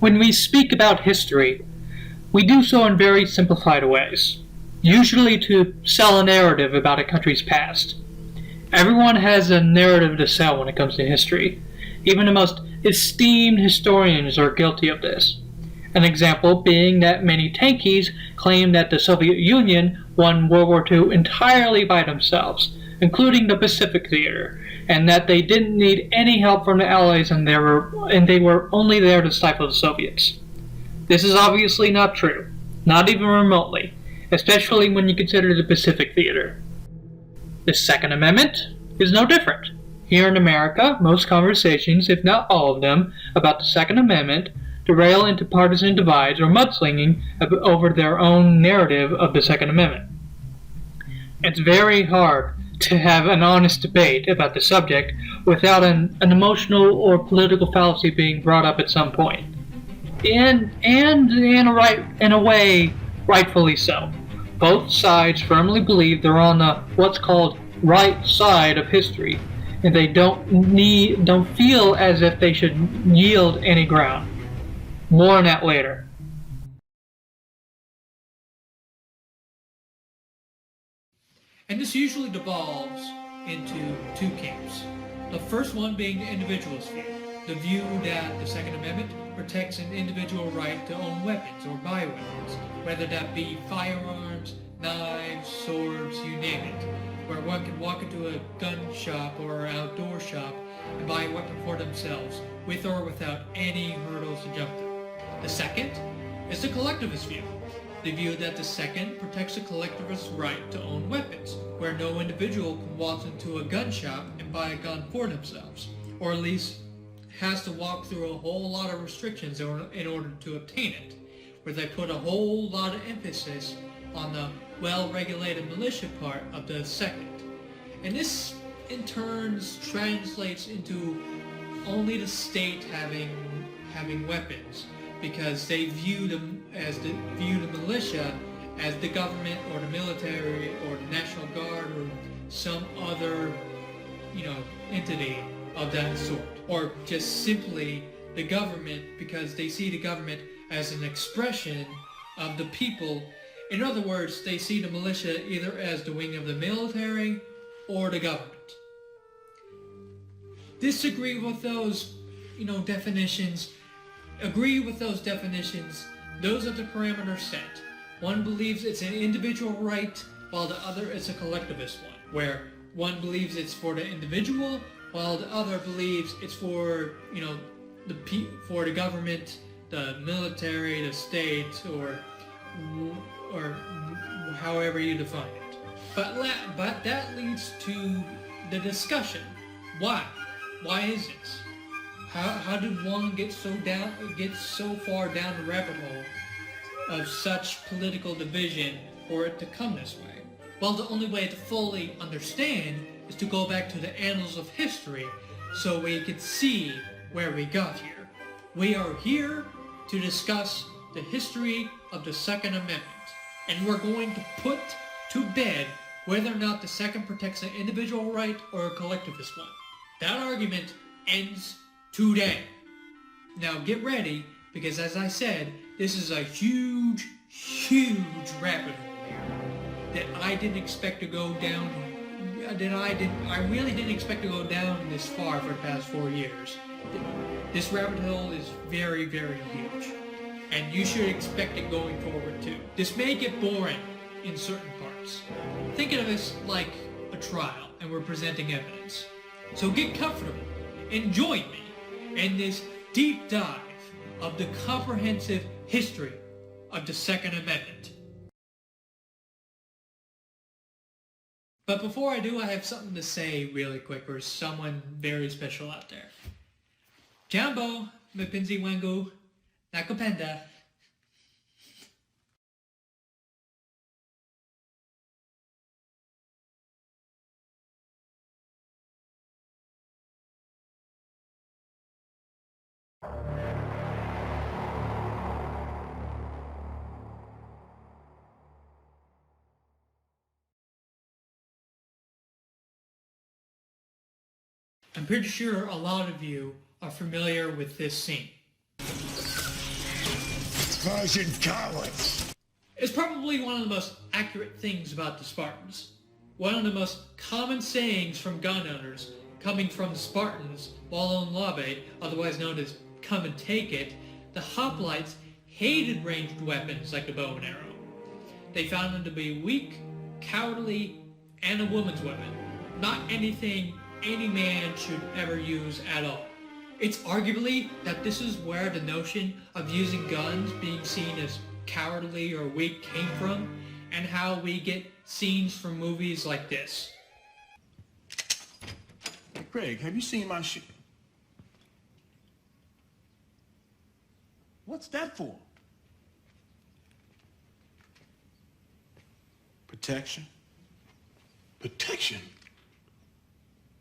When we speak about history, we do so in very simplified ways, usually to sell a narrative about a country's past. Everyone has a narrative to sell when it comes to history. Even the most esteemed historians are guilty of this. An example being that many tankies claim that the Soviet Union won World War II entirely by themselves, including the Pacific Theater, and that they didn't need any help from the Allies and they were only there to stifle the Soviets. This is obviously not true, not even remotely, especially when you consider the Pacific Theater. The Second Amendment is no different. Here in America, most conversations, if not all of them, about the Second Amendment derail into partisan divides or mudslinging over their own narrative of the Second Amendment. It's very hard to have an honest debate about the subject without an emotional or political fallacy being brought up at some point. And in a way, rightfully so. Both sides firmly believe they're on the what's called right side of history, and they don't feel as if they should yield any ground. More on that later. And this usually devolves into two camps. The first one being the Individualist View, the view that the Second Amendment protects an individual right to own weapons or buy weapons, whether that be firearms, knives, swords, you name it, where one can walk into a gun shop or outdoor shop and buy a weapon for themselves, with or without any hurdles to jump through. The second is the Collectivist View, the view that the second protects the collectivist's right to own weapons, where no individual can walk into a gun shop and buy a gun for themselves, or at least has to walk through a whole lot of restrictions in order to obtain it, where they put a whole lot of emphasis on the well-regulated militia part of the second. And this, in turn, translates into only the state having weapons, because they view the militia as the government or the military or the National Guard or some other, entity of that sort, or just simply the government because they see the government as an expression of the people. In other words, they see the militia either as the wing of the military or the government. Disagree with those, definitions. Agree with those definitions. Those are the parameters set. One believes it's an individual right, while the other is a collectivist one, where one believes it's for the individual, while the other believes it's for, for the government, the military, the state, or however you define it. But that leads to the discussion. Why? Why is this? How did one get so far down the rabbit hole of such political division for it to come this way? Well, the only way to fully understand is to go back to the annals of history so we can see where we got here. We are here to discuss the history of the Second Amendment, and we're going to put to bed whether or not the Second protects an individual right or a collectivist one. That argument ends today. Now get ready, because as I said, this is a huge, huge rabbit hole here that I didn't expect to go down. I really didn't expect to go down this far for the past 4 years. This rabbit hole is very, very huge, and you should expect it going forward too. This may get boring in certain parts. Think of this like a trial, and we're presenting evidence. So get comfortable and join me in this deep dive of the comprehensive history of the Second Amendment. But before I do, I have something to say really quick for someone very special out there. Jambo, mapinzi wangu, nakupenda. I'm pretty sure a lot of you are familiar with this scene. Persian cowards. It's probably one of the most accurate things about the Spartans. One of the most common sayings from gun owners coming from the Spartans while on Labe, otherwise known as come and take it, the hoplites hated ranged weapons like the bow and arrow. They found them to be weak, cowardly, and a woman's weapon. Not anything any man should ever use at all. It's arguably that this is where the notion of using guns being seen as cowardly or weak came from, and how we get scenes from movies like this. Hey, Craig, have you seen my shoe? What's that for? Protection? Protection?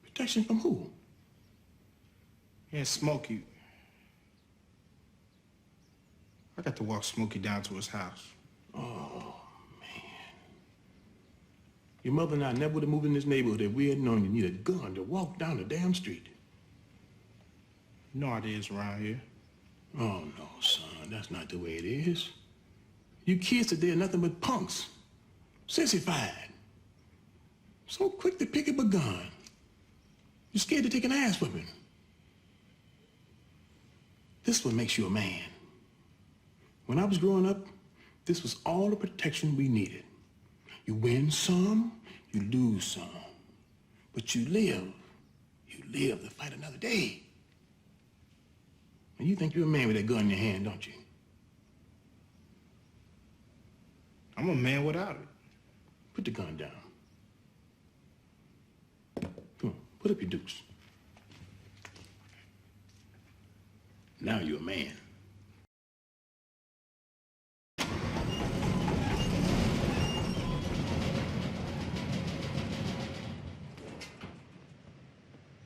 Protection from who? Yeah, Smokey. I got to walk Smokey down to his house. Oh, man. Your mother and I never would have moved in this neighborhood if we had known you need a gun to walk down the damn street. You know how it is around here. Oh, no, son, that's not the way it is. You kids today are nothing but punks. Sissified. So quick to pick up a gun. You're scared to take an ass whipping. This is what makes you a man. When I was growing up, this was all the protection we needed. You win some, you lose some. But you live to fight another day. And you think you're a man with that gun in your hand, don't you? I'm a man without it. Put the gun down. Come on, put up your dukes. Now you're a man.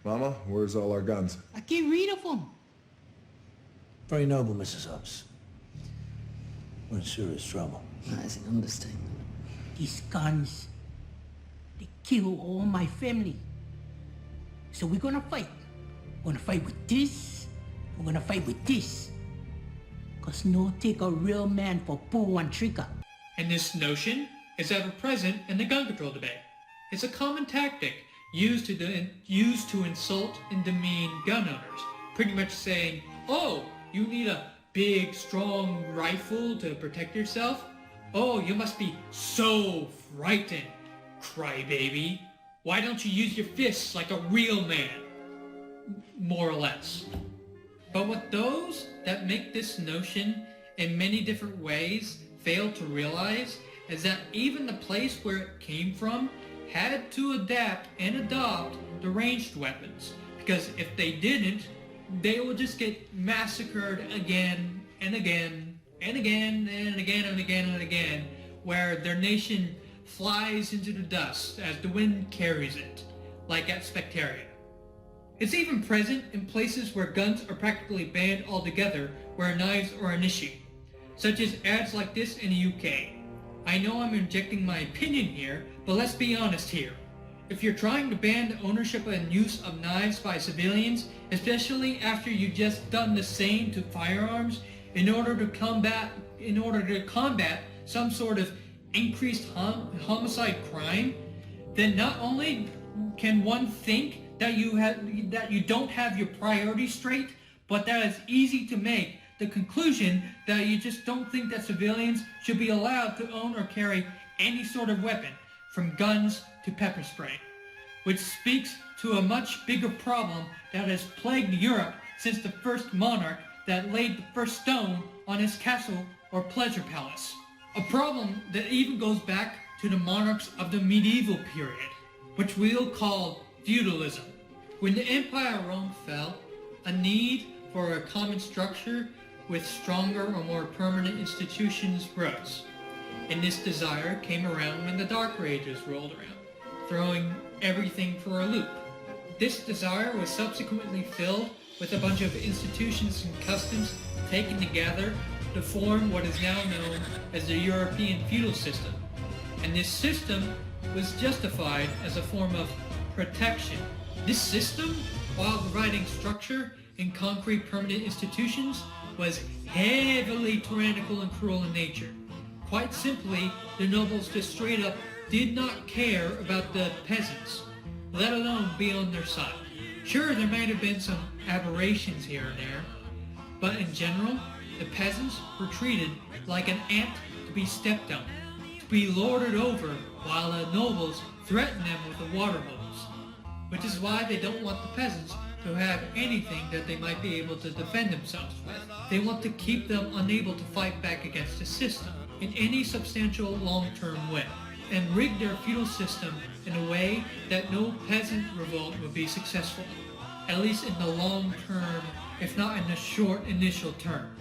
Mama, where's all our guns? I get rid of them. Very noble, Mrs. Hobbes. We're in serious trouble. That is an understatement. These guns, they kill all my family. So we're gonna fight. We're gonna fight with this, we're gonna fight with this. Cause no take a real man for pull one trigger. And this notion is ever present in the gun control debate. It's a common tactic used to insult and demean gun owners, pretty much saying, oh, you need a big, strong rifle to protect yourself? Oh, you must be so frightened, crybaby. Why don't you use your fists like a real man? More or less. But what those that make this notion in many different ways fail to realize is that even the place where it came from had to adapt and adopt the ranged weapons, because if they didn't, they would just get massacred again and again and again and again and again and again, where their nation flies into the dust as the wind carries it, like at Spectaria. It's even present in places where guns are practically banned altogether, where knives are an issue, such as ads like this in the UK. I know I'm injecting my opinion here, but let's be honest here. If you're trying to ban the ownership and use of knives by civilians, especially after you've just done the same to firearms, in order to combat some sort of increased homicide crime, then not only can one think that you don't have your priorities straight, but that it's easy to make the conclusion that you just don't think that civilians should be allowed to own or carry any sort of weapon, from guns to pepper spray, which speaks to a much bigger problem that has plagued Europe since the first monarch that laid the first stone on his castle or pleasure palace. A problem that even goes back to the monarchs of the medieval period, which we'll call feudalism. When the Empire of Rome fell, a need for a common structure with stronger or more permanent institutions rose. And this desire came around when the Dark Ages rolled around, throwing everything for a loop. This desire was subsequently filled with a bunch of institutions and customs taken together to form what is now known as the European feudal system. And this system was justified as a form of protection. This system, while providing structure and concrete permanent institutions, was heavily tyrannical and cruel in nature. Quite simply, the nobles just straight up did not care about the peasants, let alone be on their side. Sure, there might have been some aberrations here and there, but in general, the peasants were treated like an ant to be stepped on, to be lorded over, while the nobles threatened them with the water hose, which is why they don't want the peasants to have anything that they might be able to defend themselves with. They want to keep them unable to fight back against the system in any substantial long-term way, and rig their feudal system in a way that no peasant revolt would be successful, at least in the long term, if not in the short initial term.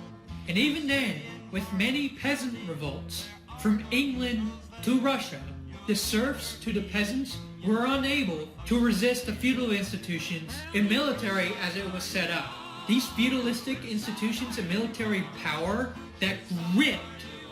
And even then, with many peasant revolts, from England to Russia, the serfs to the peasants were unable to resist the feudal institutions and military as it was set up. These feudalistic institutions and military power that gripped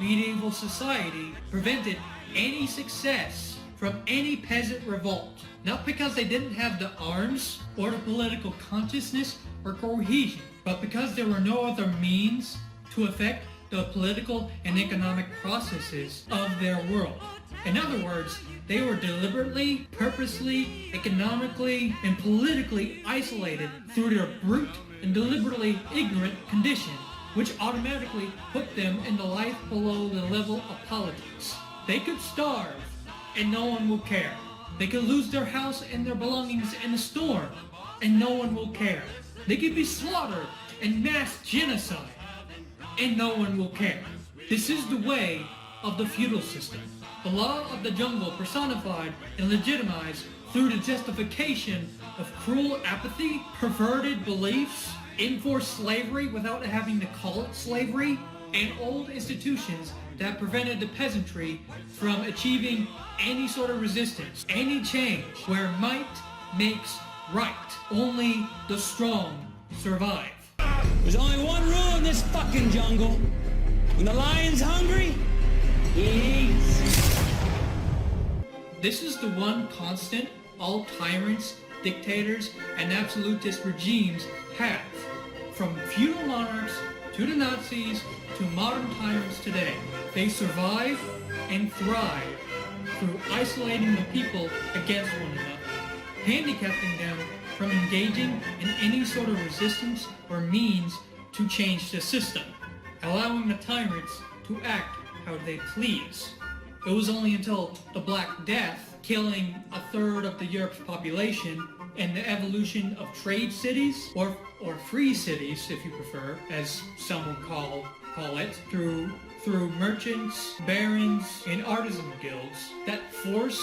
medieval society prevented any success from any peasant revolt. Not because they didn't have the arms or the political consciousness or cohesion, but because there were no other means to affect the political and economic processes of their world. In other words, they were deliberately, purposely, economically, and politically isolated through their brute and deliberately ignorant condition, which automatically put them in the life below the level of politics. They could starve, and no one will care. They could lose their house and their belongings in a storm, and no one will care. They could be slaughtered and mass genocide, and no one will care. This is the way of the feudal system. The law of the jungle personified and legitimized through the justification of cruel apathy, perverted beliefs, enforced slavery without having to call it slavery, and old institutions that prevented the peasantry from achieving any sort of resistance, any change, where might makes right. Only the strong survive. There's only one rule in this fucking jungle. When the lion's hungry, he eats. This is the one constant all tyrants, dictators, and absolutist regimes have. From feudal monarchs to the Nazis to modern tyrants today, they survive and thrive through isolating the people against one another, handicapping them from engaging in any sort of resistance or means to change the system, allowing the tyrants to act how they please. It was only until the Black Death, killing a third of the Europe's population, and the evolution of trade cities, or free cities if you prefer, as some would call it, through merchants, barons, and artisan guilds, that forced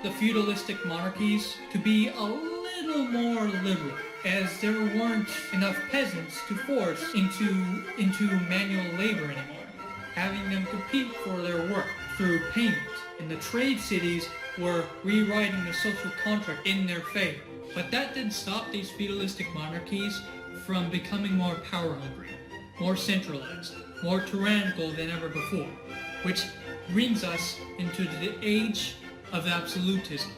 the feudalistic monarchies to be a little more liberal, as there weren't enough peasants to force into manual labor anymore, having them compete for their work through payment, and the trade cities were rewriting the social contract in their favor. But that didn't stop these feudalistic monarchies from becoming more power-hungry, more centralized, more tyrannical than ever before, which brings us into the age of absolutism,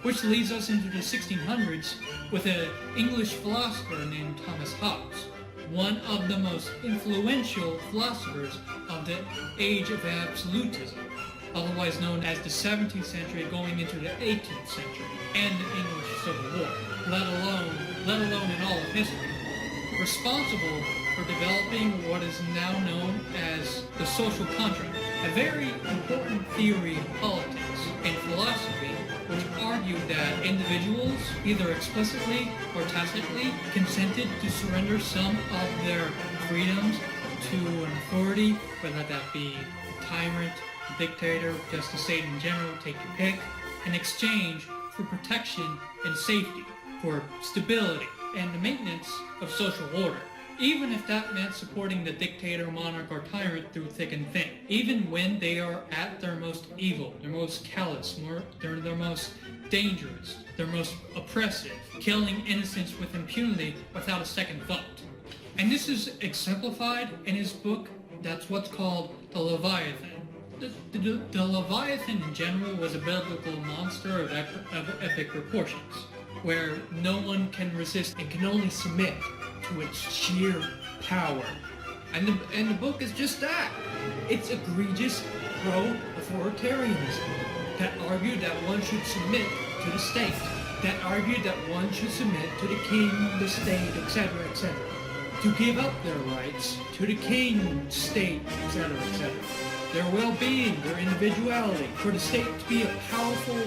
which leads us into the 1600s with an English philosopher named Thomas Hobbes, one of the most influential philosophers of the age of absolutism, otherwise known as the 17th century going into the 18th century, and the English Civil War, let alone in all of history, responsible for developing what is now known as the social contract, a very important theory in politics and philosophy, which argued that individuals, either explicitly or tacitly, consented to surrender some of their freedoms to an authority, whether that be a tyrant, a dictator, just a state in general, take your pick, in exchange for protection and safety, for stability, and the maintenance of social order, even if that meant supporting the dictator, monarch, or tyrant through thick and thin, even when they are at their most evil, their most callous, they're their most dangerous, their most oppressive, killing innocents with impunity without a second thought. And this is exemplified in his book that's what's called the Leviathan. The Leviathan in general was a biblical monster of epic proportions, where no one can resist and can only submit to its sheer power, And the book is just that. It's egregious pro-authoritarianism that argued that one should submit to the state, that argued that one should submit to the king, the state, etc., etc., to give up their rights to the king, state, etc., etc., their well-being, their individuality, for the state to be a powerful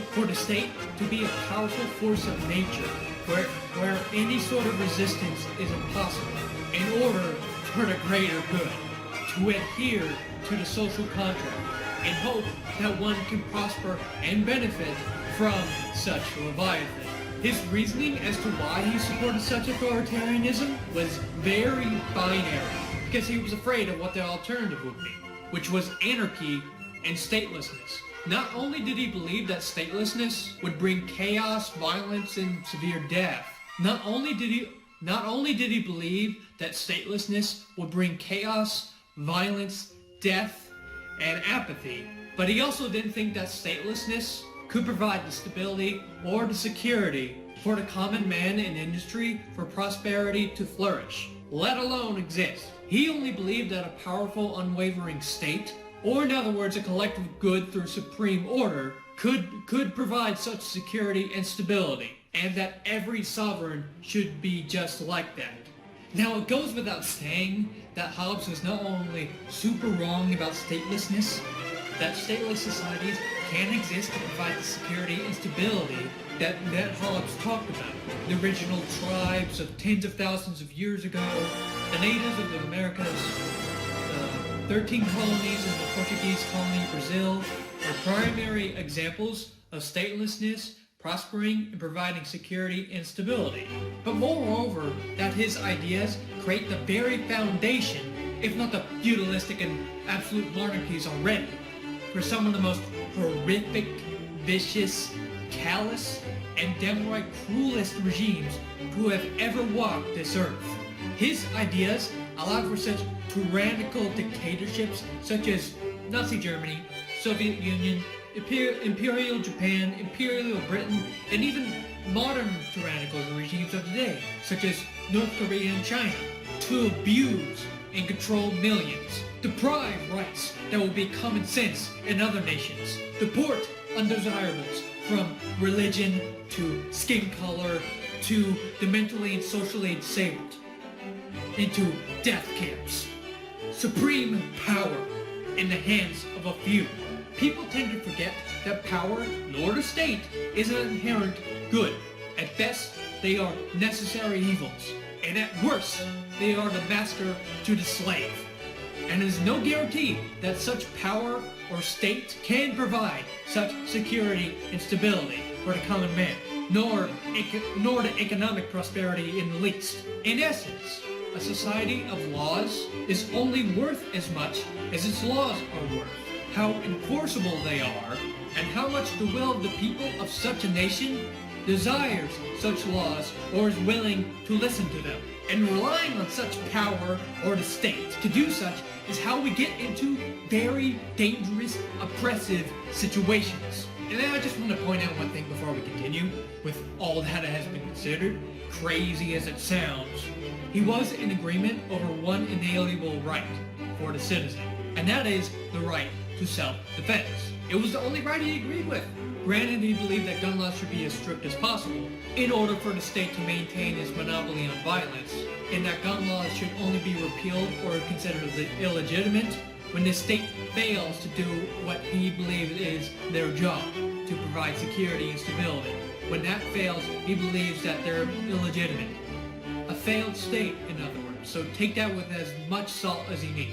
force of nature, where any sort of resistance is impossible, in order for the greater good, to adhere to the social contract, in hope that one can prosper and benefit from such leviathan. His reasoning as to why he supported such authoritarianism was very binary, because he was afraid of what the alternative would be, which was anarchy and statelessness. Not only did he believe that statelessness would bring chaos, violence, and severe death, not only did he believe that statelessness would bring chaos, violence, death, and apathy, but he also didn't think that statelessness could provide the stability or the security for the common man in industry for prosperity to flourish, let alone exist. He only believed that a powerful, unwavering state, or in other words, a collective good through supreme order, could provide such security and stability, and that every sovereign should be just like that. Now, it goes without saying that Hobbes was not only super wrong about statelessness, that stateless societies can exist to provide the security and stability that Hobbes talked about. The original tribes of tens of thousands of years ago, the natives of the Americas, 13 colonies in the Portuguese colony Brazil, are primary examples of statelessness, prospering, and providing security and stability. But moreover, that his ideas create the very foundation, if not the feudalistic and absolute monarchies already, for some of the most horrific, vicious, callous, and downright cruelest regimes who have ever walked this earth. His ideas allowed for such tyrannical dictatorships such as Nazi Germany, Soviet Union, Imperial Japan, Imperial Britain, and even modern tyrannical regimes of today, such as North Korea and China, to abuse and control millions, deprive rights that will be common sense in other nations, deport undesirables from religion to skin color to the mentally and socially disabled, into death camps. Supreme power in the hands of a few. People tend to forget that power, nor the state, is an inherent good. At best, they are necessary evils, and at worst, they are the master to the slave. And there is no guarantee that such power or state can provide such security and stability for the common man, nor the economic prosperity in the least. In essence, a society of laws is only worth as much as its laws are worth. How enforceable they are, and how much the will of the people of such a nation desires such laws or is willing to listen to them. And relying on such power or the state to do such is how we get into very dangerous, oppressive situations. And then I just want to point out one thing before we continue, with all that has been considered, crazy as it sounds. He was in agreement over one inalienable right for the citizen, and that is the right to self-defense. It was the only right he agreed with. Granted, he believed that gun laws should be as strict as possible in order for the state to maintain its monopoly on violence, and that gun laws should only be repealed or considered illegitimate when the state fails to do what he believed is their job, to provide security and stability. When that fails, he believes that they're illegitimate. A failed state, in other words, so take that with as much salt as you need.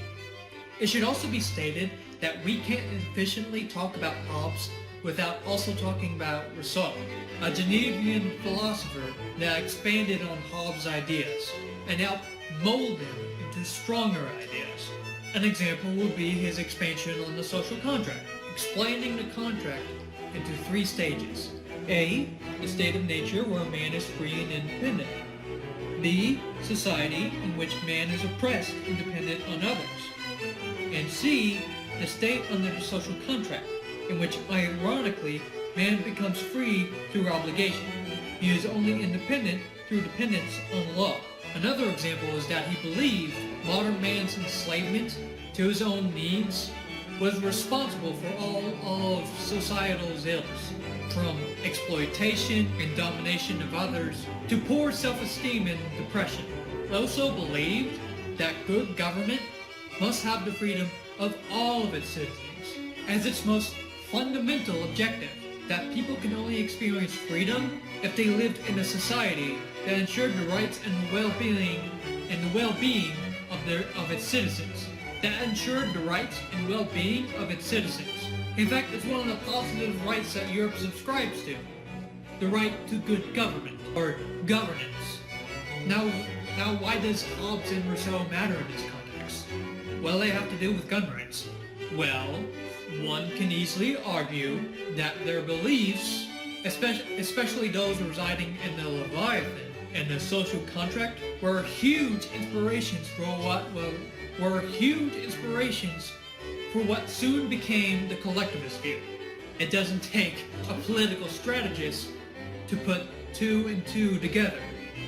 It should also be stated that we can't efficiently talk about Hobbes without also talking about Rousseau, a Genevan philosopher that expanded on Hobbes' ideas and helped mold them into stronger ideas. An example would be his expansion on the social contract, explaining the contract into three stages. A, the state of nature where man is free and independent. B, society in which man is oppressed and dependent on others. And C, the state under the social contract, in which, ironically, man becomes free through obligation. He is only independent through dependence on law. Another example is that he believed modern man's enslavement to his own needs was responsible for all of societal's ills, from exploitation and domination of others to poor self-esteem and depression. Rousseau believed that good government must have the freedom of all of its citizens as its most fundamental objective, that people can only experience freedom if they lived in a society that ensured the rights and the well-being of its citizens. In fact, it's one of the positive rights that Europe subscribes to, the right to good government, or governance. Now why does Hobbes and Rousseau matter in this context? Well, they have to do with gun rights. Well, one can easily argue that their beliefs, especially those residing in the Leviathan and the social contract, were huge inspirations for what soon became the Collectivist View. It doesn't take a political strategist to put two and two together,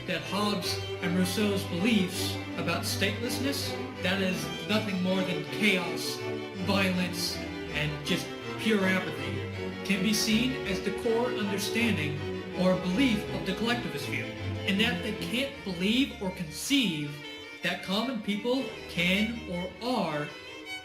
that Hobbes and Rousseau's beliefs about statelessness, that is nothing more than chaos, violence, and just pure apathy, can be seen as the core understanding or belief of the Collectivist View, and that they can't believe or conceive that common people can or are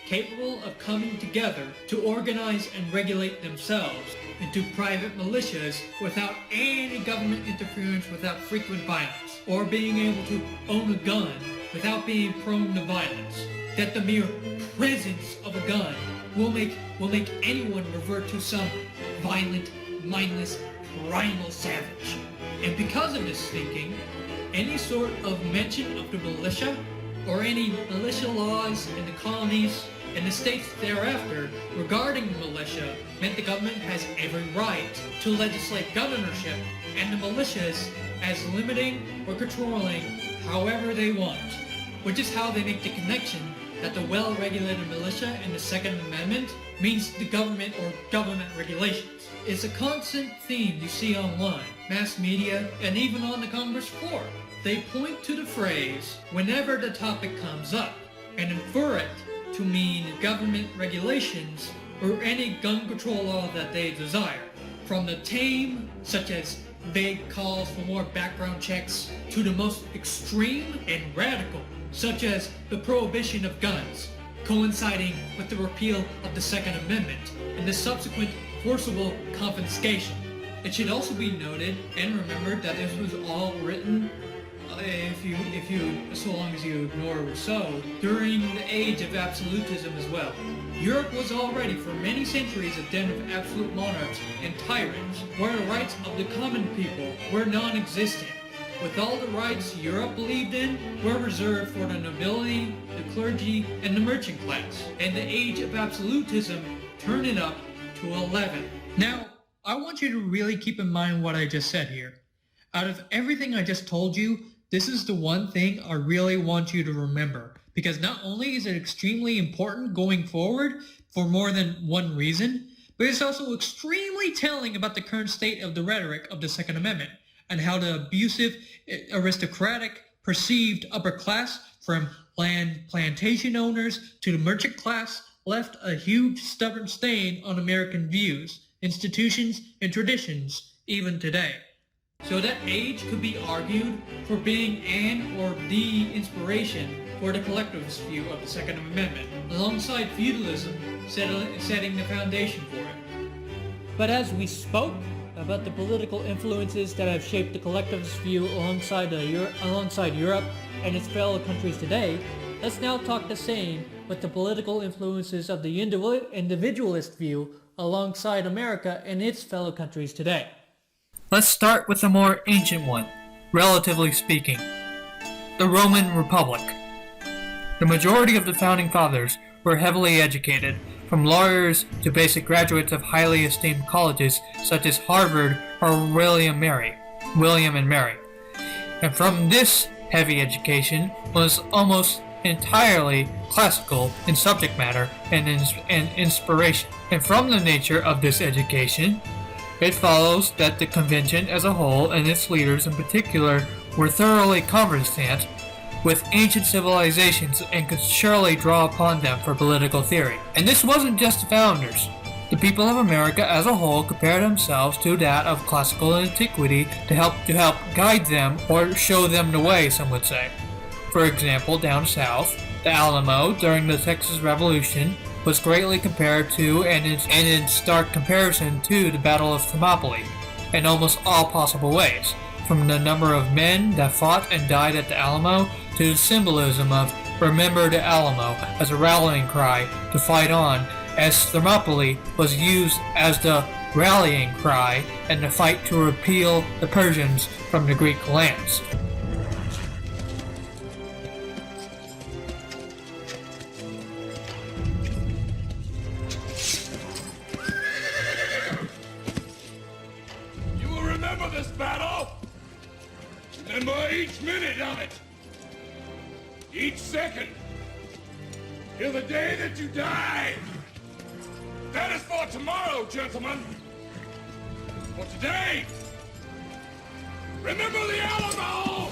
capable of coming together to organize and regulate themselves into private militias without any government interference, without frequent violence, or being able to own a gun without being prone to violence. That the mere presence of a gun will make anyone revert to some violent, mindless, primal savage. And because of this thinking, any sort of mention of the militia, or any militia laws in the colonies and the states thereafter regarding the militia, meant the government has every right to legislate gun ownership and the militias as limiting or controlling however they want, which is how they make the connection that the well-regulated militia in the Second Amendment means the government or government regulations. It's a constant theme you see online, mass media, and even on the Congress floor. They point to the phrase whenever the topic comes up and infer it to mean government regulations or any gun control law that they desire. From the tame, such as vague calls for more background checks, to the most extreme and radical, such as the prohibition of guns, coinciding with the repeal of the Second Amendment and the subsequent forcible confiscation. It should also be noted and remembered that this was all written, so long as you ignore Rousseau, during the age of absolutism as well. Europe was already for many centuries a den of absolute monarchs and tyrants, where the rights of the common people were non-existent, with all the rights Europe believed in were reserved for the nobility, the clergy, and the merchant class, and the age of absolutism turned it up to 11. Now, I want you to really keep in mind what I just said here. Out of everything I just told you, this is the one thing I really want you to remember, because not only is it extremely important going forward for more than one reason, but it's also extremely telling about the current state of the rhetoric of the Second Amendment, and how the abusive, aristocratic, perceived upper class, from land plantation owners to the merchant class, left a huge stubborn stain on American views, institutions, and traditions, even today. So that age could be argued for being an or the inspiration for the collectivist view of the Second Amendment, alongside feudalism setting the foundation for it. But as we spoke about the political influences that have shaped the collectivist view alongside Europe and its fellow countries today, let's now talk the same with the political influences of the individualist view alongside America and its fellow countries today. Let's start with the more ancient one, relatively speaking, the Roman Republic. The majority of the founding fathers were heavily educated, from lawyers to basic graduates of highly esteemed colleges such as Harvard or William and Mary. And from this heavy education was almost entirely classical in subject matter and inspiration. And from the nature of this education, it follows that the convention as a whole and its leaders in particular were thoroughly conversant with ancient civilizations and could surely draw upon them for political theory. And this wasn't just the founders. The people of America as a whole compared themselves to that of classical antiquity to help guide them or show them the way, some would say. For example, down south, the Alamo during the Texas Revolution was greatly compared to and in stark comparison to the Battle of Thermopylae in almost all possible ways, from the number of men that fought and died at the Alamo to the symbolism of "Remember the Alamo" as a rallying cry to fight on, as Thermopylae was used as the rallying cry in the fight to repel the Persians from the Greek lands. You will remember this battle. Remember each minute of it. Each second. Till the day that you die. That is for tomorrow, gentlemen. For today, remember the Alamo!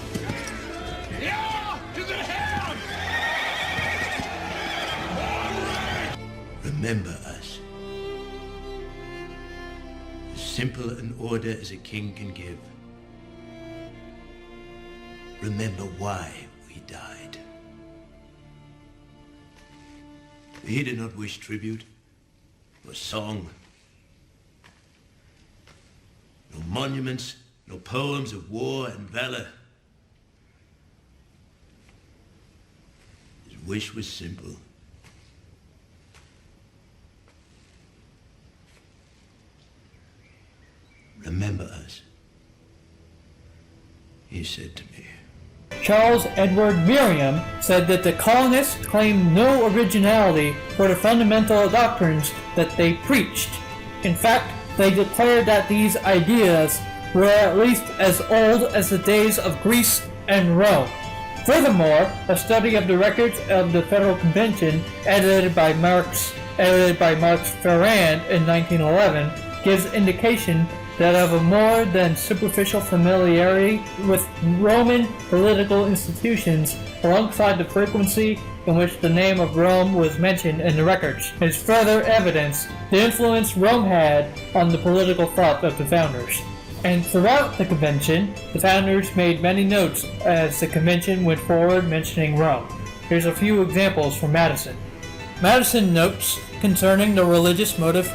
Yeah! Is it him? All right! Remember us. As simple an order as a king can give. Remember why we died. We did not wish tribute or song, no monuments, no poems of war and valor. His wish was simple. Remember us, he said to me. Charles Edward Merriam said that the colonists claimed no originality for the fundamental doctrines that they preached. In fact, they declared that these ideas were at least as old as the days of Greece and Rome. Furthermore, a study of the records of the Federal Convention, edited by Marx Ferrand in 1911, gives indication that of a more than superficial familiarity with Roman political institutions, alongside the frequency in which the name of Rome was mentioned in the records, is further evidence the influence Rome had on the political thought of the founders. And throughout the convention, the founders made many notes as the convention went forward mentioning Rome. Here's a few examples from Madison. Madison notes concerning the religious motive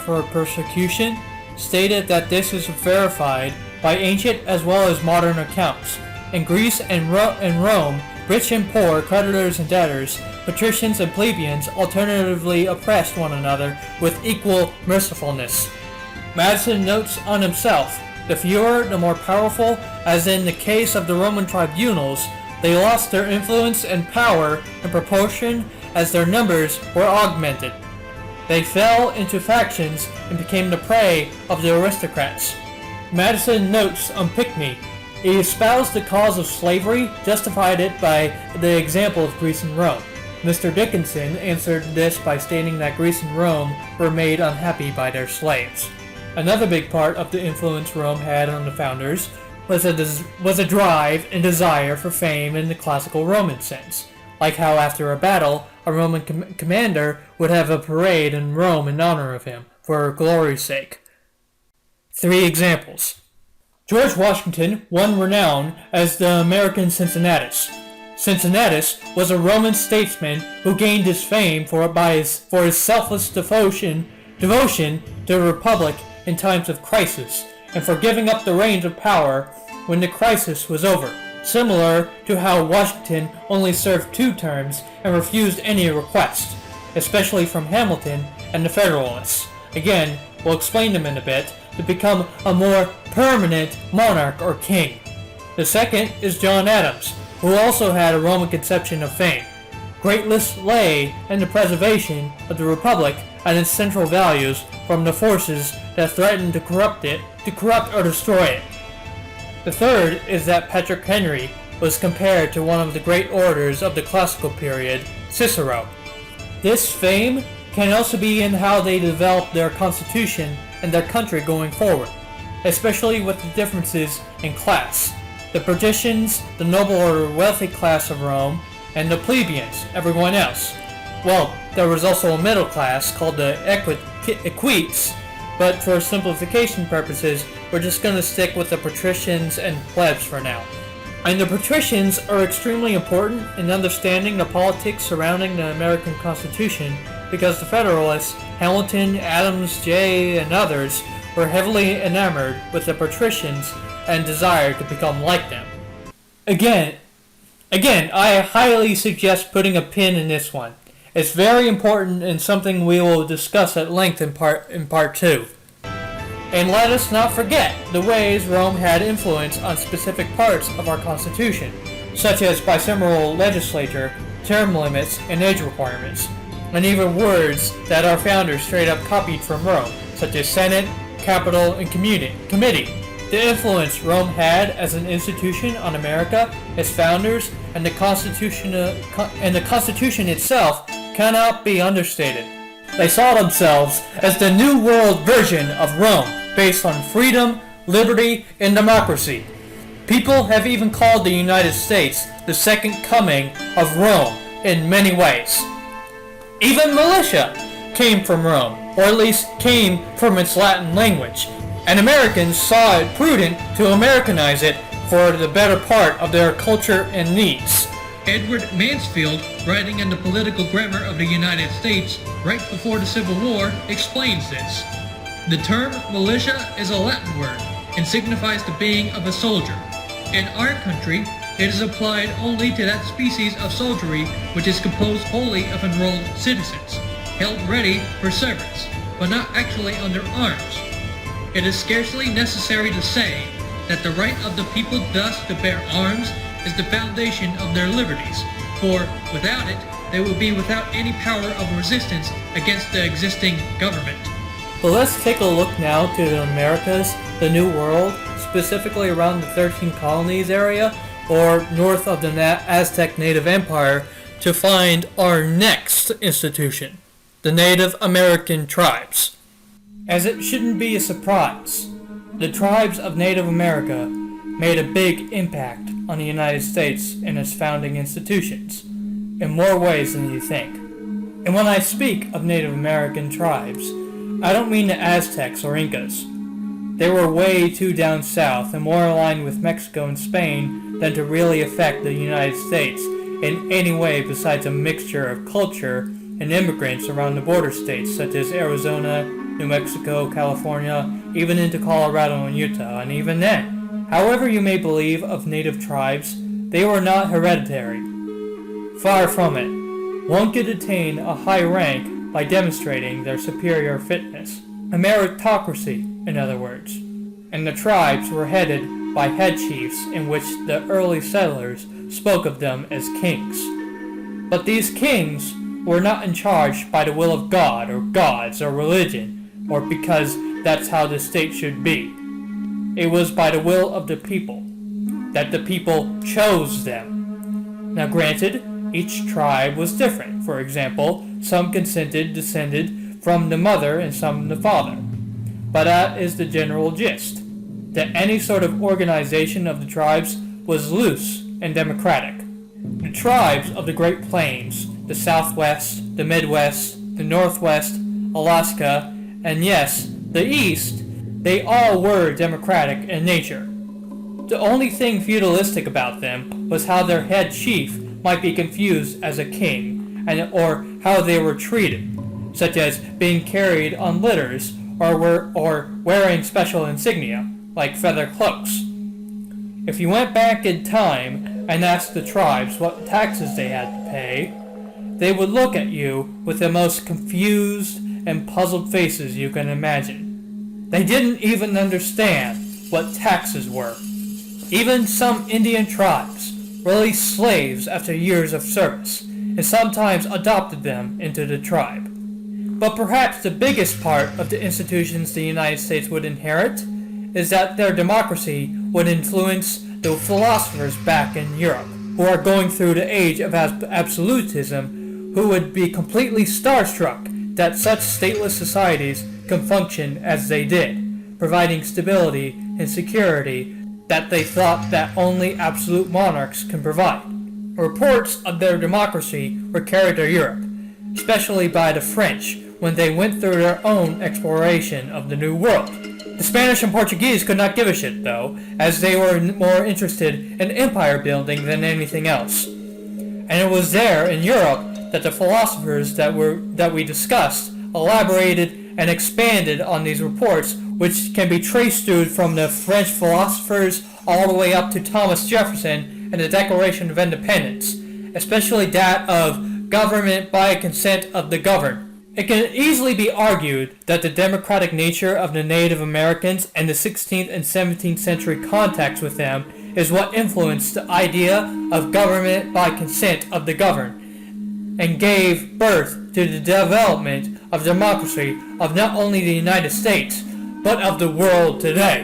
for persecution stated that this is verified by ancient as well as modern accounts. In Greece and Rome, rich and poor, creditors and debtors, patricians and plebeians alternatively oppressed one another with equal mercifulness. Madison notes on himself, the fewer, the more powerful, as in the case of the Roman tribunals, they lost their influence and power in proportion as their numbers were augmented. They fell into factions and became the prey of the aristocrats. Madison notes on Pinckney, he espoused the cause of slavery, justified it by the example of Greece and Rome. Mr. Dickinson answered this by stating that Greece and Rome were made unhappy by their slaves. Another big part of the influence Rome had on the founders was a drive and desire for fame in the classical Roman sense, like how after a battle, a Roman commander would have a parade in Rome in honor of him, for glory's sake. 3 examples. George Washington won renown as the American Cincinnatus. Cincinnatus was a Roman statesman who gained his fame for his selfless devotion to the Republic in times of crisis, and for giving up the reins of power when the crisis was over, similar to how Washington only served 2 terms and refused any request, especially from Hamilton and the Federalists. Again, we'll explain them in a bit, to become a more permanent monarch or king. The second is John Adams, who also had a Roman conception of fame. Greatness lay in the preservation of the Republic and its central values from the forces that threatened to corrupt or destroy it. The third is that Patrick Henry was compared to one of the great orators of the classical period, Cicero. This fame can also be in how they developed their constitution and their country going forward, especially with the differences in class. the patricians, the noble or wealthy class of Rome, and the plebeians, everyone else. Well, there was also a middle class called the equites, but for simplification purposes, we're just going to stick with the patricians and plebs for now. And the patricians are extremely important in understanding the politics surrounding the American Constitution because the Federalists, Hamilton, Adams, Jay, and others, were heavily enamored with the patricians and desired to become like them. Again, I highly suggest putting a pin in this one. It's very important and something we will discuss at length in part 2. And let us not forget the ways Rome had influence on specific parts of our Constitution, such as bicameral legislature, term limits, and age requirements, and even words that our founders straight up copied from Rome, such as Senate, Capitol, and Committee. The influence Rome had as an institution on America, its founders, and the Constitution itself cannot be understated. They saw themselves as the New World version of Rome, based on freedom, liberty, and democracy. People have even called the United States the second coming of Rome in many ways. Even militia came from Rome, or at least came from its Latin language, and Americans saw it prudent to Americanize it for the better part of their culture and needs. Edward Mansfield, writing in the Political Grammar of the United States right before the Civil War, explains this. The term militia is a Latin word and signifies the being of a soldier. In our country, it is applied only to that species of soldiery which is composed wholly of enrolled citizens, held ready for service, but not actually under arms. It is scarcely necessary to say that the right of the people thus to bear arms is the foundation of their liberties, for without it, they would be without any power of resistance against the existing government. But let's take a look now to the Americas, the New World, specifically around the 13 colonies area, or north of the Aztec Native Empire, to find our next institution, the Native American tribes. As it shouldn't be a surprise, the tribes of Native America made a big impact on the United States and its founding institutions, in more ways than you think. And when I speak of Native American tribes, I don't mean the Aztecs or Incas. They were way too down south and more aligned with Mexico and Spain than to really affect the United States in any way besides a mixture of culture and immigrants around the border states such as Arizona, New Mexico, California, even into Colorado and Utah, and even then, however you may believe of native tribes, they were not hereditary. Far from it. One could attain a high rank by demonstrating their superior fitness. A meritocracy, in other words. And the tribes were headed by head chiefs in which the early settlers spoke of them as kings. But these kings were not in charge by the will of God or gods or religion, or because that's how the state should be. It was by the will of the people, that the people chose them. Now granted, each tribe was different. For example, some descended from the mother and some the father. But that is the general gist, that any sort of organization of the tribes was loose and democratic. The tribes of the Great Plains, the Southwest, the Midwest, the Northwest, Alaska, and yes, the East, they all were democratic in nature. The only thing feudalistic about them was how their head chief might be confused as a king, or how they were treated, such as being carried on litters or wearing special insignia, like feather cloaks. If you went back in time and asked the tribes what taxes they had to pay, they would look at you with the most confused and puzzled faces you can imagine. They didn't even understand what taxes were. Even some Indian tribes released slaves after years of service, and sometimes adopted them into the tribe. But perhaps the biggest part of the institutions the United States would inherit is that their democracy would influence the philosophers back in Europe, who are going through the age of absolutism, who would be completely starstruck that such stateless societies can function as they did, providing stability and security that they thought that only absolute monarchs can provide. Reports of their democracy were carried to Europe, especially by the French when they went through their own exploration of the New World. The Spanish and Portuguese could not give a shit, though, as they were more interested in empire building than anything else. And it was there in Europe that the philosophers that we discussed elaborated and expanded on these reports, which can be traced through from the French philosophers all the way up to Thomas Jefferson and the Declaration of Independence, especially that of government by consent of the governed. It can easily be argued that the democratic nature of the Native Americans and the 16th and 17th century contacts with them is what influenced the idea of government by consent of the governed, and gave birth to the development of democracy of not only the United States, but of the world today.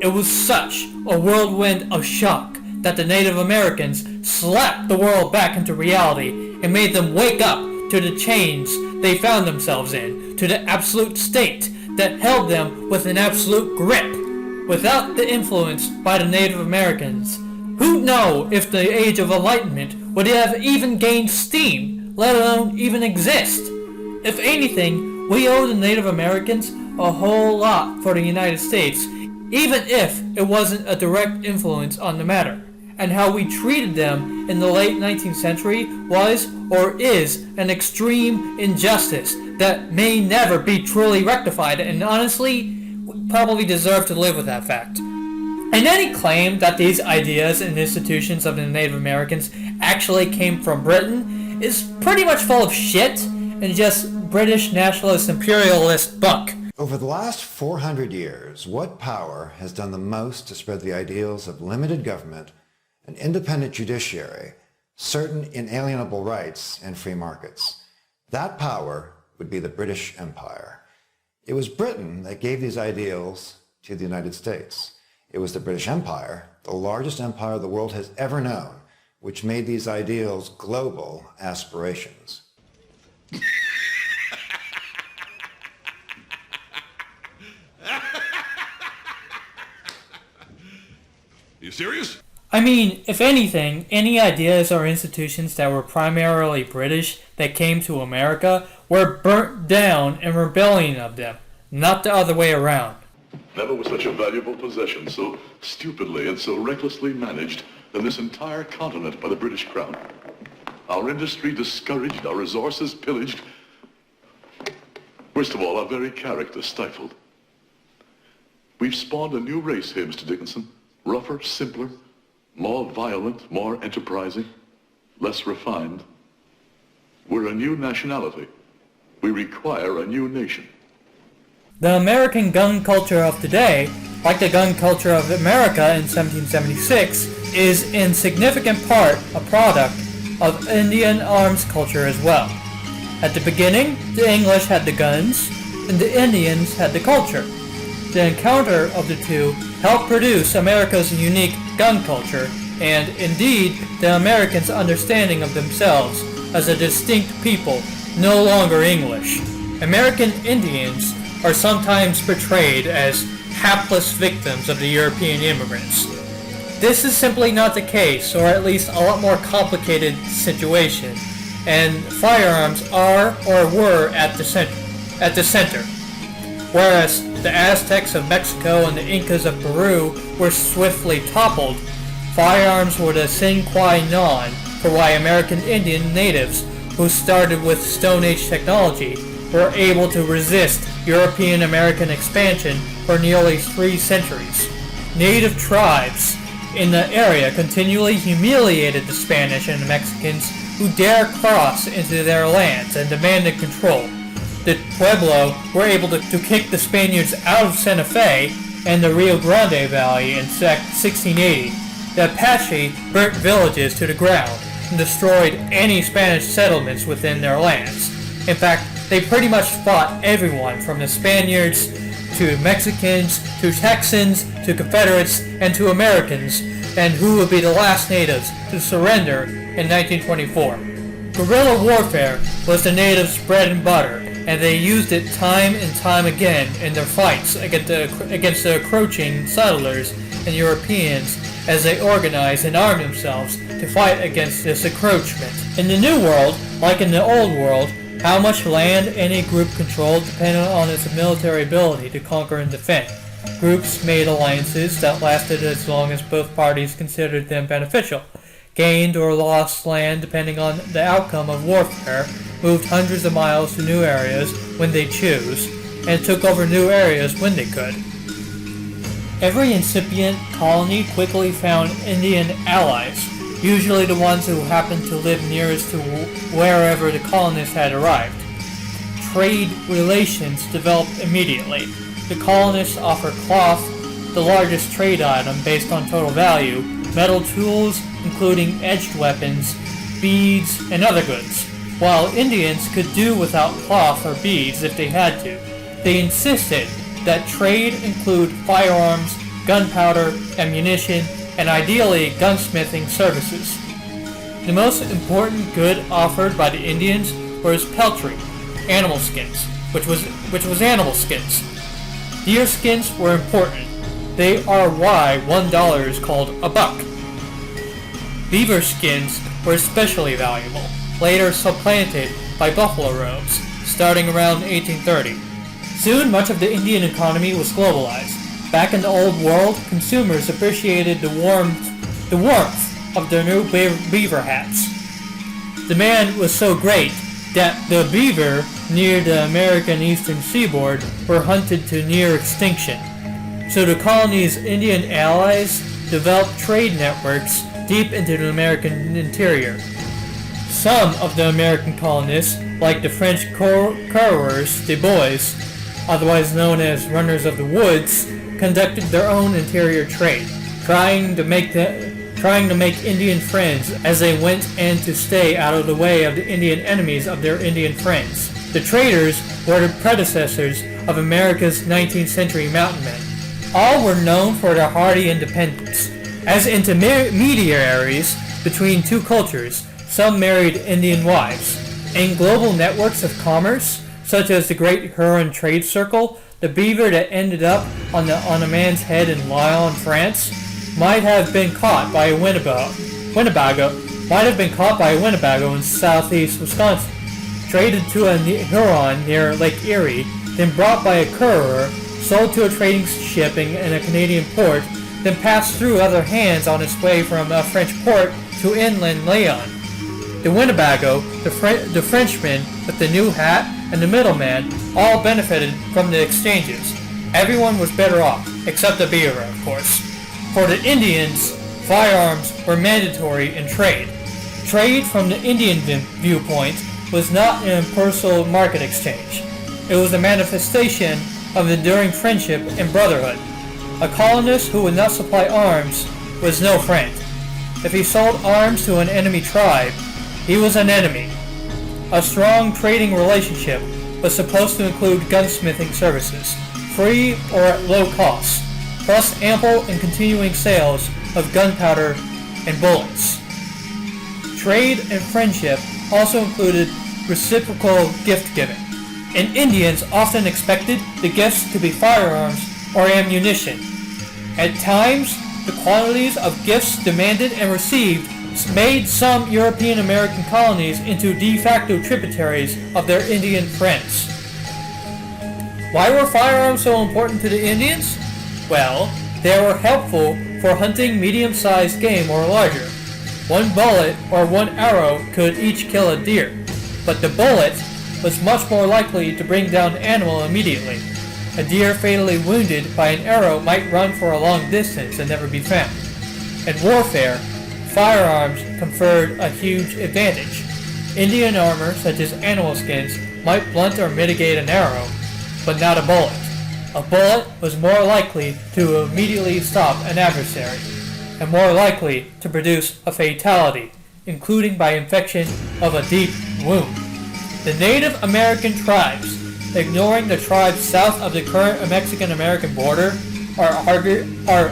It was such a whirlwind of shock that the Native Americans slapped the world back into reality and made them wake up to the chains they found themselves in, to the absolute state that held them with an absolute grip. Without the influence by the Native Americans, who knows if the Age of Enlightenment would have even gained steam, let alone even exist? If anything, we owe the Native Americans a whole lot for the United States, even if it wasn't a direct influence on the matter. And how we treated them in the late 19th century was, or is, an extreme injustice that may never be truly rectified, and honestly, we probably deserve to live with that fact. And any claim that these ideas and institutions of the Native Americans actually came from Britain is pretty much full of shit and just British nationalist imperialist bunk. Over the last 400 years, what power has done the most to spread the ideals of limited government, an independent judiciary, certain inalienable rights, and free markets? That power would be the British Empire. It was Britain that gave these ideals to the United States. It was the British Empire, the largest empire the world has ever known, which made these ideals global aspirations. You serious? I mean, if anything, any ideas or institutions that were primarily British that came to America were burnt down in rebellion of them, not the other way around. Never was such a valuable possession so stupidly and so recklessly managed than this entire continent by the British Crown. Our industry discouraged, our resources pillaged. Worst of all, our very character stifled. We've spawned a new race here, Mr. Dickinson. Rougher, simpler, more violent, more enterprising, less refined. We're a new nationality. We require a new nation. The American gun culture of today, like the gun culture of America in 1776, is in significant part a product of Indian arms culture as well. At the beginning, the English had the guns, and the Indians had the culture. The encounter of the two helped produce America's unique gun culture, and indeed the Americans' understanding of themselves as a distinct people, no longer English. American Indians are sometimes portrayed as hapless victims of the European immigrants. This is simply not the case, or at least a lot more complicated situation, and firearms are or were at the center. Whereas the Aztecs of Mexico and the Incas of Peru were swiftly toppled, firearms were the sine qua non for why American Indian natives, who started with Stone Age technology, were able to resist European American expansion for nearly 3 centuries. Native tribes in the area continually humiliated the Spanish and the Mexicans who dared cross into their lands and demanded control. The Pueblo were able to kick the Spaniards out of Santa Fe and the Rio Grande Valley in 1680. The Apache burnt villages to the ground and destroyed any Spanish settlements within their lands. In fact, they pretty much fought everyone from the Spaniards to Mexicans to Texans to Confederates and to Americans, and who would be the last natives to surrender in 1924. Guerrilla warfare was the natives' bread and butter, and they used it time and time again in their fights against the encroaching settlers and Europeans as they organized and armed themselves to fight against this encroachment. In the New World, like in the Old World, how much land any group controlled depended on its military ability to conquer and defend. Groups made alliances that lasted as long as both parties considered them beneficial, gained or lost land depending on the outcome of warfare, moved hundreds of miles to new areas when they chose, and took over new areas when they could. Every incipient colony quickly found Indian allies, usually the ones who happened to live nearest to wherever the colonists had arrived. Trade relations developed immediately. The colonists offered cloth, the largest trade item based on total value, metal tools, including edged weapons, beads, and other goods, while Indians could do without cloth or beads if they had to. They insisted that trade include firearms, gunpowder, ammunition, and ideally gunsmithing services. The most important good offered by the Indians was peltry, animal skins, which was animal skins. Deer skins were important. They are why $1 is called a buck. Beaver skins were especially valuable, later supplanted by buffalo robes, starting around 1830. Soon, much of the Indian economy was globalized. Back in the Old World, consumers appreciated the warmth of their new beaver hats. Demand was so great that the beaver near the American eastern seaboard were hunted to near extinction. So the colony's Indian allies developed trade networks deep into the American interior. Some of the American colonists, like the French coureurs des bois, otherwise known as runners of the woods, conducted their own interior trade, trying to make Indian friends as they went and to stay out of the way of the Indian enemies of their Indian friends. The traders were the predecessors of America's 19th century mountain men. All were known for their hardy independence. As intermediaries between two cultures, some married Indian wives. In global networks of commerce, such as the Great Huron Trade Circle, the beaver that ended up on a man's head in Lyon, France, might have been caught by a Winnebago in southeast Wisconsin, traded to a Huron near Lake Erie, then brought by a courier, sold to a trading ship in a Canadian port, then passed through other hands on its way from a French port to inland Lyon. The Winnebago, the Frenchman with the new hat, and the middleman all benefited from the exchanges. Everyone was better off, except the beaver, of course. For the Indians, firearms were mandatory in trade. Trade from the Indian viewpoint was not an impersonal market exchange. It was a manifestation of enduring friendship and brotherhood. A colonist who would not supply arms was no friend. If he sold arms to an enemy tribe, he was an enemy. A strong trading relationship was supposed to include gunsmithing services, free or at low cost, plus ample and continuing sales of gunpowder and bullets. Trade and friendship also included reciprocal gift-giving, and Indians often expected the gifts to be firearms or ammunition. At times, the quantities of gifts demanded and received made some European American colonies into de facto tributaries of their Indian friends. Why were firearms so important to the Indians? Well, they were helpful for hunting medium-sized game or larger. One bullet or one arrow could each kill a deer, but the bullet was much more likely to bring down the animal immediately. A deer fatally wounded by an arrow might run for a long distance and never be found. In warfare, firearms conferred a huge advantage. Indian armor, such as animal skins, might blunt or mitigate an arrow, but not a bullet. A bullet was more likely to immediately stop an adversary, and more likely to produce a fatality, including by infection of a deep wound. The Native American tribes, ignoring the tribes south of the current Mexican-American border, are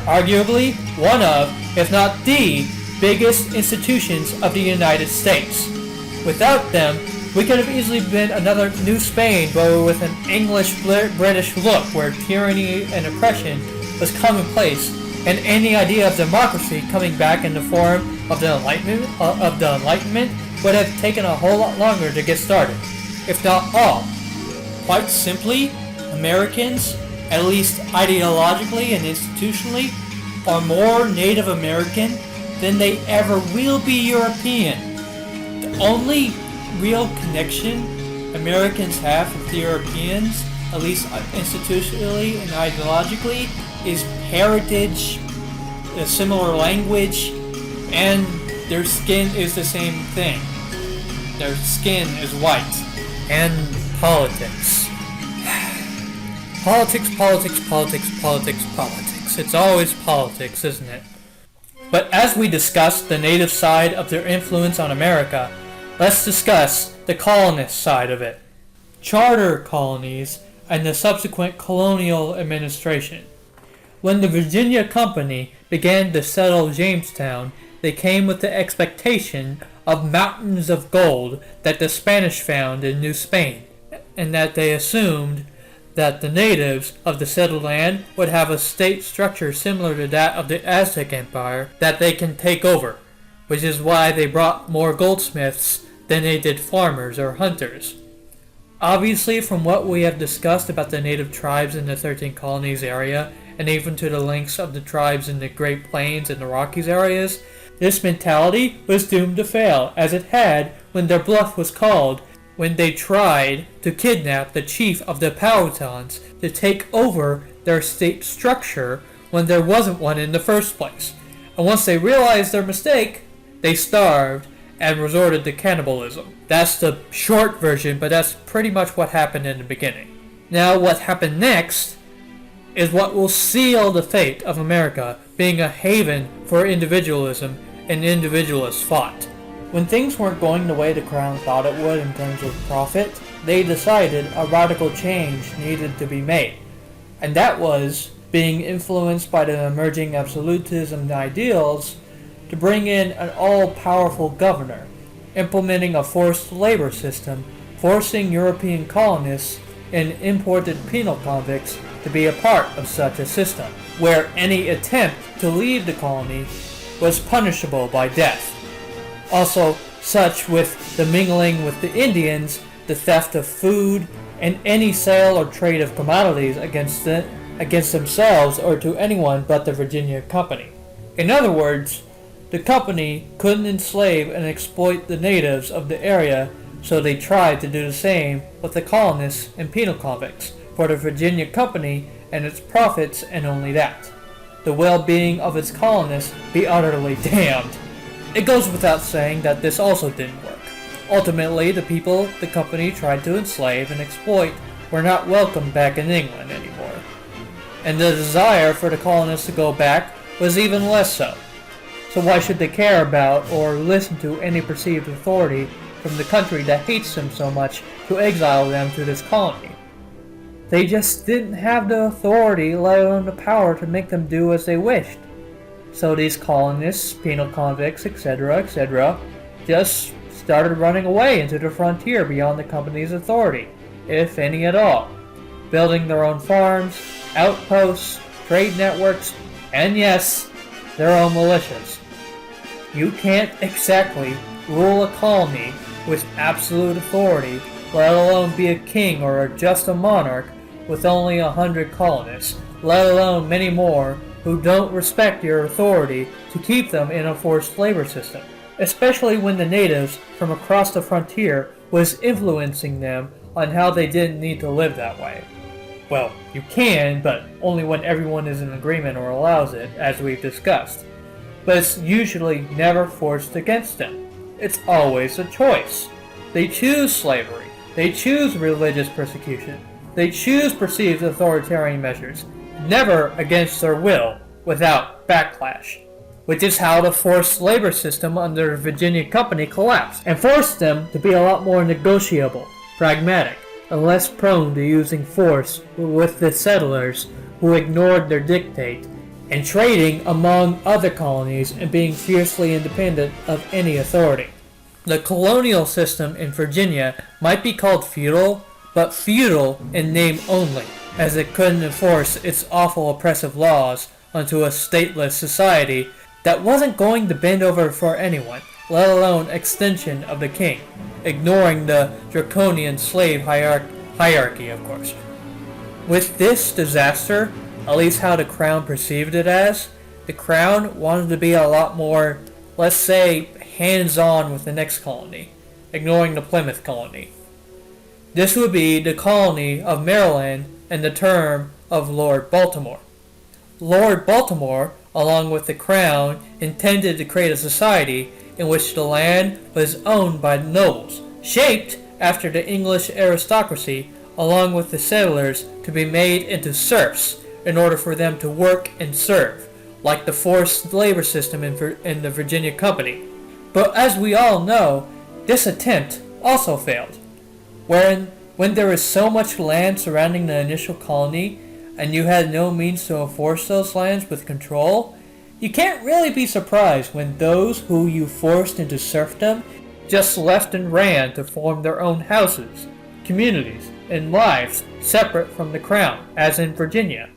arguably one of, if not the, biggest institutions of the United States. Without them, we could have easily been another New Spain, but with an English-British look where tyranny and oppression was commonplace and any idea of democracy coming back in the form of the Enlightenment would have taken a whole lot longer to get started, if not all. Quite simply, Americans, at least ideologically and institutionally, are more Native American than they ever will be European. The only real connection Americans have with the Europeans, at least institutionally and ideologically, is heritage, a similar language, and their skin is the same thing. Their skin is white. And politics. Politics. It's always politics, isn't it? But as we discussed the native side of their influence on America, let's discuss the colonist side of it. Charter colonies and the subsequent colonial administration. When the Virginia Company began to settle Jamestown, they came with the expectation of mountains of gold that the Spanish found in New Spain, and that they assumed that the natives of the settled land would have a state structure similar to that of the Aztec Empire that they can take over, which is why they brought more goldsmiths than they did farmers or hunters. Obviously, from what we have discussed about the native tribes in the 13 colonies area, and even to the links of the tribes in the Great Plains and the Rockies areas, this mentality was doomed to fail, as it had when their bluff was called, when they tried to kidnap the chief of the Powhatans to take over their state structure when there wasn't one in the first place. And once they realized their mistake, they starved and resorted to cannibalism. That's the short version, but that's pretty much what happened in the beginning. Now, what happened next is what will seal the fate of America being a haven for individualism and individualist thought. When things weren't going the way the Crown thought it would in terms of profit, they decided a radical change needed to be made. And that was being influenced by the emerging absolutism ideals to bring in an all-powerful governor, implementing a forced labor system, forcing European colonists and imported penal convicts to be a part of such a system, where any attempt to leave the colony was punishable by death. Also, such with the mingling with the Indians, the theft of food, and any sale or trade of commodities against themselves or to anyone but the Virginia Company. In other words, the company couldn't enslave and exploit the natives of the area, so they tried to do the same with the colonists and penal convicts for the Virginia Company and its profits, and only that. The well-being of its colonists be utterly damned. It goes without saying that this also didn't work. Ultimately, the people the company tried to enslave and exploit were not welcome back in England anymore. And the desire for the colonists to go back was even less so. So why should they care about or listen to any perceived authority from the country that hates them so much to exile them to this colony? They just didn't have the authority, let alone the power, to make them do as they wished. So these colonists, penal convicts, etc., just started running away into the frontier beyond the company's authority, if any at all, building their own farms, outposts, trade networks, and yes, their own militias. You can't exactly rule a colony with absolute authority, let alone be a king or just a monarch with only 100 colonists, let alone many more who don't respect your authority to keep them in a forced labor system, especially when the natives from across the frontier was influencing them on how they didn't need to live that way. Well, you can, but only when everyone is in agreement or allows it, as we've discussed. But it's usually never forced against them. It's always a choice. They choose slavery. They choose religious persecution. They choose perceived authoritarian measures, never against their will, without backlash. Which is how the forced labor system under the Virginia Company collapsed, and forced them to be a lot more negotiable, pragmatic, and less prone to using force with the settlers who ignored their dictate, and trading among other colonies and being fiercely independent of any authority. The colonial system in Virginia might be called feudal, but feudal in name only, as it couldn't enforce its awful oppressive laws onto a stateless society that wasn't going to bend over for anyone, let alone extension of the king, ignoring the draconian slave hierarchy, of course. With this disaster, at least how the crown perceived it as, the crown wanted to be a lot more, let's say, hands-on with the next colony, ignoring the Plymouth colony. This would be the colony of Maryland in the term of Lord Baltimore. Lord Baltimore, along with the crown, intended to create a society in which the land was owned by the nobles, shaped after the English aristocracy, along with the settlers, to be made into serfs in order for them to work and serve, like the forced labor system in the Virginia Company. But as we all know, this attempt also failed. When there was so much land surrounding the initial colony, and you had no means to enforce those lands with control, you can't really be surprised when those who you forced into serfdom just left and ran to form their own houses, communities, and lives separate from the crown, as in Virginia.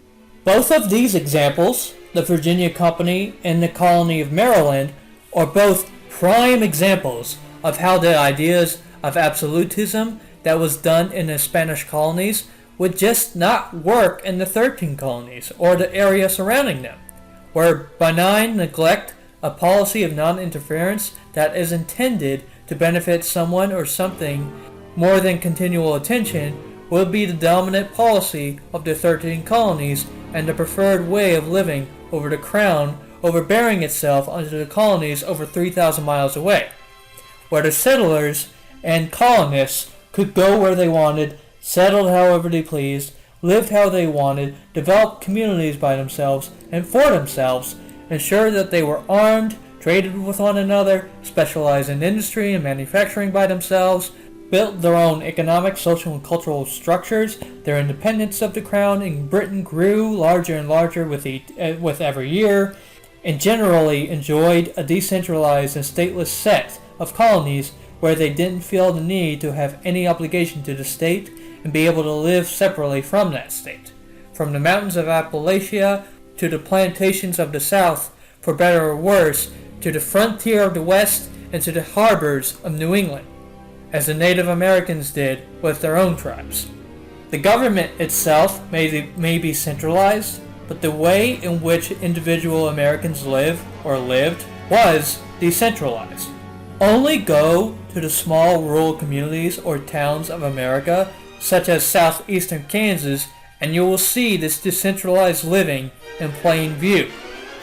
Both of these examples, the Virginia Company and the colony of Maryland, are both prime examples of how the ideas of absolutism that was done in the Spanish colonies would just not work in the 13 colonies or the area surrounding them, where benign neglect, a policy of non-interference that is intended to benefit someone or something more than continual attention, will be the dominant policy of the 13 colonies and the preferred way of living over the crown overbearing itself onto the colonies over 3,000 miles away, where the settlers and colonists could go where they wanted, settled however they pleased, lived how they wanted, developed communities by themselves and for themselves, ensured that they were armed, traded with one another, specialized in industry and manufacturing by themselves, built their own economic, social, and cultural structures. Their independence of the crown in Britain grew larger and larger with every year, and generally enjoyed a decentralized and stateless set of colonies where they didn't feel the need to have any obligation to the state and be able to live separately from that state. From the mountains of Appalachia to the plantations of the South, for better or worse, to the frontier of the West and to the harbors of New England, as the Native Americans did with their own tribes. The government itself may be centralized, but the way in which individual Americans lived was decentralized. Only go to the small rural communities or towns of America, such as southeastern Kansas, and you will see this decentralized living in plain view.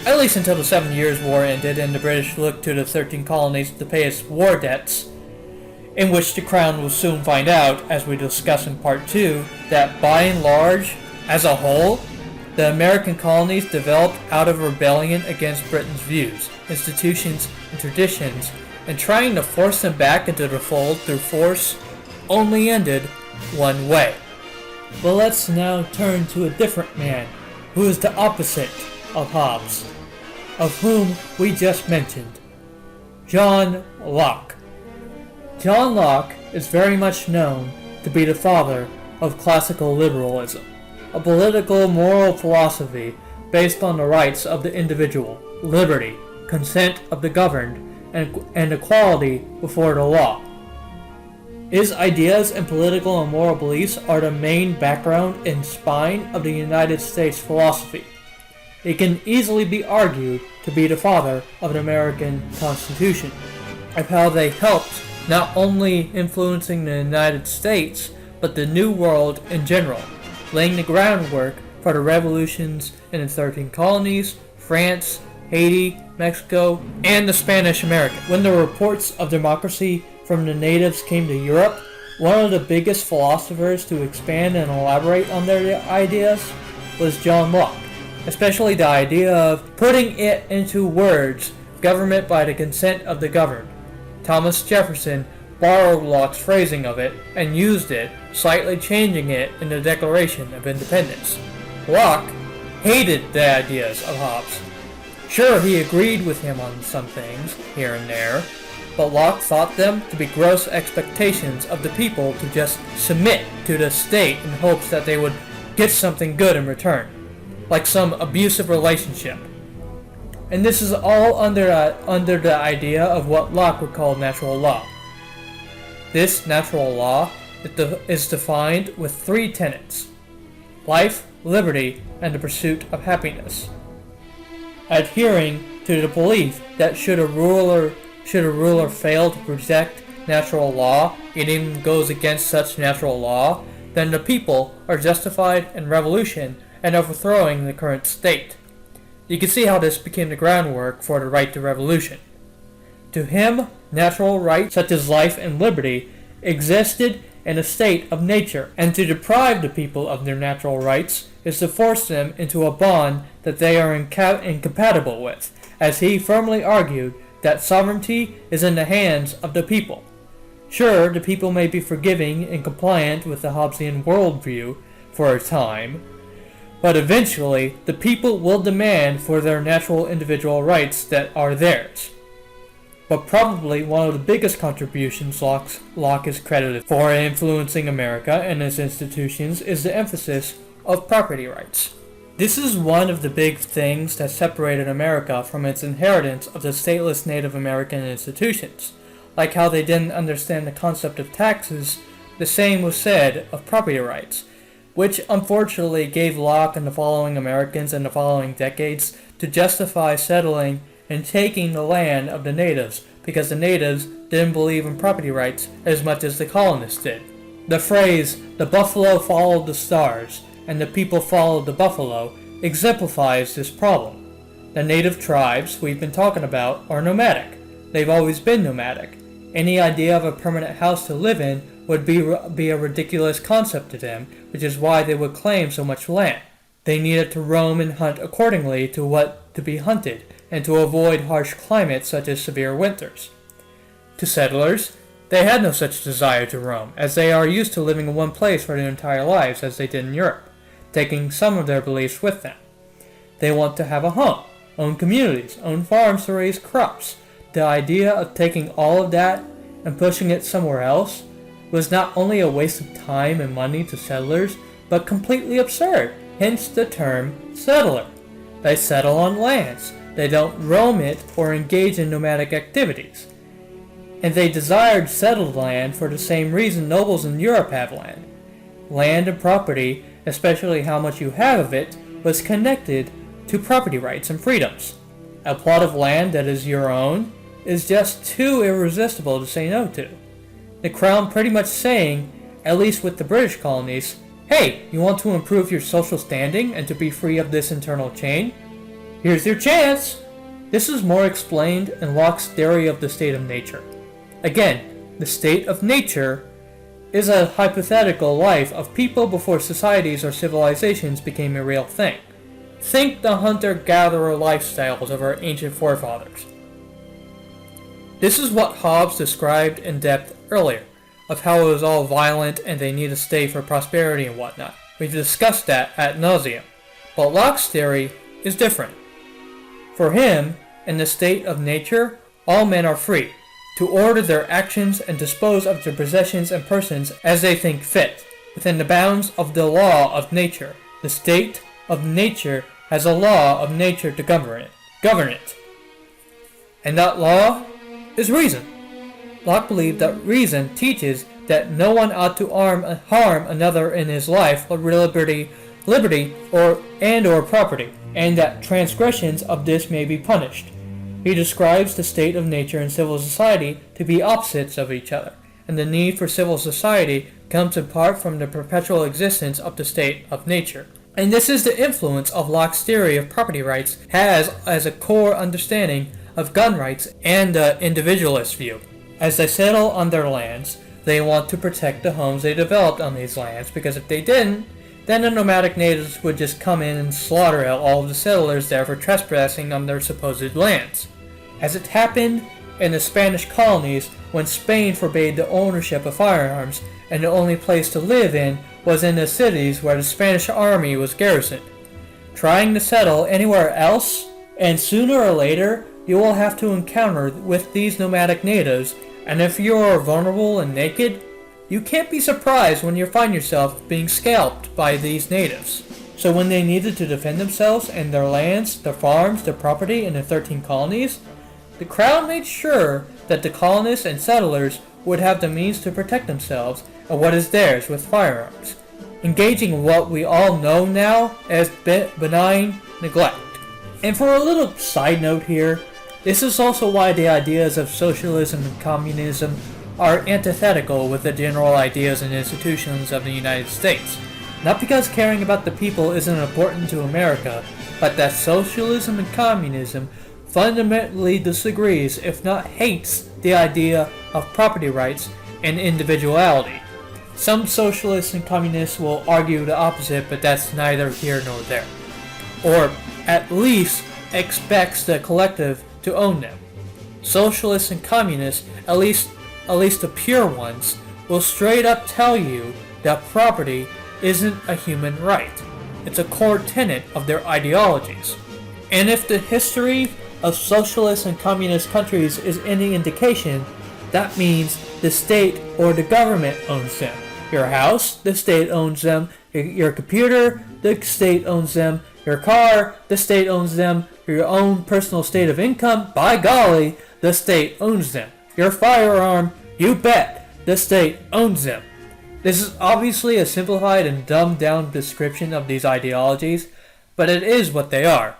At least until the 7 Years' War ended and the British looked to the 13 colonies to pay its war debts, in which the crown will soon find out, as we discuss in part 2, that by and large, as a whole, the American colonies developed out of rebellion against Britain's views, institutions, and traditions, and trying to force them back into the fold through force only ended one way. But let's now turn to a different man, who is the opposite of Hobbes, of whom we just mentioned, John Locke. John Locke is very much known to be the father of classical liberalism, a political moral philosophy based on the rights of the individual, liberty, consent of the governed, and equality before the law. His ideas and political and moral beliefs are the main background and spine of the United States philosophy. It can easily be argued to be the father of the American Constitution, of how they helped not only influencing the United States, but the New World in general, laying the groundwork for the revolutions in the 13 colonies, France, Haiti, Mexico, and the Spanish America. When the reports of democracy from the natives came to Europe, one of the biggest philosophers to expand and elaborate on their ideas was John Locke, especially the idea of putting it into words, government by the consent of the governed. Thomas Jefferson borrowed Locke's phrasing of it and used it, slightly changing it in the Declaration of Independence. Locke hated the ideas of Hobbes. Sure, he agreed with him on some things, here and there, but Locke thought them to be gross expectations of the people to just submit to the state in hopes that they would get something good in return. like some abusive relationship. And this is all under the idea of what Locke would call natural law. This natural law is defined with three tenets: life, liberty, and the pursuit of happiness. Adhering to the belief that should a ruler fail to protect natural law, it even goes against such natural law, then the people are justified in revolution and overthrowing the current state. You can see how this became the groundwork for the right to revolution. To him, natural rights such as life and liberty existed in a state of nature, and to deprive the people of their natural rights is to force them into a bond that they are incompatible with, as he firmly argued that sovereignty is in the hands of the people. Sure, the people may be forgiving and compliant with the Hobbesian worldview for a time, but eventually the people will demand for their natural individual rights that are theirs. But probably one of the biggest contributions Locke is credited for influencing America and its institutions is the emphasis of property rights. This is one of the big things that separated America from its inheritance of the stateless Native American institutions. Like how they didn't understand the concept of taxes, the same was said of property rights, which unfortunately gave Locke and the following Americans in the following decades to justify settling and taking the land of the natives, because the natives didn't believe in property rights as much as the colonists did. The phrase, "the buffalo followed the stars, and the people followed the buffalo," exemplifies this problem. The native tribes we've been talking about are nomadic. They've always been nomadic. Any idea of a permanent house to live in would be a ridiculous concept to them, which is why they would claim so much land. They needed to roam and hunt accordingly to what to be hunted, and to avoid harsh climates such as severe winters. To settlers, they had no such desire to roam, as they are used to living in one place for their entire lives as they did in Europe, taking some of their beliefs with them. They want to have a home, own communities, own farms to raise crops. The idea of taking all of that and pushing it somewhere else was not only a waste of time and money to settlers, but completely absurd, hence the term settler. They settle on lands. They don't roam it or engage in nomadic activities. And they desired settled land for the same reason nobles in Europe have land. Land and property, especially how much you have of it, was connected to property rights and freedoms. A plot of land that is your own is just too irresistible to say no to. The Crown pretty much saying, at least with the British colonies, "Hey, you want to improve your social standing and to be free of this internal chain? Here's your chance!" This is more explained in Locke's theory of the state of nature. Again, the state of nature is a hypothetical life of people before societies or civilizations became a real thing. Think the hunter-gatherer lifestyles of our ancient forefathers. This is what Hobbes described in depth earlier, of how it was all violent and they need to stay for prosperity and whatnot. We've discussed that ad nauseum. But Locke's theory is different. For him, in the state of nature, all men are free to order their actions and dispose of their possessions and persons as they think fit, within the bounds of the law of nature. The state of nature has a law of nature to govern it. And that law is reason. Locke believed that reason teaches that no one ought to harm another in his life or liberty or property, and that transgressions of this may be punished. He describes the state of nature and civil society to be opposites of each other, and the need for civil society comes in part from the perpetual existence of the state of nature. And this is the influence of Locke's theory of property rights has as a core understanding of gun rights and the Individualist View. As they settle on their lands, they want to protect the homes they developed on these lands, because if they didn't, then the nomadic natives would just come in and slaughter out all of the settlers there for trespassing on their supposed lands. As it happened in the Spanish colonies when Spain forbade the ownership of firearms, and the only place to live in was in the cities where the Spanish army was garrisoned. Trying to settle anywhere else, and sooner or later you will have to encounter with these nomadic natives, and if you are vulnerable and naked, you can't be surprised when you find yourself being scalped by these natives. So when they needed to defend themselves and their lands, their farms, their property in the 13 colonies, the crown made sure that the colonists and settlers would have the means to protect themselves and what is theirs with firearms, engaging in what we all know now as benign neglect. And for a little side note here, this is also why the ideas of socialism and communism are antithetical with the general ideas and institutions of the United States. Not because caring about the people isn't important to America, but that socialism and communism fundamentally disagrees, if not hates, the idea of property rights and individuality. Some socialists and communists will argue the opposite, but that's neither here nor there. Or at least expects the collective to own them. Socialists and communists, at least the pure ones, will straight up tell you that property isn't a human right. It's a core tenet of their ideologies. And if the history of socialist and communist countries is any indication, that means the state or the government owns them. Your house, the state owns them. Your computer, the state owns them. Your car, the state owns them. Your own personal state of income, by golly, the state owns them. Your firearm, you bet, the state owns them. This is obviously a simplified and dumbed down description of these ideologies, but it is what they are.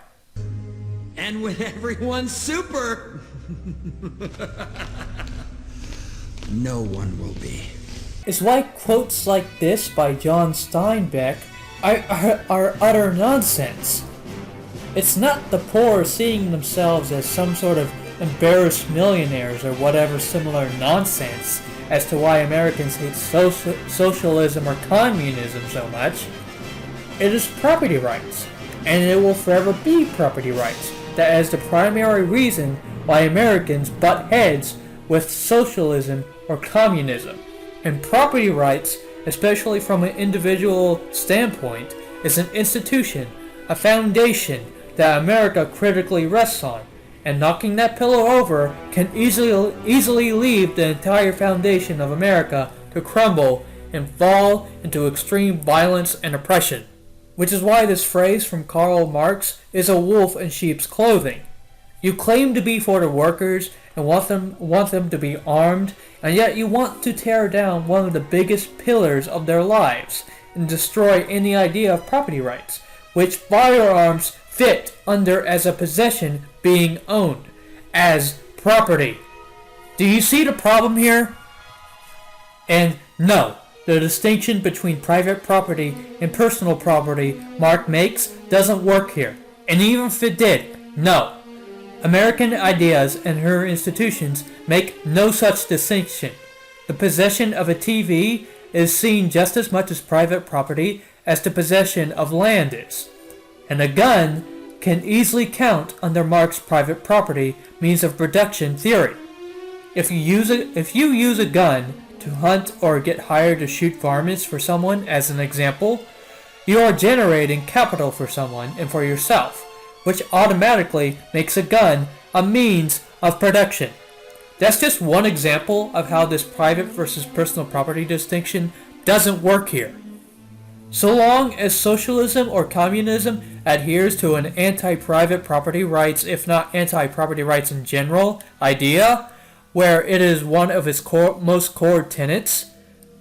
And when everyone's super, no one will be. It's why quotes like this by John Steinbeck are utter nonsense. It's not the poor seeing themselves as some sort of embarrassed millionaires or whatever similar nonsense as to why Americans hate socialism or communism so much. It is property rights, and it will forever be property rights, that is the primary reason why Americans butt heads with socialism or communism. And property rights, especially from an individual standpoint, is an institution, a foundation that America critically rests on, and knocking that pillar over can easily leave the entire foundation of America to crumble and fall into extreme violence and oppression. Which is why this phrase from Karl Marx is a wolf in sheep's clothing. You claim to be for the workers and want them to be armed, and yet you want to tear down one of the biggest pillars of their lives and destroy any idea of property rights, which firearms fit under as a possession being owned, as property. Do you see the problem here? And no, the distinction between private property and personal property Marx makes doesn't work here. And even if it did, no. American ideas and her institutions make no such distinction. The possession of a TV is seen just as much as private property as the possession of land is. And a gun can easily count under Marx's private property means of production theory. If you use a gun to hunt or get hired to shoot varmints for someone, as an example, you are generating capital for someone and for yourself, which automatically makes a gun a means of production. That's just one example of how this private versus personal property distinction doesn't work here. So long as socialism or communism adheres to an anti-private property rights, if not anti-property rights in general, idea, where it is one of its most core tenets,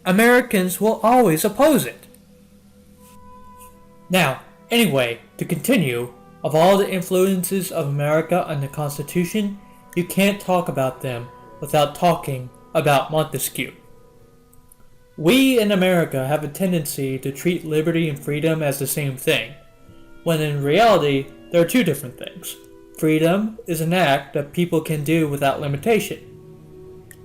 Americans will always oppose it. Now, anyway, to continue, of all the influences of America on the Constitution, you can't talk about them without talking about Montesquieu. We in America have a tendency to treat liberty and freedom as the same thing, when in reality, they're two different things. Freedom is an act that people can do without limitation,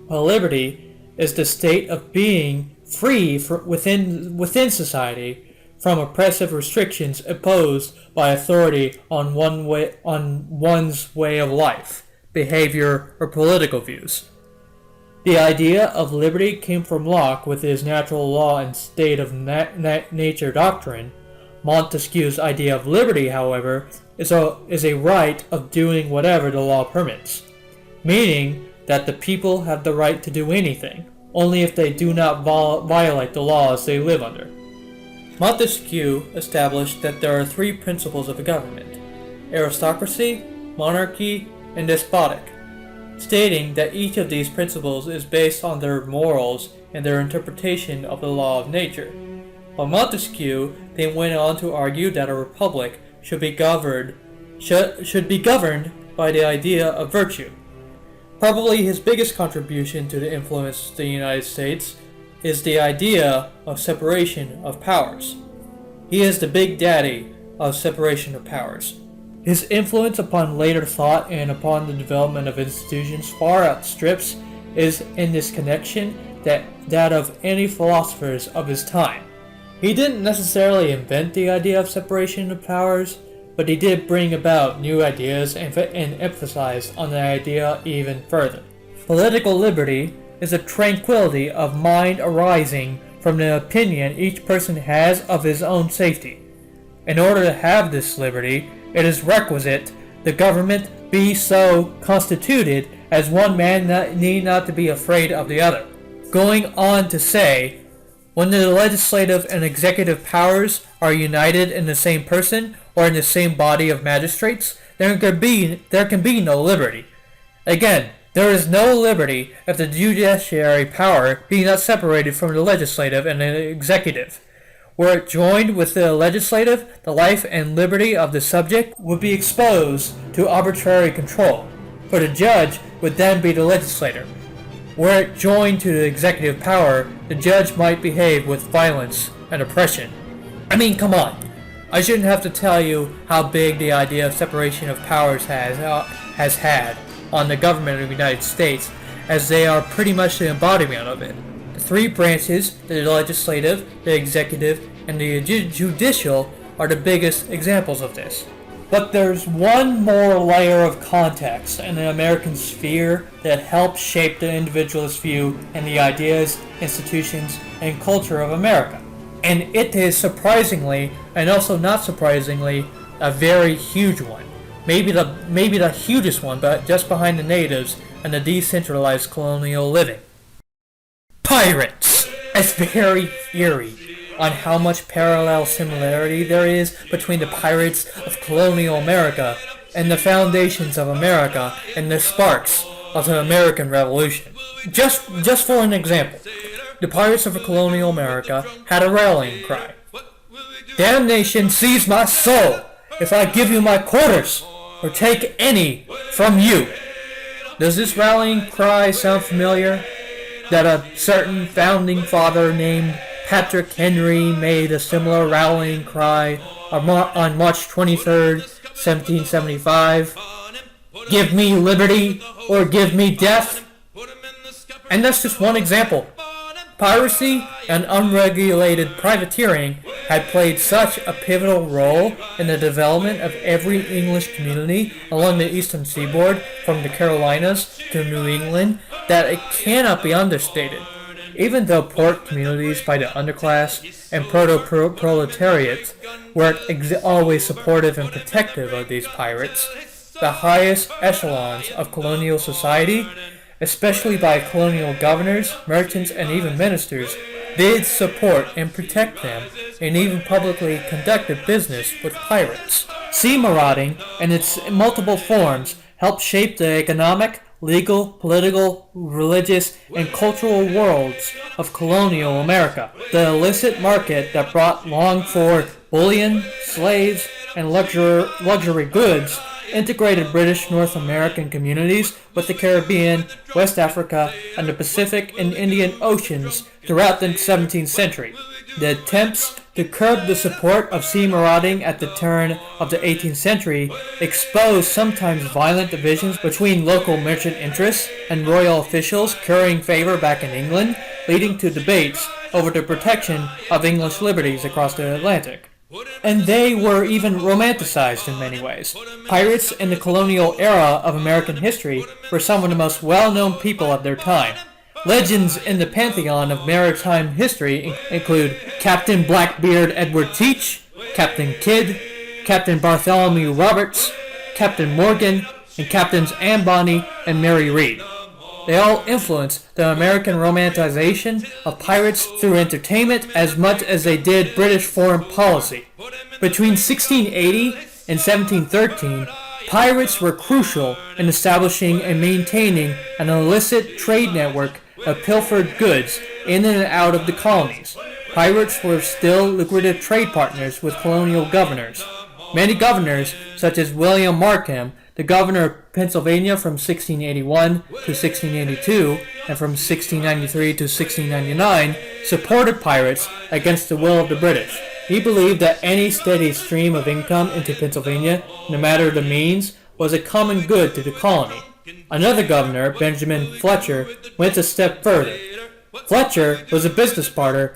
while liberty is the state of being free within society from oppressive restrictions imposed by authority on one's way of life, behavior, or political views. The idea of liberty came from Locke with his natural law and state of nature doctrine. Montesquieu's idea of liberty, however, is a right of doing whatever the law permits, meaning that the people have the right to do anything, only if they do not violate the laws they live under. Montesquieu established that there are three principles of a government: aristocracy, monarchy, and despotic, stating that each of these principles is based on their morals and their interpretation of the law of nature. But Montesquieu then went on to argue that a republic should be governed by the idea of virtue. Probably his biggest contribution to the influence of the United States is the idea of separation of powers. He is the big daddy of separation of powers. His influence upon later thought and upon the development of institutions far outstrips is in this connection that of any philosophers of his time. He didn't necessarily invent the idea of separation of powers, but he did bring about new ideas and emphasize on the idea even further. Political liberty is a tranquility of mind arising from the opinion each person has of his own safety. In order to have this liberty, it is requisite the government be so constituted as one man need not to be afraid of the other. Going on to say, when the legislative and executive powers are united in the same person or in the same body of magistrates, there can be no liberty. Again, there is no liberty if the judiciary power be not separated from the legislative and the executive. Were it joined with the legislative, the life and liberty of the subject would be exposed to arbitrary control, for the judge would then be the legislator. Were it joined to the executive power, the judge might behave with violence and oppression. I mean, come on. I shouldn't have to tell you how big the idea of separation of powers has had on the government of the United States, as they are pretty much the embodiment of it. The three branches, the legislative, the executive, and the judicial, are the biggest examples of this. But there's one more layer of context in the American sphere that helps shape the individualist view and the ideas, institutions, and culture of America. And it is surprisingly, and also not surprisingly, a very huge one. Maybe the hugest one, but just behind the natives and the decentralized colonial living. Pirates! It's very eerie on how much parallel similarity there is between the pirates of colonial America and the foundations of America and the sparks of the American Revolution. Just for an example, the pirates of colonial America had a rallying cry. "Damnation seize my soul if I give you my quarters or take any from you." Does this rallying cry sound familiar? That a certain founding father named Patrick Henry made a similar rallying cry on March 23rd, 1775. "Give me liberty or give me death." And that's just one example. Piracy and unregulated privateering had played such a pivotal role in the development of every English community along the eastern seaboard from the Carolinas to New England that it cannot be understated. Even though port communities by the underclass and proto-proletariat were always supportive and protective of these pirates, the highest echelons of colonial society, especially by colonial governors, merchants, and even ministers, did support and protect them, and even publicly conducted business with pirates. Sea marauding, in its multiple forms, helped shape the economic, legal, political, religious, and cultural worlds of colonial America. The illicit market that brought longed-for bullion, slaves, and luxury goods integrated British North American communities with the Caribbean, West Africa, and the Pacific and Indian Oceans throughout the 17th century. The attempts to curb the support of sea marauding at the turn of the 18th century exposed sometimes violent divisions between local merchant interests and royal officials currying favor back in England, leading to debates over the protection of English liberties across the Atlantic. And they were even romanticized in many ways. Pirates in the colonial era of American history were some of the most well-known people of their time. Legends in the pantheon of maritime history include Captain Blackbeard Edward Teach, Captain Kidd, Captain Bartholomew Roberts, Captain Morgan, and Captains Anne Bonny and Mary Read. They all influenced the American romanticization of pirates through entertainment as much as they did British foreign policy. Between 1680 and 1713, pirates were crucial in establishing and maintaining an illicit trade network of pilfered goods in and out of the colonies. Pirates were still lucrative trade partners with colonial governors. Many governors, such as William Markham, the governor of Pennsylvania from 1681 to 1682 and from 1693 to 1699, supported pirates against the will of the British. He believed that any steady stream of income into Pennsylvania, no matter the means, was a common good to the colony. Another governor, Benjamin Fletcher, went a step further. Fletcher was a business partner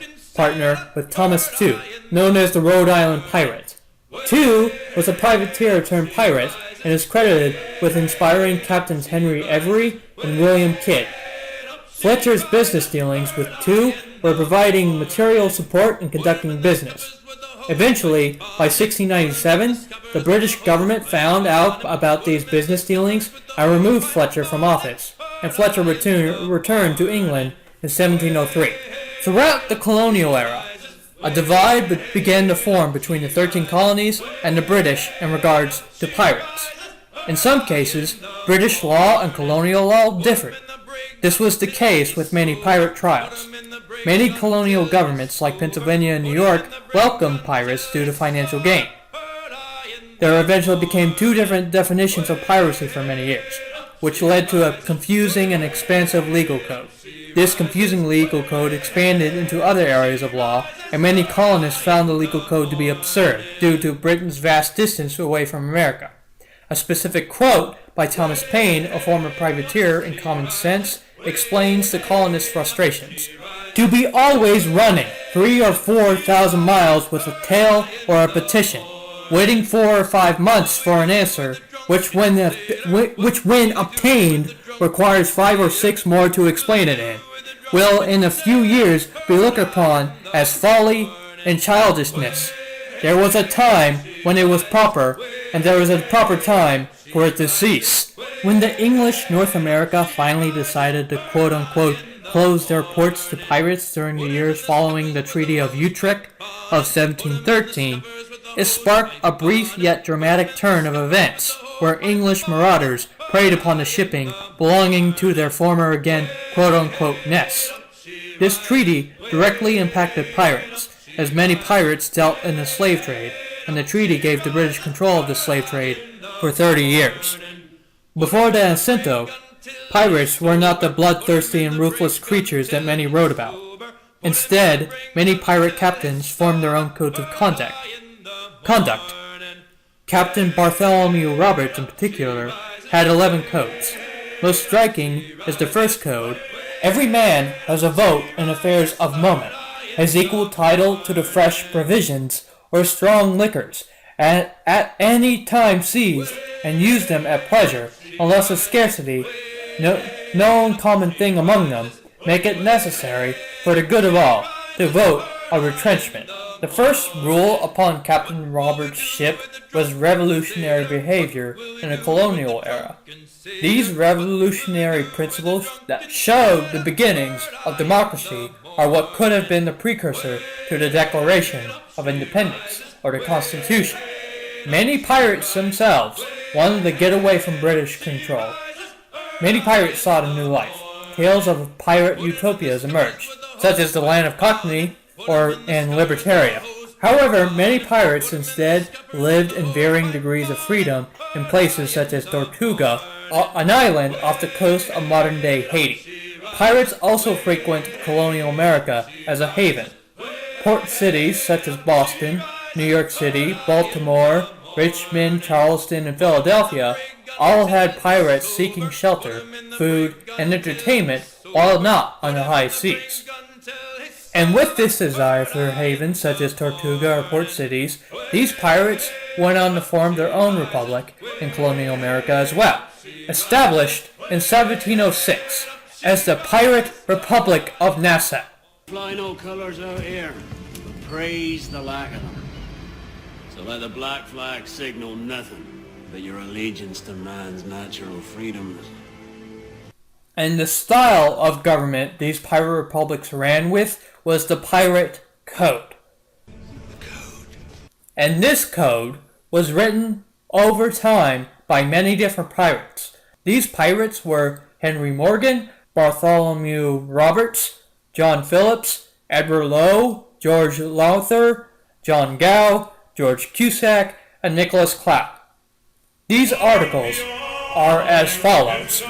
with Thomas Tew, known as the Rhode Island Pirate. Tew was a privateer turned pirate and is credited with inspiring Captains Henry Every and William Kidd. Fletcher's business dealings with Tew were providing material support and conducting business. Eventually, by 1697, the British government found out about these business dealings and removed Fletcher from office, and Fletcher returned to England in 1703. Throughout the colonial era, a divide began to form between the 13 colonies and the British in regards to pirates. In some cases, British law and colonial law differed. This was the case with many pirate trials. Many colonial governments, like Pennsylvania and New York, welcomed pirates due to financial gain. There eventually became two different definitions of piracy for many years, which led to a confusing and expansive legal code. This confusing legal code expanded into other areas of law, and many colonists found the legal code to be absurd due to Britain's vast distance away from America. A specific quote by Thomas Paine, a former privateer in Common Sense, explains the colonists' frustrations. To be always running 3,000 or 4,000 miles with a tale or a petition, waiting 4 or 5 months for an answer, which when obtained requires 5 or 6 more to explain it in, will in a few years be looked upon as folly and childishness. There was a time when it was proper, and there was a proper time for it to cease. When the English North America finally decided to quote-unquote close their ports to pirates during the years following the Treaty of Utrecht of 1713, it sparked a brief yet dramatic turn of events, where English marauders preyed upon the shipping belonging to their former again quote-unquote nests. This treaty directly impacted pirates, as many pirates dealt in the slave trade, and the treaty gave the British control of the slave trade for 30 years. Before the Jacinto, pirates were not the bloodthirsty and ruthless creatures that many wrote about. Instead, many pirate captains formed their own codes of conduct. Captain Bartholomew Roberts, in particular, had 11 codes. Most striking is the first code: every man has a vote in affairs of moment, has equal title to the fresh provisions or strong liquors, and at any time seized and use them at pleasure, unless a scarcity, no uncommon thing among them, make it necessary for the good of all to vote a retrenchment. The first rule upon Captain Roberts' ship was revolutionary behavior in the colonial era. These revolutionary principles that showed the beginnings of democracy are what could have been the precursor to the Declaration of Independence, or the Constitution. Many pirates themselves wanted to get away from British control. Many pirates sought a new life. Tales of pirate utopias emerged, such as the Land of Cockney and Libertaria. However, many pirates instead lived in varying degrees of freedom in places such as Tortuga, an island off the coast of modern-day Haiti. Pirates also frequent colonial America as a haven. Port cities such as Boston, New York City, Baltimore, Richmond, Charleston, and Philadelphia all had pirates seeking shelter, food, and entertainment while not on the high seas. And with this desire for havens such as Tortuga or port cities, these pirates went on to form their own republic in colonial America as well, established in 1706 as the Pirate Republic of Nassau. Fly no colours out here, but praise the lack of them. So let the black flag signal nothing but your allegiance to man's natural freedoms. And the style of government these pirate republics ran with was the pirate code. And this code was written over time by many different pirates. These pirates were Henry Morgan, Bartholomew Roberts, John Phillips, Edward Lowe, George Lowther, John Gow, George Cusack, and Nicholas Clout. These articles are as follows.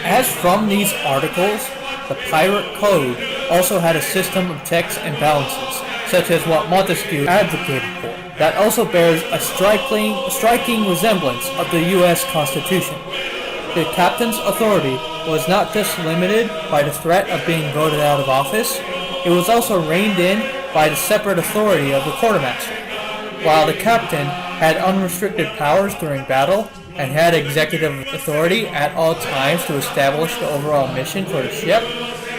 As from these articles, the pirate code also had a system of checks and balances, such as what Montesquieu advocated for, that also bears a striking resemblance of the U.S. Constitution. The captain's authority was not just limited by the threat of being voted out of office, it was also reined in by the separate authority of the quartermaster. While the captain had unrestricted powers during battle and had executive authority at all times to establish the overall mission for the ship,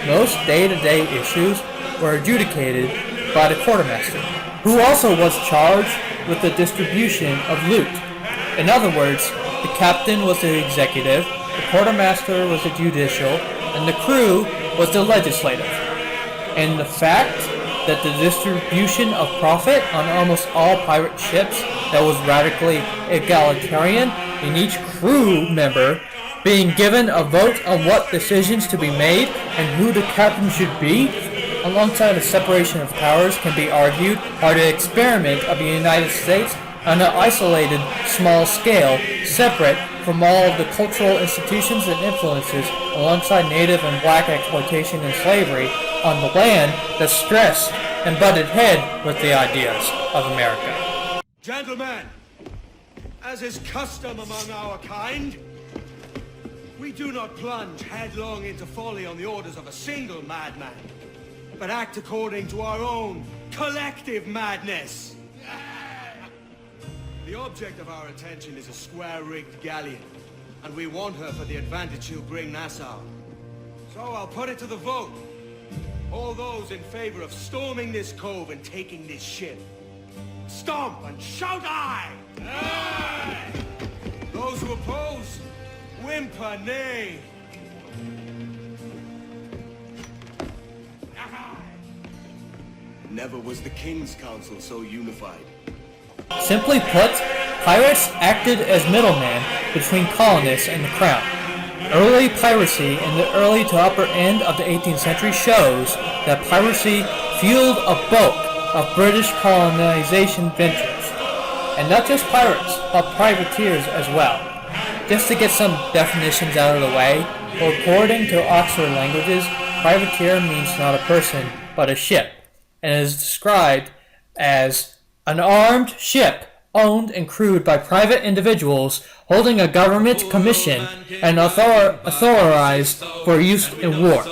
most day-to-day issues were adjudicated by the quartermaster, who also was charged with the distribution of loot. In other words, the captain was the executive, the quartermaster was the judicial, and the crew was the legislative. And the fact that the distribution of profit on almost all pirate ships that was radically egalitarian, in each crew member being given a vote on what decisions to be made and who the captain should be, alongside the separation of powers, can be argued are the experiment of the United States on an isolated, small scale, separate from all of the cultural institutions and influences alongside native and black exploitation and slavery on the land that stressed and butted head with the ideas of America. Gentlemen, as is custom among our kind, we do not plunge headlong into folly on the orders of a single madman, but act according to our own collective madness. The object of our attention is a square-rigged galleon, and we want her for the advantage she'll bring Nassau. So I'll put it to the vote. All those in favor of storming this cove and taking this ship, stomp and shout aye! Aye! Those who oppose, whimper nay. Never was the King's Council so unified. Simply put, pirates acted as middlemen between colonists and the crown. Early piracy in the early to upper end of the 18th century shows that piracy fueled a bulk of British colonization ventures. And not just pirates, but privateers as well. Just to get some definitions out of the way, according to Oxford Languages, privateer means not a person, but a ship, and is described as an armed ship owned and crewed by private individuals holding a government commission and authorized for use in war.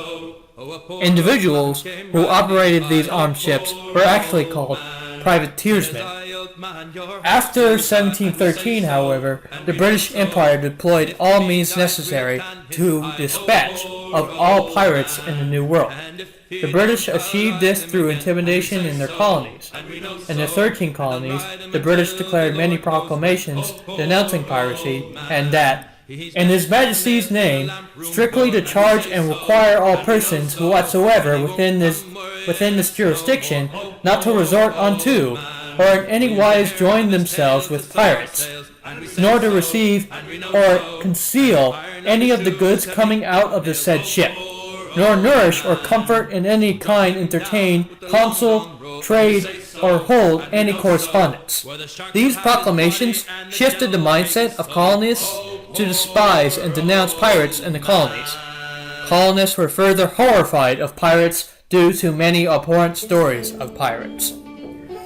Individuals who operated these armed ships were actually called privateersmen. After 1713, however, the British Empire deployed all means necessary to dispatch of all pirates in the New World. The British achieved this through intimidation in their colonies. In the 13 colonies, the British declared many proclamations denouncing piracy, and that, in His Majesty's name, strictly to charge and require all persons whatsoever within this jurisdiction not to resort unto, or in any wise join themselves with pirates, nor to receive or conceal any of the goods coming out of the said ship, nor nourish or comfort in any kind entertain, counsel, trade, or hold any correspondence. These proclamations shifted the mindset of colonists to despise and denounce pirates in the colonies. Colonists were further horrified of pirates due to many abhorrent stories of pirates.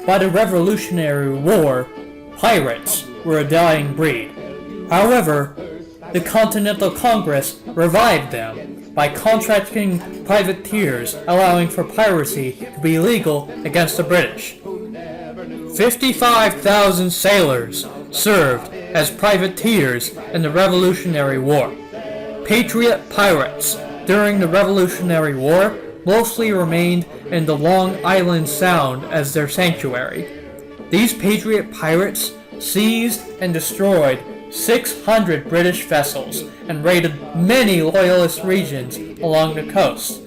By the Revolutionary War, pirates were a dying breed. However, the Continental Congress revived them by contracting privateers, allowing for piracy to be legal against the British. 55,000 sailors served as privateers in the Revolutionary War. Patriot pirates during the Revolutionary War mostly remained in the Long Island Sound as their sanctuary. These Patriot pirates seized and destroyed 600 British vessels and raided many Loyalist regions along the coast.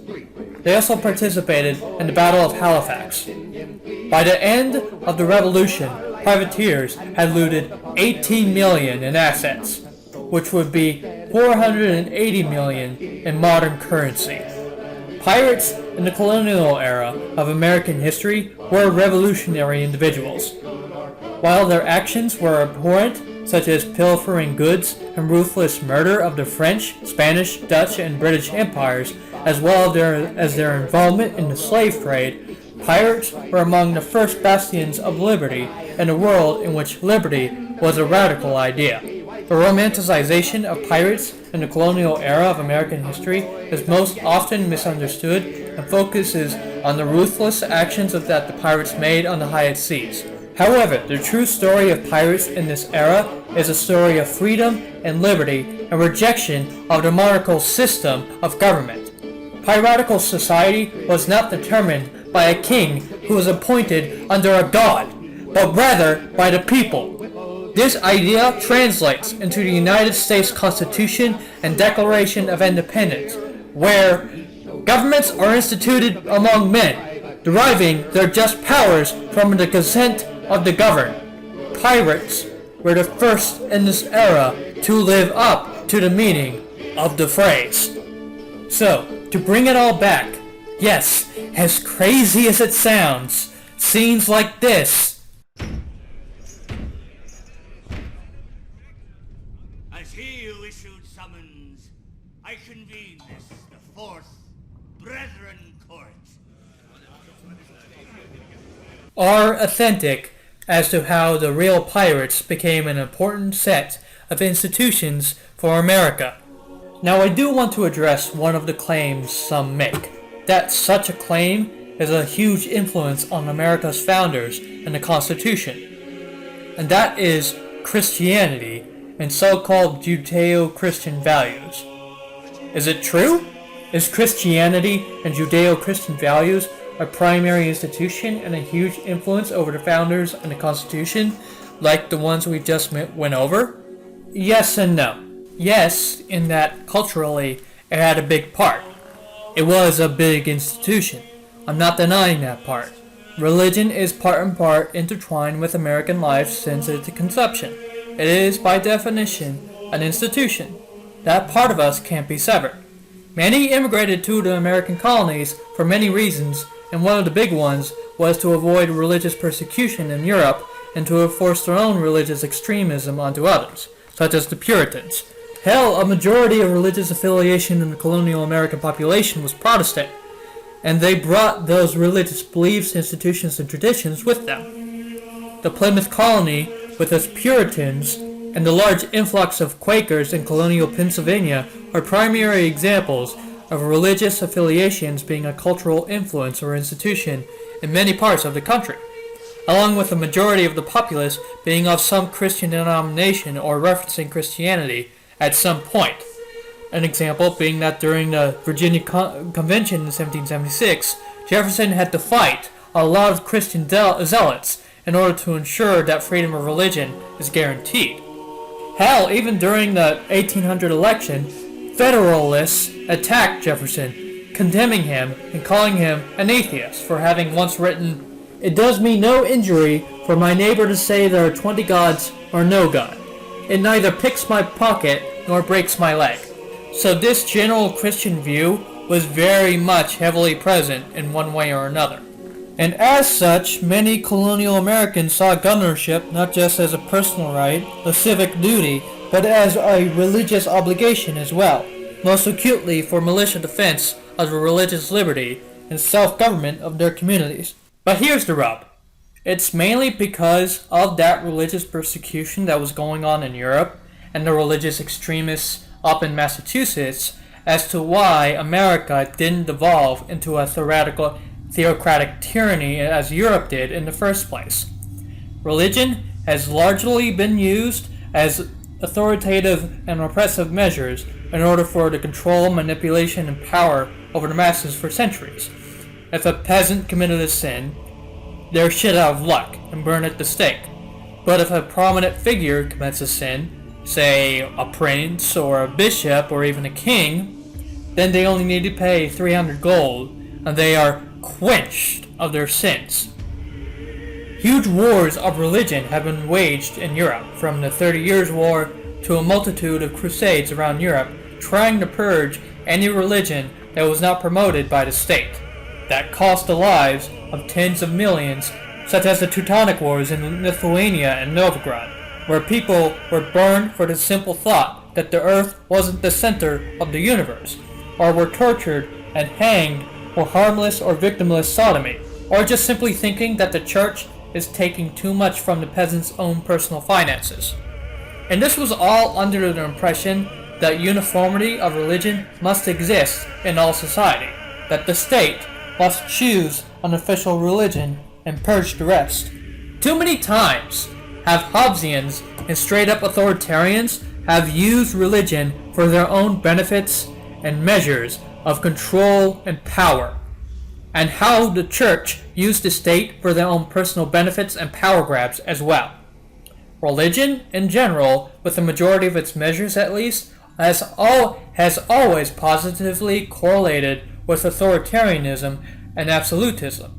They also participated in the Battle of Halifax. By the end of the Revolution, privateers had looted 18 million in assets, which would be 480 million in modern currency. Pirates in the colonial era of American history were revolutionary individuals. While their actions were abhorrent, such as pilfering goods and ruthless murder of the French, Spanish, Dutch, and British empires, as well as their involvement in the slave trade, pirates were among the first bastions of liberty in a world in which liberty was a radical idea. The romanticization of pirates in the colonial era of American history is most often misunderstood and focuses on the ruthless actions that the pirates made on the high seas. However, the true story of pirates in this era is a story of freedom and liberty and rejection of the monarchical system of government. Piratical society was not determined by a king who was appointed under a god, but rather by the people. This idea translates into the United States Constitution and Declaration of Independence, where governments are instituted among men, deriving their just powers from the consent of the governed. Pirates were the first in this era to live up to the meaning of the phrase. So, to bring it all back, yes, as crazy as it sounds, scenes like this. As he who issued summons, I convene this, the fourth Brethren Court. Are authentic as to how the real pirates became an important set of institutions for America. Now I do want to address one of the claims some make, that such a claim is a huge influence on America's founders and the Constitution, and that is Christianity and so-called Judeo-Christian values. Is it true? Is Christianity and Judeo-Christian values a primary institution and a huge influence over the founders and the Constitution, like the ones we just went over? Yes and no. Yes, in that culturally it had a big part. It was a big institution. I'm not denying that part. Religion is part and part intertwined with American life since its conception. It is, by definition, an institution. That part of us can't be severed. Many immigrated to the American colonies for many reasons, and one of the big ones was to avoid religious persecution in Europe and to enforce their own religious extremism onto others, such as the Puritans. Hell, a majority of religious affiliation in the colonial American population was Protestant, and they brought those religious beliefs, institutions, and traditions with them. The Plymouth colony, with its Puritans, and the large influx of Quakers in colonial Pennsylvania are primary examples of religious affiliations being a cultural influence or institution in many parts of the country, along with the majority of the populace being of some Christian denomination or referencing Christianity at some point. An example being that during the Virginia Convention in 1776, Jefferson had to fight a lot of Christian zealots in order to ensure that freedom of religion is guaranteed. Hell, even during the 1800 election, Federalists attacked Jefferson, condemning him and calling him an atheist for having once written, "It does me no injury for my neighbor to say there are 20 gods or no God. It neither picks my pocket nor breaks my leg." So this general Christian view was very much heavily present in one way or another. And as such, many colonial Americans saw gunnership not just as a personal right, a civic duty, but as a religious obligation as well, most acutely for militia defense of the religious liberty and self-government of their communities. But here's the rub. It's mainly because of that religious persecution that was going on in Europe and the religious extremists up in Massachusetts as to why America didn't devolve into a theocratic tyranny as Europe did in the first place. Religion has largely been used as authoritative and repressive measures in order for the control, manipulation, and power over the masses for centuries. If a peasant committed a sin, they're shit out of luck and burned at the stake. But if a prominent figure commits a sin, say a prince or a bishop or even a king, then they only need to pay 300 gold and they are quenched of their sins. Huge wars of religion have been waged in Europe, from the 30 Years' War to a multitude of crusades around Europe, trying to purge any religion that was not promoted by the state, that cost the lives of tens of millions, such as the Teutonic Wars in Lithuania and Novgorod, where people were burned for the simple thought that the earth wasn't the center of the universe, or were tortured and hanged for harmless or victimless sodomy, or just simply thinking that the church is taking too much from the peasants' own personal finances. And this was all under the impression that uniformity of religion must exist in all society, that the state must choose an official religion and purge the rest. Too many times have Hobbesians and straight-up authoritarians have used religion for their own benefits and measures of control and power, and how the church used the state for their own personal benefits and power grabs as well. Religion, in general, with the majority of its measures at least, has always positively correlated with authoritarianism and absolutism.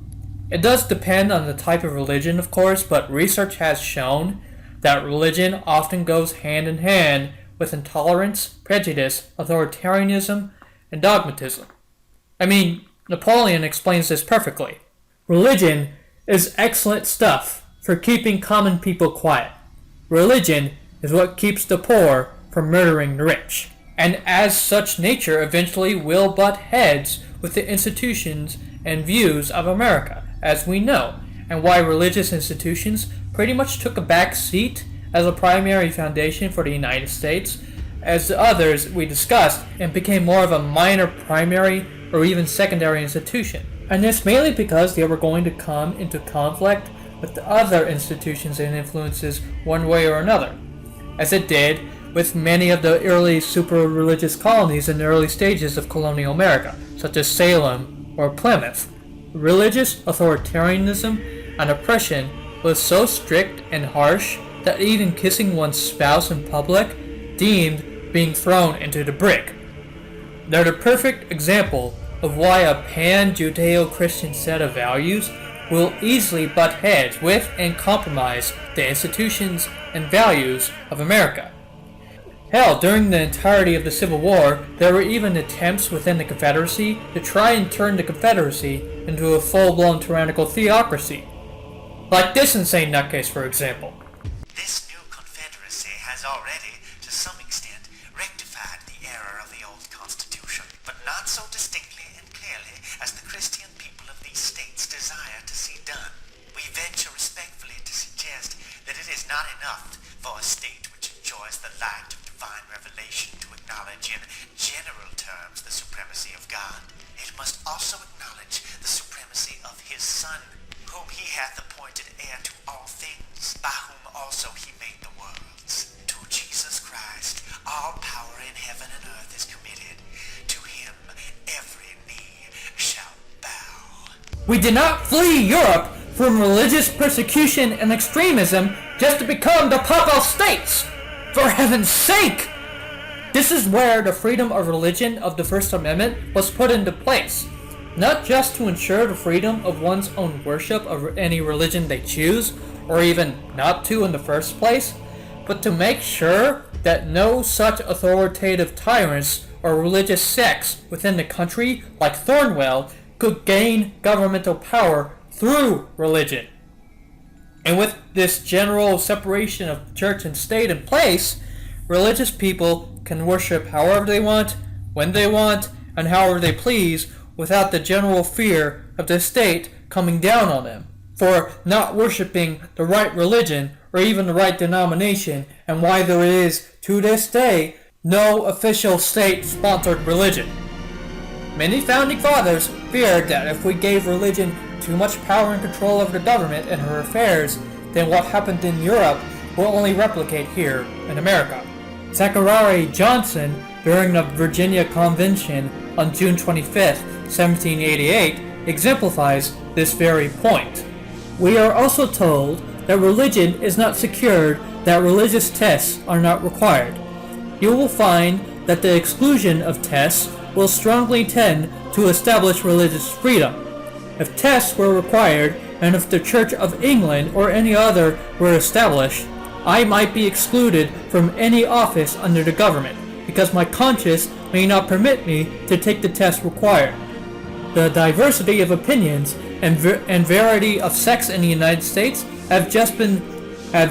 It does depend on the type of religion, of course, but research has shown that religion often goes hand in hand with intolerance, prejudice, authoritarianism, and dogmatism. I mean, Napoleon explains this perfectly. Religion is excellent stuff for keeping common people quiet. Religion is what keeps the poor from murdering the rich, and as such nature eventually will butt heads with the institutions and views of America, as we know, and why religious institutions pretty much took a back seat as a primary foundation for the United States, as the others we discussed, and became more of a minor primary or even secondary institution. And this mainly because they were going to come into conflict with the other institutions and influences one way or another, as it did with many of the early super-religious colonies in the early stages of colonial America, such as Salem or Plymouth. Religious authoritarianism and oppression was so strict and harsh that even kissing one's spouse in public deemed being thrown into the brig. They're the perfect example of why a pan-Judeo-Christian set of values will easily butt heads with and compromise the institutions and values of America. Hell, during the entirety of the Civil War, there were even attempts within the Confederacy to try and turn the Confederacy into a full-blown tyrannical theocracy. Like this insane nutcase, for example. This new Confederacy has already, to some extent, rectified the error of the old Constitution, but not so distinctly and clearly as the Christian people of these states desire to see done. We venture respectfully to suggest that it is not enough for a state which enjoys the light of divine revelation to acknowledge in general terms the supremacy of God. It must also acknowledge the supremacy of his Son, whom he hath appointed heir to all things, by whom also he made the worlds. To Jesus Christ, all power in heaven and earth is committed. To him every knee shall bow. We did not flee Europe from religious persecution and extremism just to become the Papal States! For heaven's sake! This is where the freedom of religion of the First Amendment was put into place. Not just to ensure the freedom of one's own worship of any religion they choose, or even not to in the first place, but to make sure that no such authoritative tyrants or religious sects within the country, like Thornwell, could gain governmental power through religion. And with this general separation of church and state in place, religious people can worship however they want, when they want, and however they please, without the general fear of the state coming down on them for not worshiping the right religion or even the right denomination, and why there is, to this day, no official state-sponsored religion. Many founding fathers feared that if we gave religion too much power and control over the government and her affairs, then what happened in Europe will only replicate here in America. Zachariah Johnson, during the Virginia Convention on June 25, 1788, exemplifies this very point. We are also told that religion is not secured, that religious tests are not required. You will find that the exclusion of tests will strongly tend to establish religious freedom. If tests were required, and if the Church of England or any other were established, I might be excluded from any office under the government, because my conscience may not permit me to take the test required. The diversity of opinions and variety of sects in the United States have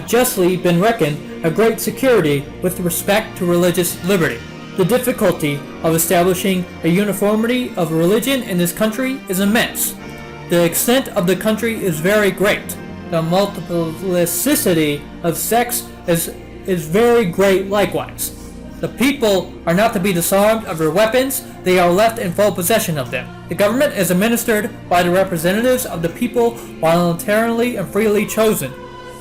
justly been reckoned a great security with respect to religious liberty. The difficulty of establishing a uniformity of religion in this country is immense. The extent of the country is very great. The multiplicity of sects is is very great likewise. The people are not to be disarmed of their weapons, they are left in full possession of them. The government is administered by the representatives of the people voluntarily and freely chosen.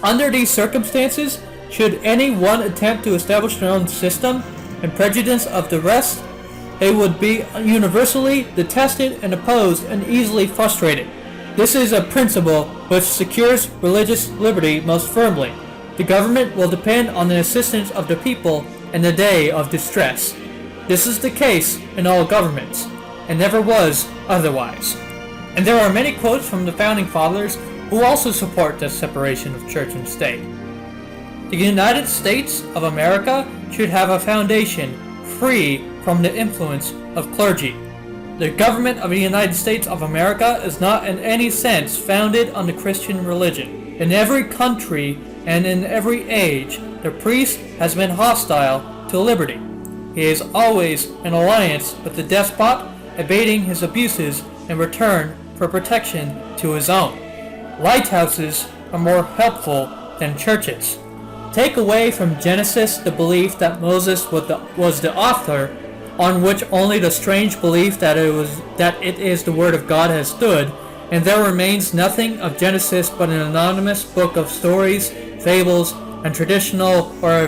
Under these circumstances, should any one attempt to establish their own system in prejudice of the rest, they would be universally detested and opposed and easily frustrated. This is a principle which secures religious liberty most firmly. The government will depend on the assistance of the people in the day of distress. This is the case in all governments, and never was otherwise. And there are many quotes from the Founding Fathers who also support the separation of church and state. The United States of America should have a foundation free from the influence of clergy. The government of the United States of America is not in any sense founded on the Christian religion. In every country and in every age, the priest has been hostile to liberty. He is always in alliance with the despot, abating his abuses in return for protection to his own. Lighthouses are more helpful than churches. Take away from Genesis the belief that Moses was the author, on which only the strange belief that it is the word of God has stood, and there remains nothing of Genesis but an anonymous book of stories, fables, and traditional or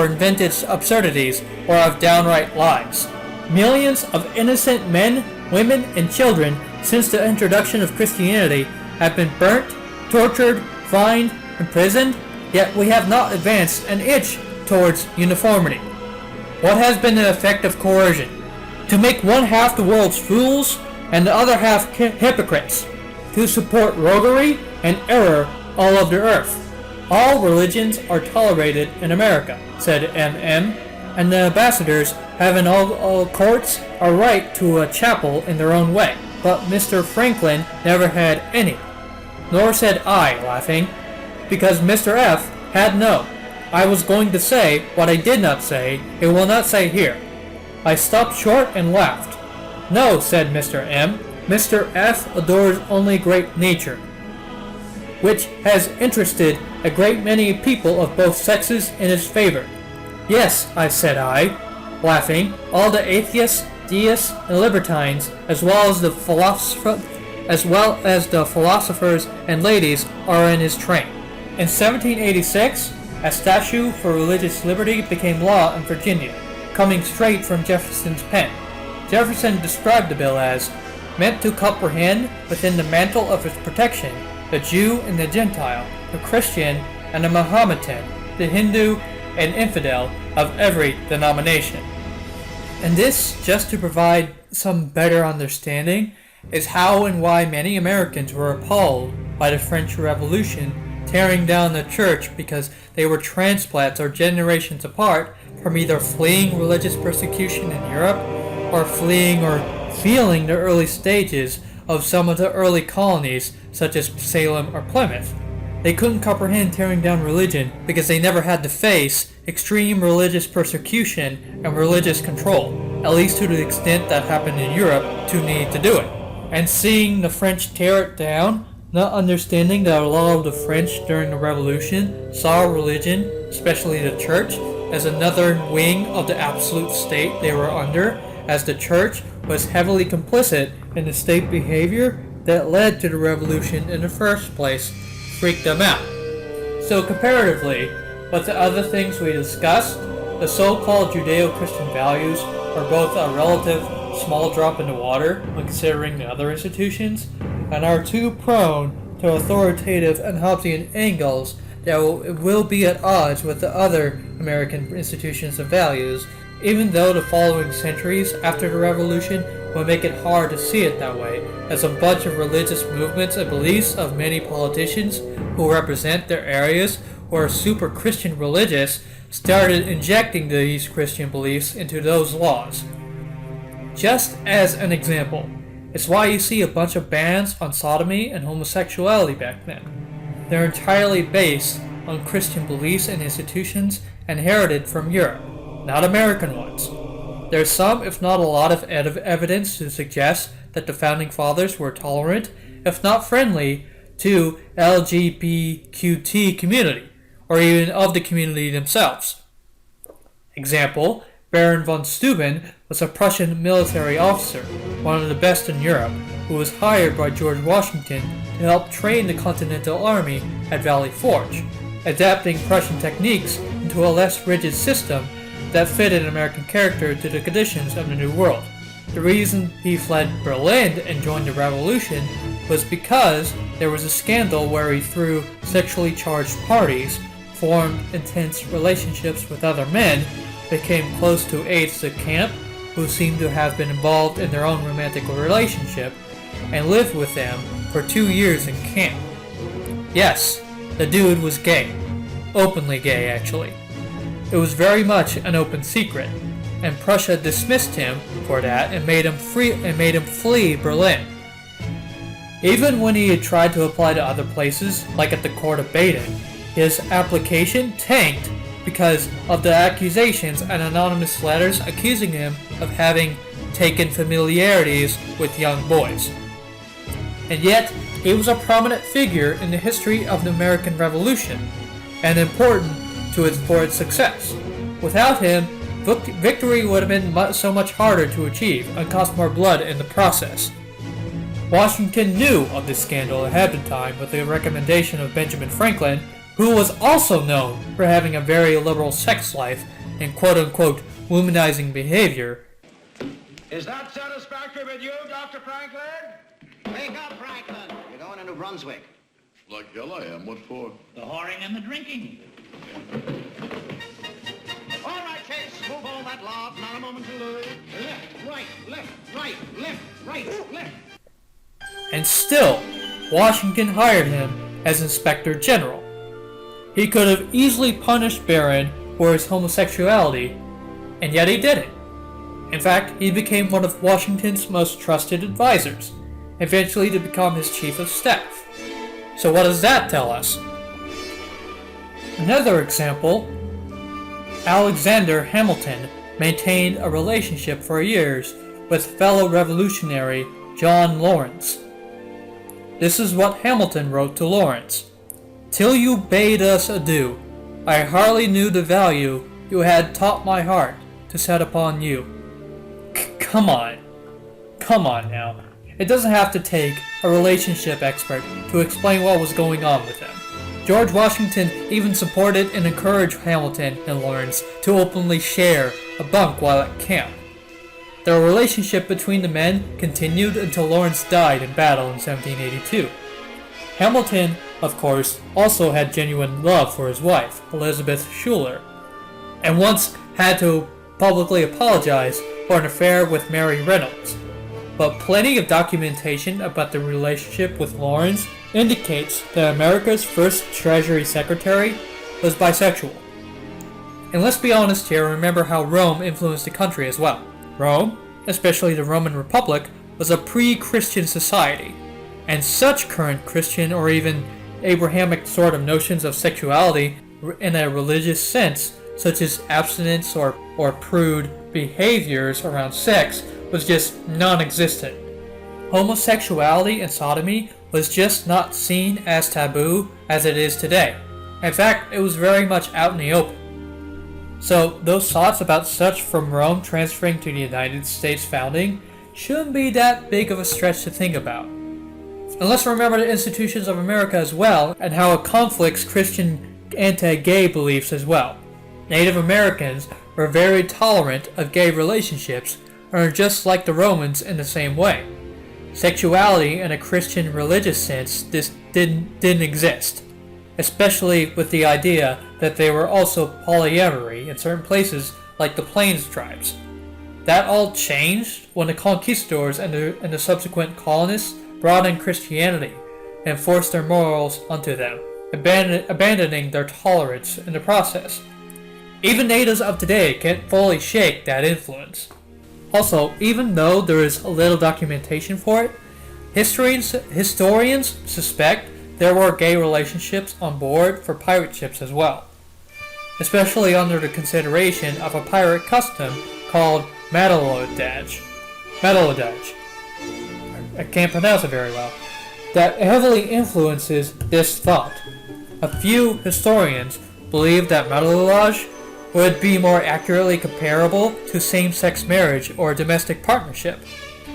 invented absurdities, or of downright lies. Millions of innocent men, women, and children since the introduction of Christianity have been burnt, tortured, fined, imprisoned, yet we have not advanced an inch towards uniformity. What has been the effect of coercion? To make one half the world's fools and the other half hypocrites, to support roguery and error all over the earth. All religions are tolerated in America, said M.M., and the ambassadors have in all courts a right to a chapel in their own way. But Mr. Franklin never had any. Nor said I, laughing, because Mr. F. had no. I was going to say what I did not say, and will not say here. I stopped short and laughed. No, said Mr. M. Mr. F. adores only great nature, which has interested a great many people of both sexes in his favor. Yes, said I, laughing, all the atheists, deists, and libertines, as well as the philosophers and ladies, are in his train. In 1786, a statute for religious liberty became law in Virginia, coming straight from Jefferson's pen. Jefferson described the bill as meant to comprehend within the mantle of its protection the Jew and the Gentile, the Christian and the Mohammedan, the Hindu and infidel of every denomination. And this, just to provide some better understanding, is how and why many Americans were appalled by the French Revolution, tearing down the church because they were transplants or generations apart from either fleeing religious persecution in Europe or fleeing or feeling the early stages of some of the early colonies such as Salem or Plymouth. They couldn't comprehend tearing down religion because they never had to face extreme religious persecution and religious control, at least to the extent that happened in Europe, to need to do it. And seeing the French tear it down, not understanding that a lot of the French during the Revolution saw religion, especially the church, as another wing of the absolute state they were under, as the church was heavily complicit in the state behavior that led to the revolution in the first place, freaked them out. So comparatively, with the other things we discussed, the so-called Judeo-Christian values are both a relative small drop in the water when considering the other institutions, and are too prone to authoritative and Hobbesian angles that will be at odds with the other American institutions and values, even though the following centuries after the Revolution will make it hard to see it that way, as a bunch of religious movements and beliefs of many politicians who represent their areas who are super Christian religious started injecting these Christian beliefs into those laws. Just as an example, it's why you see a bunch of bans on sodomy and homosexuality back then. They're entirely based on Christian beliefs and institutions inherited from Europe, not American ones. There's some, if not a lot, of evidence to suggest that the Founding Fathers were tolerant, if not friendly, to LGBTQT community, or even of the community themselves. Example, Baron von Steuben was a Prussian military officer, one of the best in Europe, who was hired by George Washington to help train the Continental Army at Valley Forge, adapting Prussian techniques into a less rigid system that fitted American character to the conditions of the New World. The reason he fled Berlin and joined the revolution was because there was a scandal where he threw sexually charged parties, formed intense relationships with other men, became close to aides de camp who seemed to have been involved in their own romantic relationship, and lived with them for 2 years in camp. Yes, the dude was gay. Openly gay, actually. It was very much an open secret, and Prussia dismissed him for that and made him flee Berlin. Even when he had tried to apply to other places, like at the court of Baden, his application tanked because of the accusations and anonymous letters accusing him of having taken familiarities with young boys. And yet, he was a prominent figure in the history of the American Revolution, and important for its success. Without him, victory would have been so much harder to achieve and cost more blood in the process. Washington knew of this scandal ahead of time with the recommendation of Benjamin Franklin, who was also known for having a very liberal sex life and quote-unquote womanizing behavior. Is that satisfactory with you, Dr. Franklin? Wake up, Franklin. You're going to New Brunswick. Like hell I am. What for? The whoring and the drinking. All right, Chase, move all that lob. Not a moment to lose. Left, right, left. And still, Washington hired him as Inspector General. He could have easily punished Barron for his homosexuality, and yet he didn't. In fact, he became one of Washington's most trusted advisors, eventually to become his chief of staff. So what does that tell us? Another example, Alexander Hamilton maintained a relationship for years with fellow revolutionary John Lawrence. This is what Hamilton wrote to Lawrence. "Till you bade us adieu, I hardly knew the value you had taught my heart to set upon you." Come on now. It doesn't have to take a relationship expert to explain what was going on with them. George Washington even supported and encouraged Hamilton and Lawrence to openly share a bunk while at camp. The relationship between the men continued until Lawrence died in battle in 1782. Hamilton, of course, also had genuine love for his wife, Elizabeth Schuyler, and once had to publicly apologize for an affair with Mary Reynolds. But plenty of documentation about the relationship with Lawrence indicates that America's first Treasury Secretary was bisexual. And let's be honest here and remember how Rome influenced the country as well. Rome, especially the Roman Republic, was a pre-Christian society, and such current Christian or even Abrahamic sort of notions of sexuality in a religious sense, such as abstinence or prude behaviors around sex, was just non-existent. Homosexuality and sodomy was just not seen as taboo as it is today. In fact, it was very much out in the open. So those thoughts about such from Rome transferring to the United States founding shouldn't be that big of a stretch to think about. And let's remember the institutions of America as well, and how it conflicts Christian anti-gay beliefs as well. Native Americans were very tolerant of gay relationships and are just like the Romans in the same way. Sexuality in a Christian religious sense didn't exist, especially with the idea that they were also polyamory in certain places like the Plains tribes. That all changed when the conquistadors and the subsequent colonists brought in Christianity and forced their morals onto them, abandoning their tolerance in the process. Even natives of today can't fully shake that influence. Also, even though there is little documentation for it, historians suspect there were gay relationships on board for pirate ships as well, especially under the consideration of a pirate custom called madeloidage. I can't pronounce it very well. That heavily influences this thought. A few historians believed that marriage would be more accurately comparable to same-sex marriage or domestic partnership.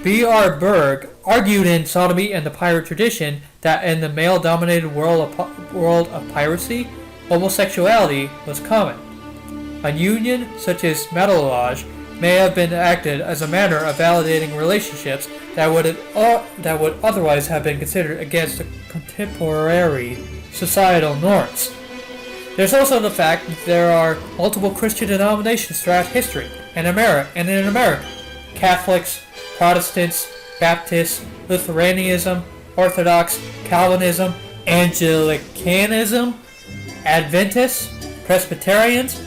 B.R. Berg argued in Sodomy and the Pirate tradition that in the male-dominated world of piracy, homosexuality was common. A union such as marriage may have been acted as a manner of validating relationships that would otherwise have been considered against the contemporary societal norms. There's also the fact that there are multiple Christian denominations throughout history, and in America. Catholics, Protestants, Baptists, Lutheranism, Orthodox, Calvinism, Anglicanism, Adventists, Presbyterians,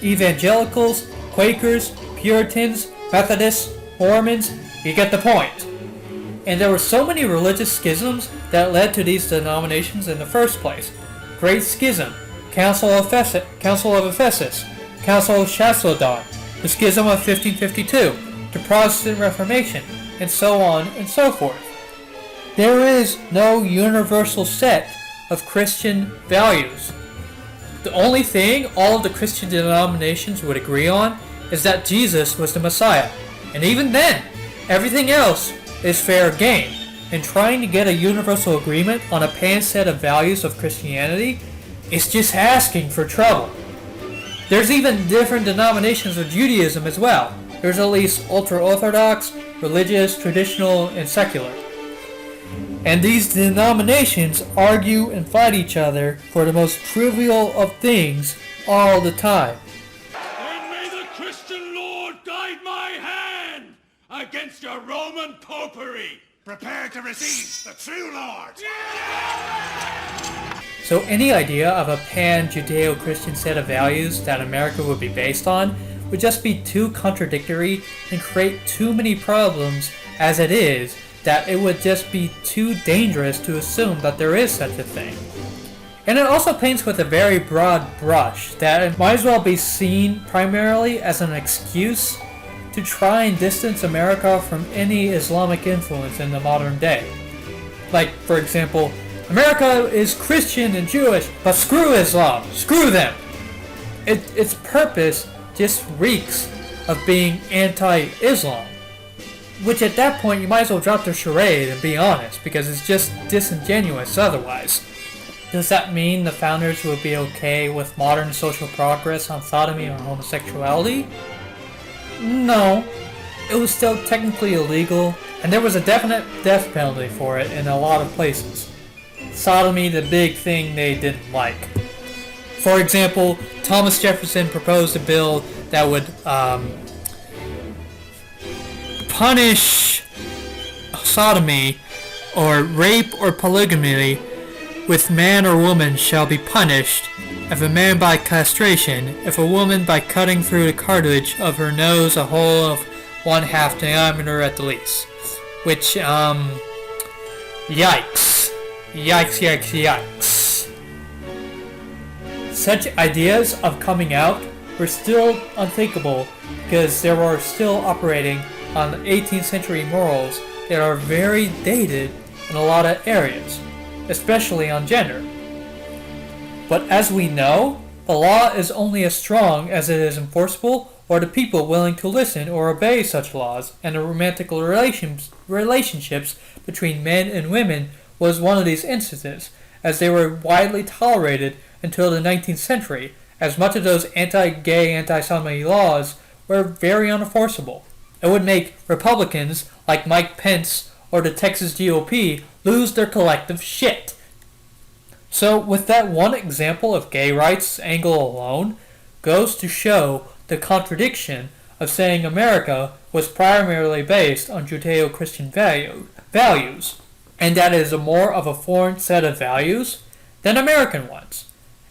Evangelicals, Quakers, Puritans, Methodists, Mormons, you get the point. And there were so many religious schisms that led to these denominations in the first place. Great Schism, Council of Ephesus, Council of Chalcedon, the Schism of 1552, the Protestant Reformation, and so on and so forth. There is no universal set of Christian values. The only thing all of the Christian denominations would agree on is that Jesus was the Messiah, and even then, everything else is fair game, and trying to get a universal agreement on a pan-set of values of Christianity is just asking for trouble. There's even different denominations of Judaism as well. There's at least ultra-Orthodox, religious, traditional, and secular. And these denominations argue and fight each other for the most trivial of things all the time. And may the Christian Lord guide my hand against your Roman popery. Prepare to receive the true Lord. So any idea of a pan-Judeo-Christian set of values that America would be based on would just be too contradictory and create too many problems as it is, that it would just be too dangerous to assume that there is such a thing. And it also paints with a very broad brush that it might as well be seen primarily as an excuse to try and distance America from any Islamic influence in the modern day. Like, for example, America is Christian and Jewish, but screw Islam, screw them! Its purpose just reeks of being anti-Islam. Which at that point you might as well drop the charade and be honest, because it's just disingenuous otherwise. Does that mean the founders would be okay with modern social progress on sodomy or homosexuality? No. It was still technically illegal, and there was a definite death penalty for it in a lot of places. Sodomy, the big thing they didn't like. For example, Thomas Jefferson proposed a bill that would punish sodomy or rape or polygamy with man or woman shall be punished, if a man by castration, if a woman by cutting through the cartilage of her nose a hole of 1/2 diameter at the least. Which, yikes. Yikes, yikes, yikes. Such ideas of coming out were still unthinkable because they were still operating on 18th century morals that are very dated in a lot of areas, especially on gender. But as we know, the law is only as strong as it is enforceable or the people willing to listen or obey such laws, and the romantic relationships between men and women was one of these instances, as they were widely tolerated until the 19th century, as much of those anti-gay, anti-sodomy laws were very unenforceable. It would make Republicans like Mike Pence or the Texas GOP lose their collective shit. So with that one example of gay rights angle alone, goes to show the contradiction of saying America was primarily based on Judeo-Christian values, and that it is more of a foreign set of values than American ones.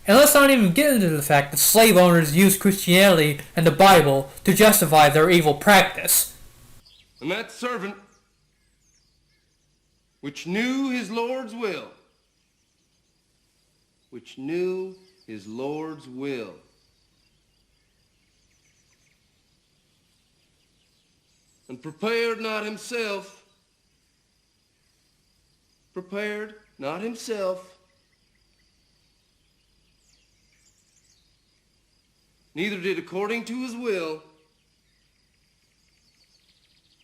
And let's not even get into the fact that slave owners used Christianity and the Bible to justify their evil practice. And that servant, which knew his Lord's will, and prepared not himself, neither did according to his will,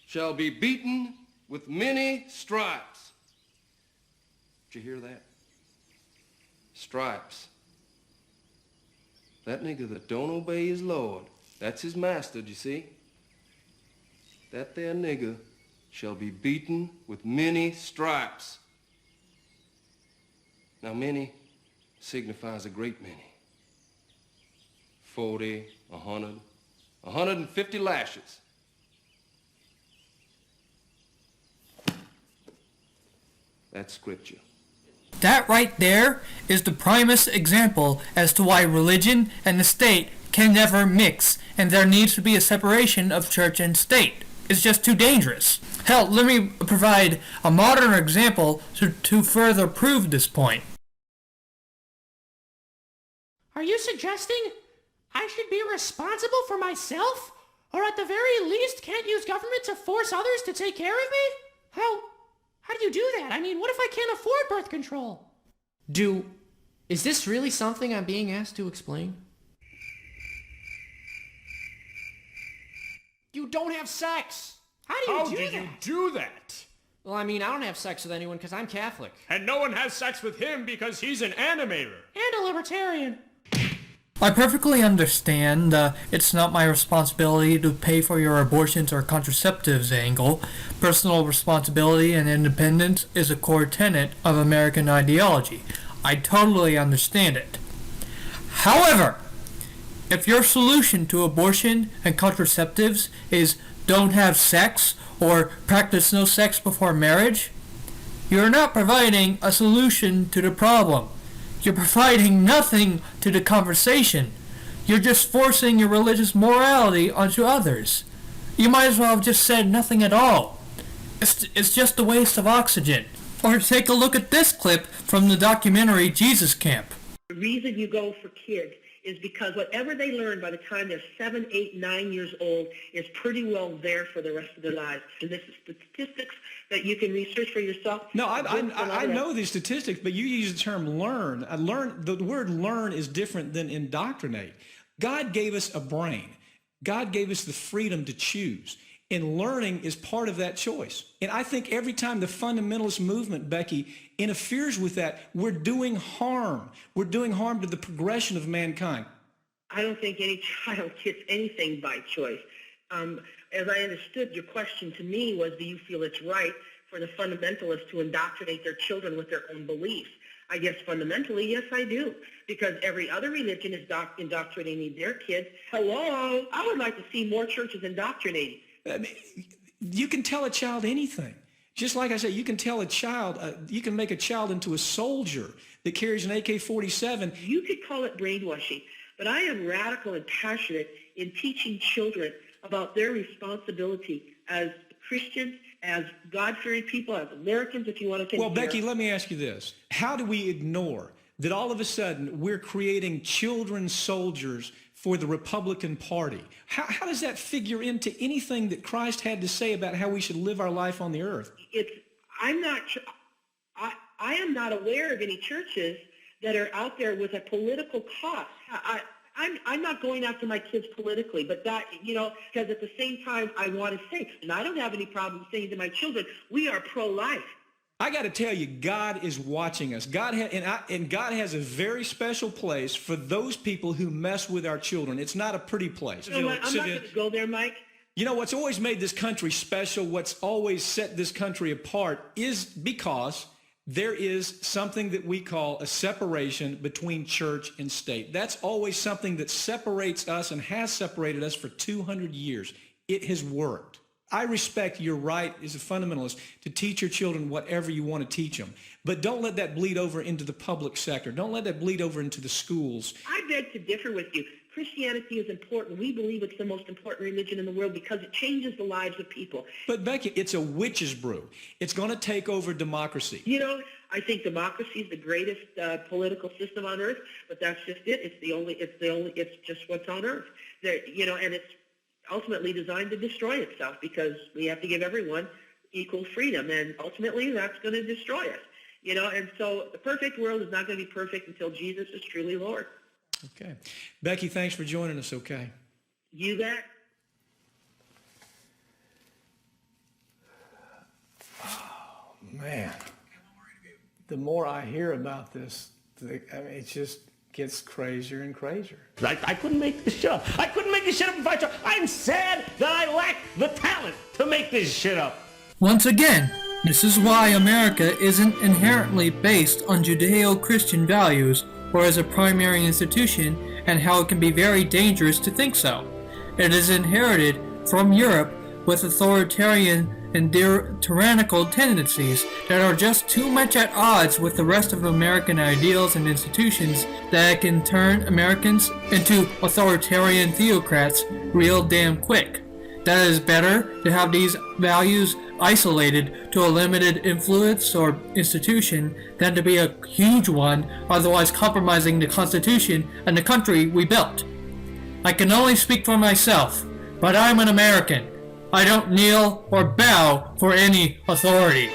shall be beaten with many stripes. Did you hear that? Stripes. That nigga that don't obey his Lord, that's his master, do you see? That there nigga shall be beaten with many stripes. Now many signifies a great many. 40, 100, 150 lashes. That's scripture. That right there is the primest example as to why religion and the state can never mix, and there needs to be a separation of church and state. It's just too dangerous. Hell, let me provide a modern example to further prove this point. Are you suggesting I should be responsible for myself? Or at the very least can't use government to force others to take care of me? How do you do that? I mean, what if I can't afford birth control? Is this really something I'm being asked to explain? You don't have sex! How do you do that? Well, I mean, I don't have sex with anyone because I'm Catholic. And no one has sex with him because he's an animator. And a libertarian. I perfectly understand it's not my responsibility to pay for your abortions or contraceptives angle. Personal responsibility and independence is a core tenet of American ideology. I totally understand it. However, if your solution to abortion and contraceptives is don't have sex or practice no sex before marriage, you're not providing a solution to the problem. You're providing nothing to the conversation. You're just forcing your religious morality onto others. You might as well have just said nothing at all. It's just a waste of oxygen. Or take a look at this clip from the documentary Jesus Camp. The reason you go for kids is because whatever they learn by the time they're 7, 8, 9 years old is pretty well there for the rest of their lives. And this is statistics that you can research for yourself. No, I know these statistics, but you use the term learn. The word learn is different than indoctrinate. God gave us a brain. God gave us the freedom to choose. And learning is part of that choice. And I think every time the fundamentalist movement, Becky, interferes with that, we're doing harm. We're doing harm to the progression of mankind. I don't think any child gets anything by choice. As I understood, your question to me was, do you feel it's right for the fundamentalists to indoctrinate their children with their own beliefs? I guess fundamentally, yes, I do. Because every other religion is indoctrinating their kids. Hello? I would like to see more churches indoctrinating. I mean, you can tell a child anything. Just like I said, you can tell a child, you can make a child into a soldier that carries an AK-47. You could call it brainwashing, but I am radical and passionate in teaching children about their responsibility as Christians, as God-fearing people, as Americans, if you want to think. Well, Becky, let me ask you this. How do we ignore that all of a sudden we're creating children soldiers for the Republican Party? How does that figure into anything that Christ had to say about how we should live our life on the earth? I am not aware of any churches that are out there with a political cause. I'm not going after my kids politically, but that, because at the same time I want to say, and I don't have any problem saying to my children, we are pro-life. I got to tell you, God is watching us. God has a very special place for those people who mess with our children. It's not a pretty place. I'm not going to go there, Mike. You know, what's always made this country special, what's always set this country apart is because there is something that we call a separation between church and state. That's always something that separates us and has separated us for 200 years. It has worked. I respect your right as a fundamentalist to teach your children whatever you want to teach them. But don't let that bleed over into the public sector. Don't let that bleed over into the schools. I beg to differ with you. Christianity is important. We believe it's the most important religion in the world because it changes the lives of people. But Becky, it's a witch's brew. It's going to take over democracy. I think democracy is the greatest political system on earth, but that's just it. It's just what's on earth. And it's ultimately designed to destroy itself because we have to give everyone equal freedom, and ultimately that's going to destroy us. And so the perfect world is not going to be perfect until Jesus is truly Lord. Okay. Becky, thanks for joining us, okay? You bet. Man, the more I hear about this, it just gets crazier and crazier. I couldn't make this shit up. I couldn't make this shit up if I tried. I'm sad that I lack the talent to make this shit up. Once again, this is why America isn't inherently based on Judeo-Christian values or as a primary institution, and how it can be very dangerous to think so. It is inherited from Europe with authoritarian and tyrannical tendencies that are just too much at odds with the rest of American ideals and institutions that can turn Americans into authoritarian theocrats real damn quick. That it is better to have these values isolated to a limited influence or institution than to be a huge one, otherwise compromising the Constitution and the country we built. I can only speak for myself, but I'm an American. I don't kneel or bow for any authority.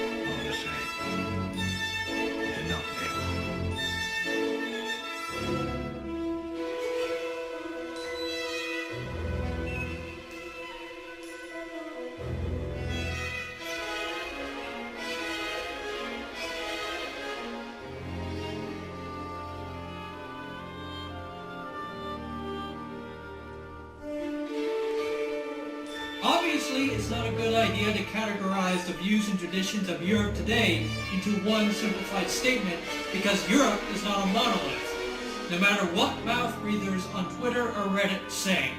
Obviously, it's not a good idea to categorize the views and traditions of Europe today into one simplified statement, because Europe is not a monolith, no matter what mouth breathers on Twitter or Reddit say.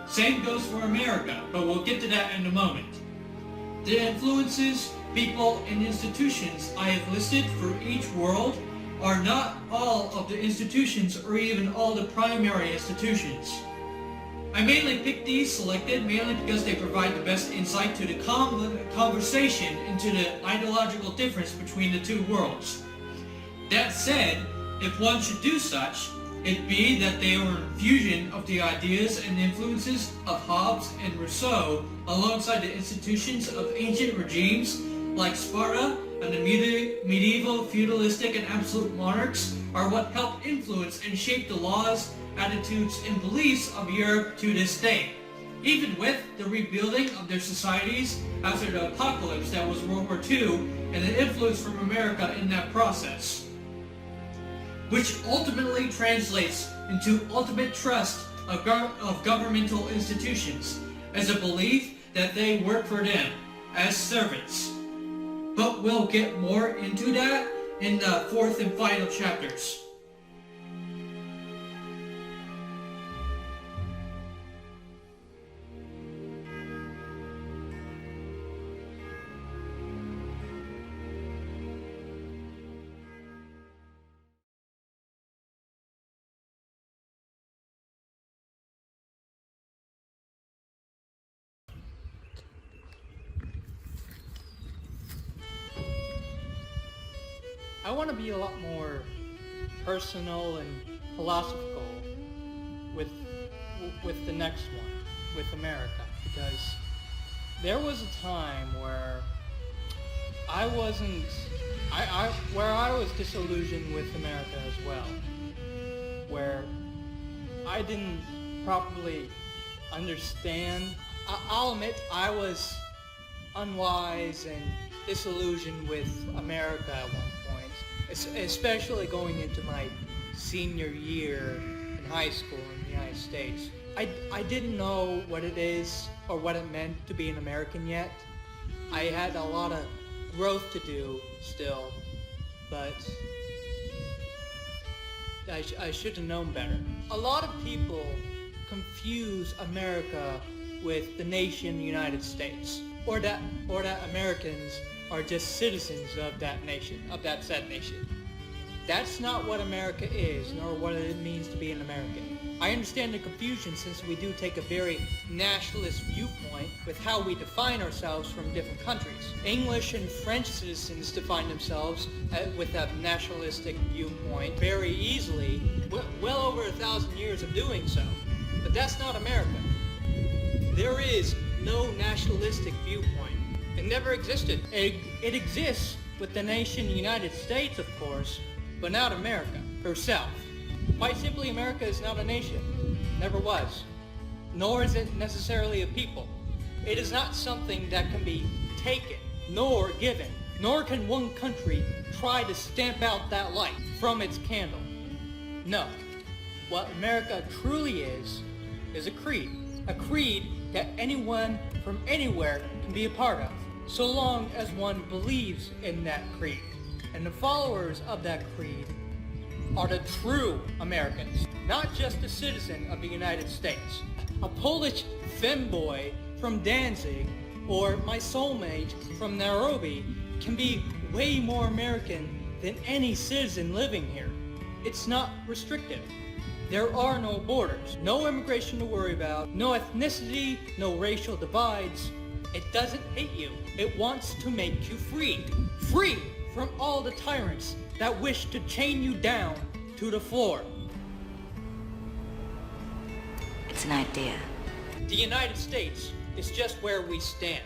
Same goes for America, but we'll get to that in a moment. The influences, people, and institutions I have listed for each world are not all of the institutions or even all the primary institutions. I mainly picked these selected mainly because they provide the best insight to the conversation into the ideological difference between the two worlds. That said, if one should do such, it be that they are a fusion of the ideas and influences of Hobbes and Rousseau alongside the institutions of ancient regimes like Sparta and the medieval feudalistic and absolute monarchs are what helped influence and shape the laws, attitudes, and beliefs of Europe to this day, even with the rebuilding of their societies after the apocalypse that was World War II and the influence from America in that process, which ultimately translates into ultimate trust of governmental institutions as a belief that they work for them as servants. But we'll get more into that in the fourth and final chapters. I want to be a lot more personal and philosophical with the next one, with America, because there was a time where I was disillusioned with America as well, where I didn't properly understand. I'll admit I was unwise and disillusioned with America at one point, especially going into my senior year in high school in the United States. I didn't know what it is or what it meant to be an American yet. I had a lot of growth to do still, but I should have known better. A lot of people confuse America with the nation United States, or that Americans are just citizens of that nation, of that said nation. That's not what America is, nor what it means to be an American. I understand the confusion since we do take a very nationalist viewpoint with how we define ourselves from different countries. English and French citizens define themselves with a nationalistic viewpoint very easily, well over 1,000 years of doing so. But that's not America. There is no nationalistic viewpoint. It never existed. It exists with the nation United States, of course, but not America herself. Quite simply, America is not a nation. Never was. Nor is it necessarily a people. It is not something that can be taken, nor given, nor can one country try to stamp out that light from its candle. No. What America truly is a creed. A creed that anyone from anywhere can be a part of, so long as one believes in that creed. And the followers of that creed are the true Americans, not just a citizen of the United States. A Polish femboy from Danzig or my soulmate from Nairobi can be way more American than any citizen living here. It's not restrictive. There are no borders, no immigration to worry about, no ethnicity, no racial divides. It doesn't hate you. It wants to make you free. Free from all the tyrants that wish to chain you down to the floor. It's an idea. The United States is just where we stand.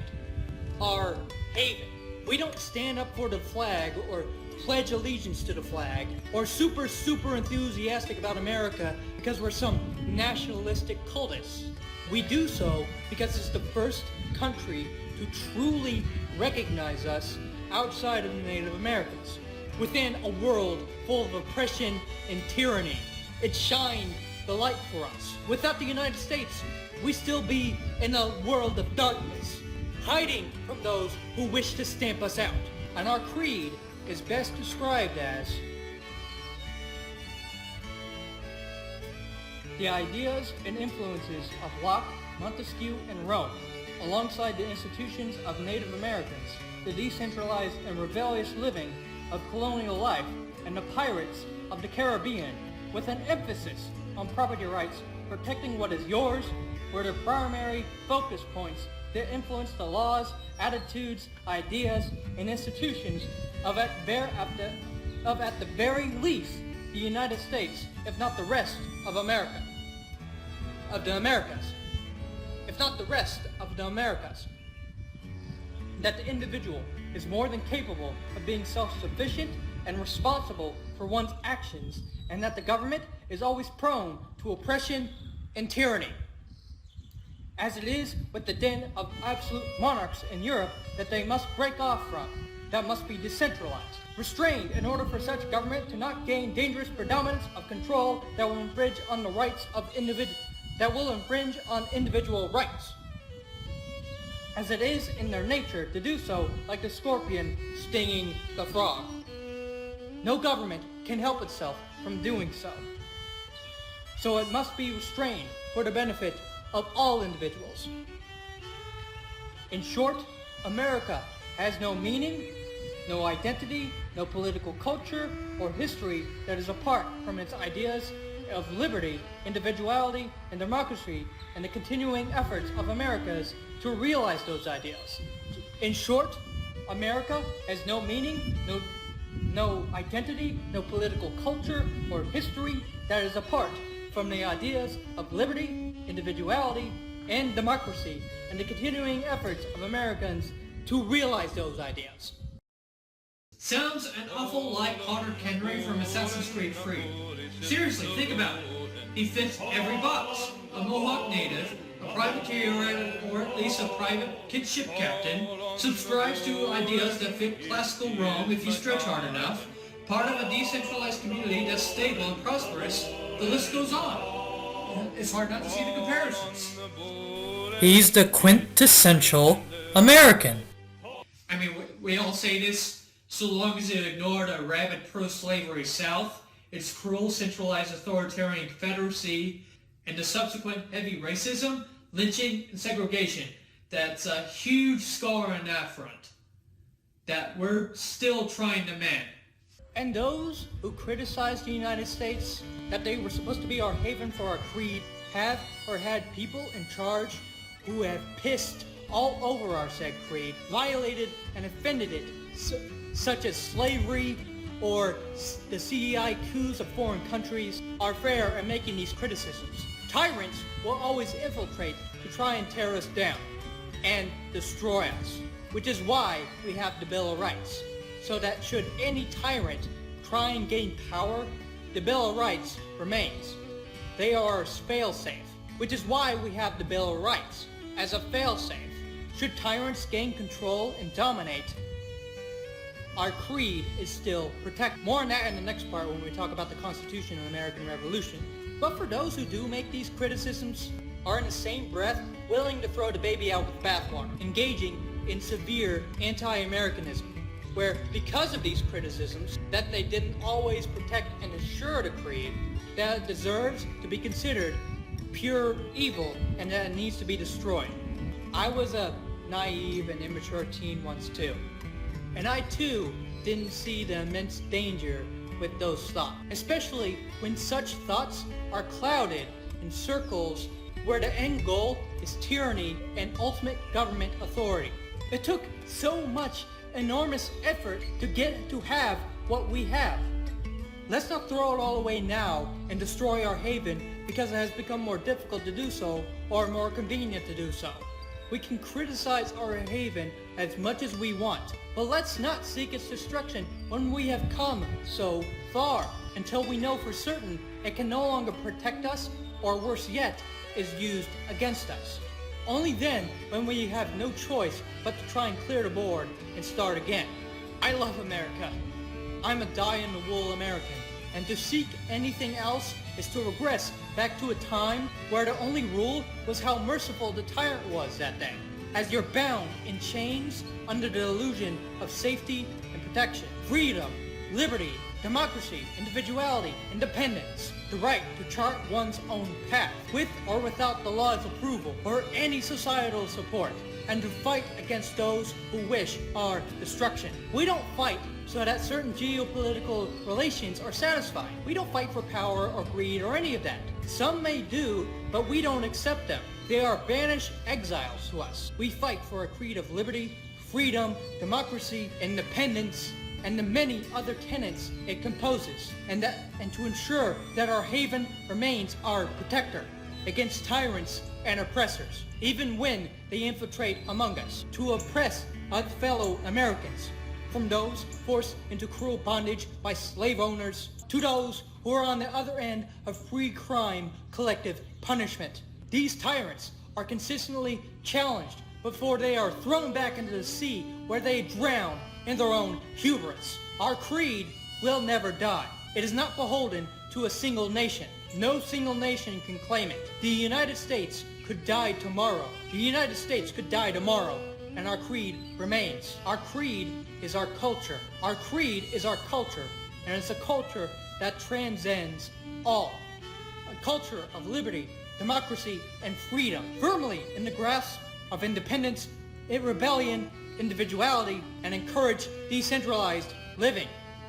Our haven. We don't stand up for the flag or pledge allegiance to the flag or super enthusiastic about America because we're some nationalistic cultists. We do so because it's the first country to truly recognize us outside of the Native Americans. Within a world full of oppression and tyranny, it shined the light for us. Without the United States, we still be in a world of darkness, hiding from those who wish to stamp us out. And our creed is best described as the ideas and influences of Locke, Montesquieu, and Rome, alongside the institutions of Native Americans, the decentralized and rebellious living of colonial life, and the pirates of the Caribbean, with an emphasis on property rights, protecting what is yours, were the primary focus points that influence the laws, attitudes, ideas, and institutions of at the very least the United States, if not the rest of America, of the Americas, if not the rest of the Americas. That the individual is more than capable of being self-sufficient and responsible for one's actions, and that the government is always prone to oppression and tyranny, as it is with the den of absolute monarchs in Europe that they must break off from, that must be decentralized, restrained in order for such government to not gain dangerous predominance of control that will infringe on the rights of individual rights, as it is in their nature to do so, like the scorpion stinging the frog. No government can help itself from doing so. So it must be restrained for the benefit of all individuals. In short, America has no meaning, no identity, no political culture or history that is apart from its ideas of liberty, individuality, and democracy, and the continuing efforts of Americans to realize those ideas. In short, America has no meaning, no identity, no political culture or history that is apart from the ideas of liberty, individuality, and democracy, and the continuing efforts of Americans to realize those ideas. Sounds an awful like Connor Kendry from Assassin's Creed 3. Seriously, think about it. He fits every box. A Mohawk native, a privateer, or at least a private kid ship captain, subscribes to ideas that fit classical Rome if you stretch hard enough, part of a decentralized community that's stable and prosperous. The list goes on. It's hard not to see the comparisons. He's the quintessential American. I mean, we all say this, so long as it ignored a rabid pro-slavery South, its cruel centralized authoritarian Confederacy, and the subsequent heavy racism, lynching, and segregation. That's a huge scar on that front that we're still trying to mend. And those who criticize the United States, that they were supposed to be our haven for our creed, have or had people in charge who have pissed all over our said creed, violated and offended it, such as slavery or the CEI coups of foreign countries, are fair in making these criticisms. Tyrants will always infiltrate to try and tear us down and destroy us, which is why we have the Bill of Rights, so that should any tyrant try and gain power the Bill of Rights remains. They are fail-safe, which is why we have the Bill of Rights, as a fail-safe. Should tyrants gain control and dominate, our creed is still protected. More on that in the next part when we talk about the Constitution and the American Revolution. But for those who do make these criticisms, are in the same breath willing to throw the baby out with bathwater, engaging in severe anti-Americanism, where because of these criticisms that they didn't always protect and assure the creed, that it deserves to be considered pure evil and that it needs to be destroyed. I was a naive and immature teen once too, and I too didn't see the immense danger with those thoughts, especially when such thoughts are clouded in circles where the end goal is tyranny and ultimate government authority. It took so much enormous effort to get to have what we have. Let's not throw it all away now and destroy our haven because it has become more difficult to do so or more convenient to do so. We can criticize our haven as much as we want, but let's not seek its destruction when we have come so far, until we know for certain it can no longer protect us, or worse yet, is used against us. Only then, when we have no choice but to try and clear the board and start again. I love America. I'm a die-in-the-wool American, and to seek anything else is to regress back to a time where the only rule was how merciful the tyrant was that day, as you're bound in chains under the illusion of safety and protection, freedom, liberty, democracy, individuality, independence, the right to chart one's own path, with or without the law's approval or any societal support, and to fight against those who wish our destruction. We don't fight so that certain geopolitical relations are satisfied. We don't fight for power or greed or any of that. Some may do, but we don't accept them. They are banished exiles to us. We fight for a creed of liberty, freedom, democracy, independence, and the many other tenets it composes, and to ensure that our haven remains our protector against tyrants and oppressors, even when they infiltrate among us, to oppress our fellow Americans, from those forced into cruel bondage by slave owners, to those who are on the other end of free crime collective punishment. These tyrants are consistently challenged before they are thrown back into the sea where they drown in their own hubris. Our creed will never die. It is not beholden to a single nation. No single nation can claim it. The United States could die tomorrow. The United States could die tomorrow, and our creed remains. Our creed is our culture. Our creed is our culture, and it's a culture that transcends all. A culture of liberty, democracy, and freedom, firmly in the grasp of independence, rebellion, individuality, and encourage decentralized living,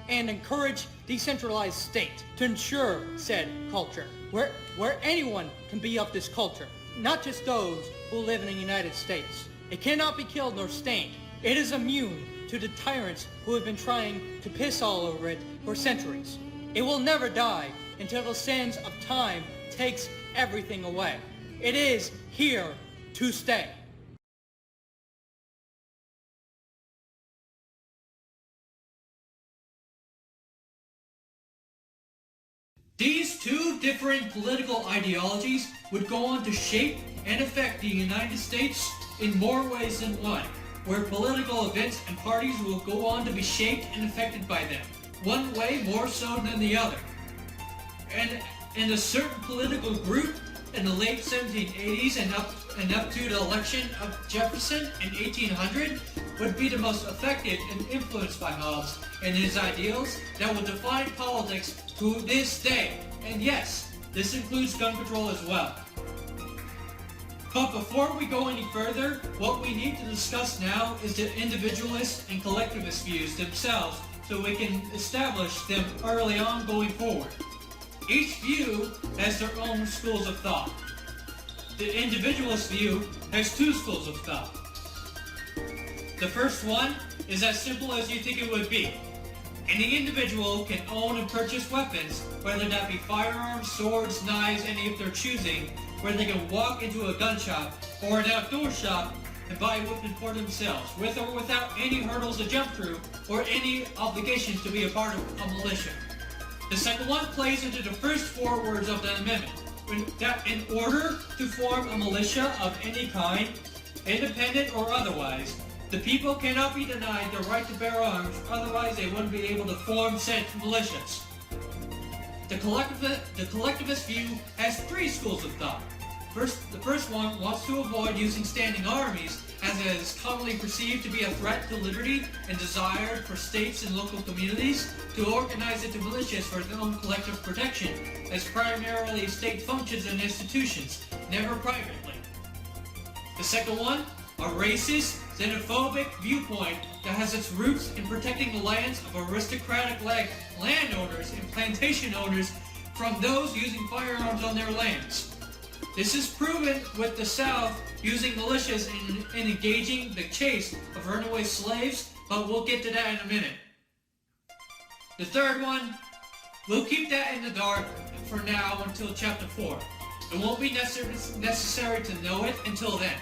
and encourage decentralized state to ensure said culture, where anyone can be of this culture, not just those who live in the United States. It cannot be killed nor stained. It is immune to the tyrants who have been trying to piss all over it for centuries. It will never die until the sands of time takes everything away. It is here to stay. These two different political ideologies would go on to shape and affect the United States in more ways than one, where political events and parties will go on to be shaped and affected by them, one way more so than the other. And a certain political group in the late 1780s and up to the election of Jefferson in 1800 would be the most affected and influenced by Hobbes and his ideals that will define politics to this day. And yes, this includes gun control as well. But before we go any further, what we need to discuss now is the individualist and collectivist views themselves, so we can establish them early on going forward. Each view has their own schools of thought. The individualist view has two schools of thought. The first one is as simple as you think it would be. Any individual can own and purchase weapons, whether that be firearms, swords, knives, any of their choosing, where they can walk into a gun shop or an outdoor shop and buy a weapon for themselves, with or without any hurdles to jump through or any obligations to be a part of a militia. The second one plays into the first 4 words of the amendment, that in order to form a militia of any kind, independent or otherwise, the people cannot be denied the right to bear arms, otherwise they wouldn't be able to form said militias. The collectivist view has 3 schools of thought. The first one wants to avoid using standing armies, as it is commonly perceived to be a threat to liberty and desired for states and local communities to organize into militias for their own collective protection as primarily state functions and institutions, never privately. The second one, a racist, xenophobic viewpoint that has its roots in protecting the lands of aristocratic landowners and plantation owners from those using firearms on their lands. This is proven with the South using militias in engaging the chase of runaway slaves, but we'll get to that in a minute. The third one, we'll keep that in the dark for now until chapter 4. It won't be necessary to know it until then.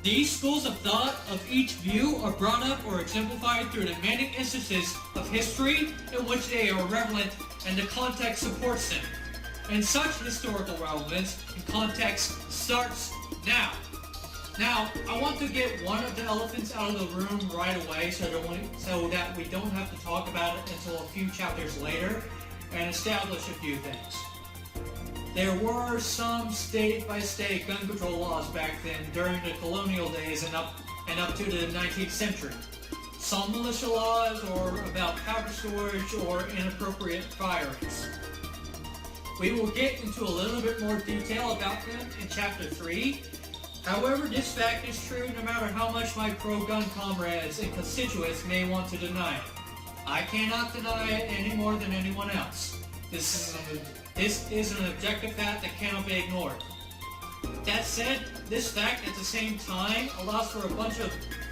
These schools of thought of each view are brought up or exemplified through the many instances of history in which they are relevant and the context supports them. And such historical relevance and context starts now. Now, I want to get one of the elephants out of the room right away so that we don't have to talk about it until a few chapters later and establish a few things. There were some state-by-state gun control laws back then during the colonial days and up to the 19th century. Some militia laws or about powder storage or inappropriate firings. We will get into a little bit more detail about them in chapter 3. However, this fact is true no matter how much my pro-gun comrades and constituents may want to deny it. I cannot deny it any more than anyone else. This is an objective fact that cannot be ignored. That said, this fact at the same time allows for a bunch of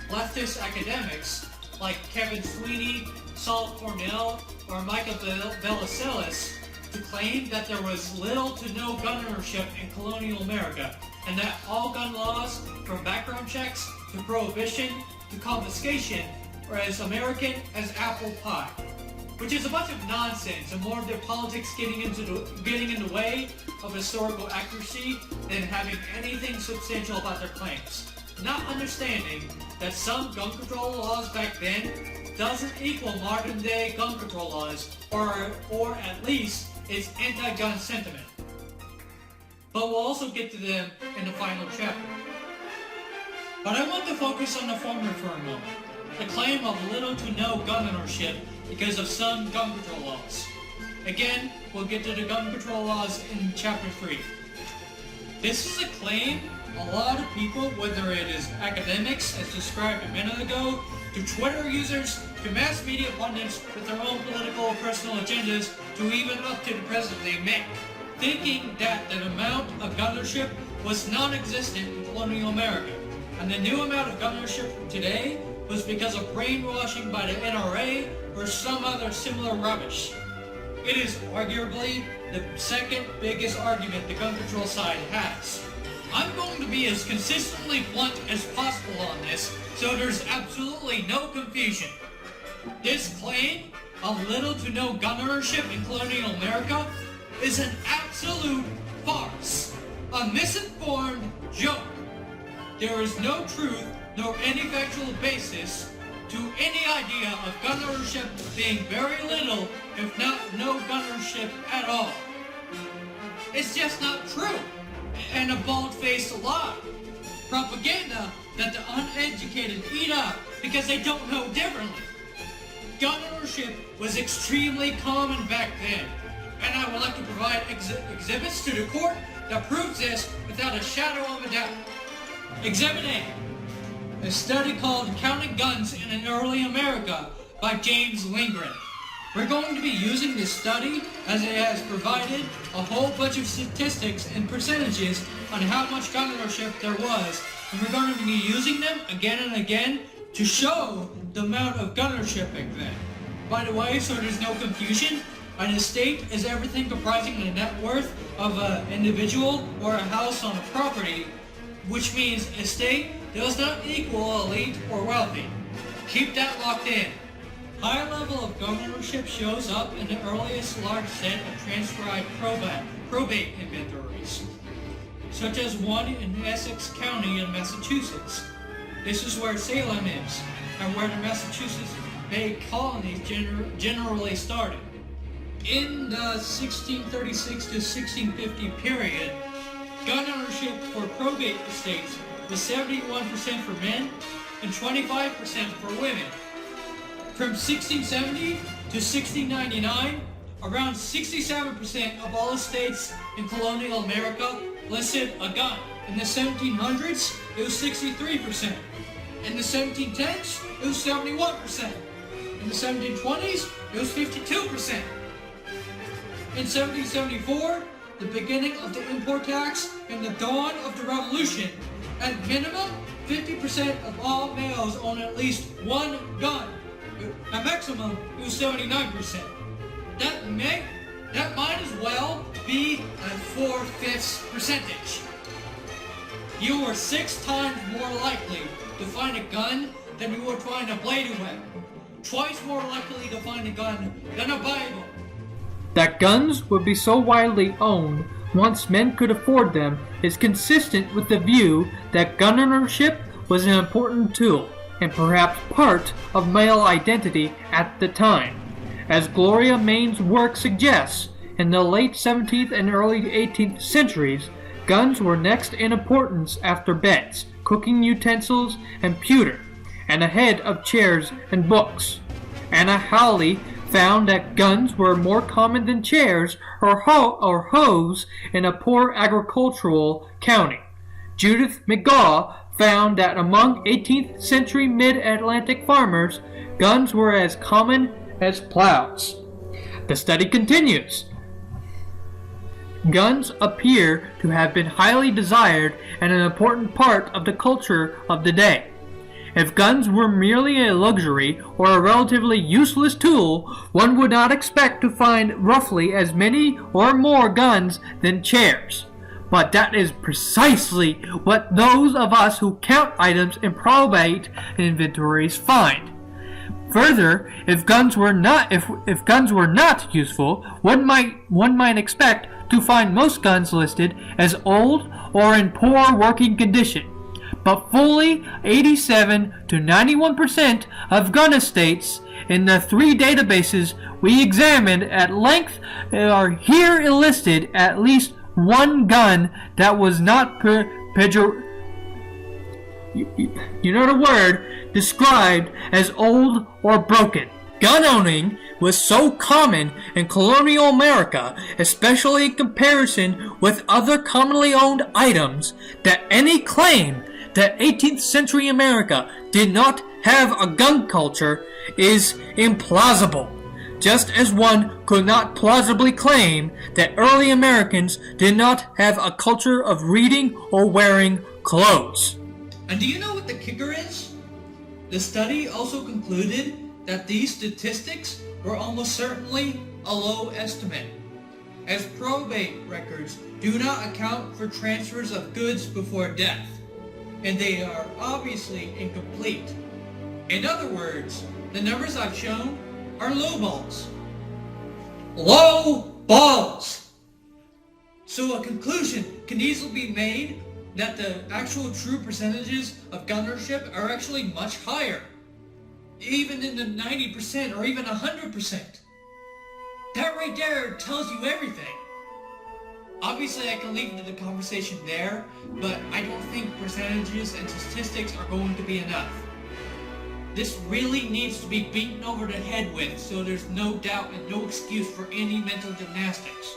leftist academics like Kevin Sweeney, Saul Cornell, or Michael Velicelis to claim that there was little to no gun ownership in colonial America, and that all gun laws, from background checks to prohibition to confiscation, were as American as apple pie. Which is a bunch of nonsense and more of their politics getting in the way of historical accuracy than having anything substantial about their claims. Not understanding that some gun control laws back then doesn't equal modern day gun control laws, or at least its anti-gun sentiment. But we'll also get to them in the final chapter. But I want to focus on the former for a moment. The claim of little to no gun ownership because of some gun control laws. Again, we'll get to the gun control laws in chapter 3. This is a claim a lot of people, whether it is academics, as described a minute ago, to Twitter users, to mass media pundits with their own political or personal agendas, to even up to the president they make, thinking that the amount of gun ownership was non-existent in colonial America, and the new amount of gun ownership today was because of brainwashing by the NRA or some other similar rubbish. It is arguably the second biggest argument the gun control side has. I'm going to be as consistently blunt as possible on this, so there's absolutely no confusion. This claim of little to no gun ownership in colonial America is an absolute farce, a misinformed joke. There is no truth nor any factual basis to any idea of gun ownership being very little, if not no gun ownership at all. It's just not true, and a bald-faced lie. Propaganda that the uneducated eat up because they don't know differently. Gun ownership was extremely common back then, and I would like to provide exhibits to the court that proves this without a shadow of a doubt. Exhibit A. A study called Counting Guns in an Early America by James Lindgren. We're going to be using this study as it has provided a whole bunch of statistics and percentages on how much gun ownership there was, and we're going to be using them again and again to show the amount of gun ownership back then. By the way, so there's no confusion, an estate is everything comprising the net worth of an individual or a house on a property, which means estate does not equal elite or wealthy. Keep that locked in. High level of governorship shows up in the earliest large set of transcribed probate inventories, such as one in Essex County in Massachusetts. This is where Salem is, and where the Massachusetts Bay colonies generally started. In the 1636 to 1650 period, gun ownership for probate estates was 71% for men and 25% for women. From 1670 to 1699, around 67% of all estates in colonial America listed a gun. In the 1700s, it was 63%. In the 1710s, it was 71%. In the 1720s, it was 52%. In 1774, the beginning of the import tax and the dawn of the revolution, at minimum, 50% of all males own at least one gun. At maximum, it was 79%. That might as well be a 4/5 percentage. You were 6 times more likely to find a gun than you were to find a bladed weapon. Twice more likely to find a gun than a Bible. That guns would be so widely owned once men could afford them is consistent with the view that gun ownership was an important tool and perhaps part of male identity at the time. As Gloria Maine's work suggests, in the late 17th and early 18th centuries, guns were next in importance after beds, cooking utensils, and pewter, and ahead of chairs and books. Anna Hawley found that guns were more common than chairs or hoes in a poor agricultural county. Judith McGaw found that among 18th century mid-Atlantic farmers, guns were as common as plows. The study continues. Guns appear to have been highly desired and an important part of the culture of the day. If guns were merely a luxury or a relatively useless tool, one would not expect to find roughly as many or more guns than chairs. But that is precisely what those of us who count items in probate inventories find. Further, if guns were not useful, one might expect to find most guns listed as old or in poor working condition. But fully 87 to 91% of gun estates in the 3 databases we examined at length are here enlisted at least one gun that was not described as old or broken. Gun owning was so common in colonial America, especially in comparison with other commonly owned items, that any claim that 18th century America did not have a gun culture is implausible, just as one could not plausibly claim that early Americans did not have a culture of reading or wearing clothes. And do you know what the kicker is? The study also concluded that these statistics were almost certainly a low estimate, as probate records do not account for transfers of goods before death, and they are obviously incomplete. In other words, the numbers I've shown are low balls. Low balls! So a conclusion can easily be made that the actual true percentages of gun ownership are actually much higher, even in the 90% or even 100%. That right there tells you everything. Obviously, I can leave the conversation there, but I don't think percentages and statistics are going to be enough. This really needs to be beaten over the head with, so there's no doubt and no excuse for any mental gymnastics.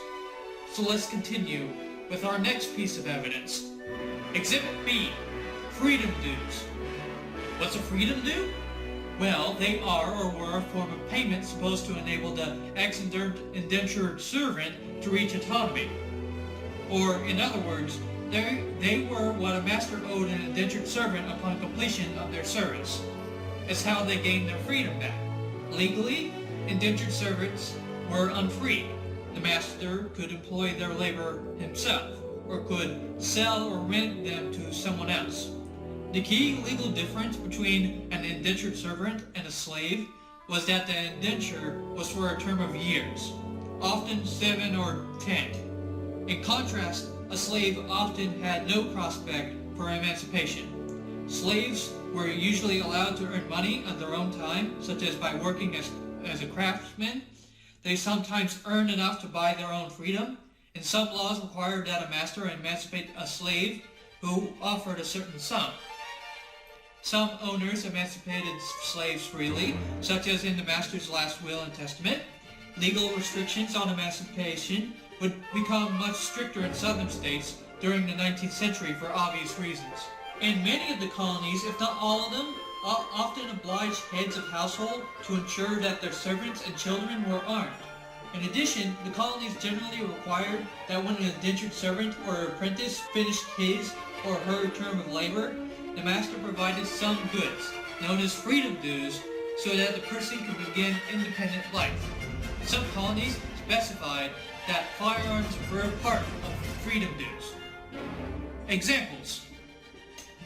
So let's continue with our next piece of evidence. Exhibit B, freedom dues. What's a freedom due? Well, they are or were a form of payment supposed to enable the ex-indentured servant to reach autonomy. Or, in other words, they were what a master owed an indentured servant upon completion of their service. It's how they gained their freedom back. Legally, indentured servants were unfree. The master could employ their labor himself, or could sell or rent them to someone else. The key legal difference between an indentured servant and a slave was that the indenture was for a term of years, often 7 or 10. In contrast, a slave often had no prospect for emancipation. Slaves were usually allowed to earn money on their own time, such as by working as a craftsman. They sometimes earned enough to buy their own freedom, and some laws required that a master emancipate a slave who offered a certain sum. Some owners emancipated slaves freely, such as in the master's last will and testament. Legal restrictions on emancipation would become much stricter in southern states during the 19th century for obvious reasons. And many of the colonies, if not all of them, often obliged heads of household to ensure that their servants and children were armed. In addition, the colonies generally required that when an indentured servant or apprentice finished his or her term of labor, the master provided some goods, known as freedom dues, so that the person could begin independent life. Some colonies specified that firearms were a part of freedom dues. Examples.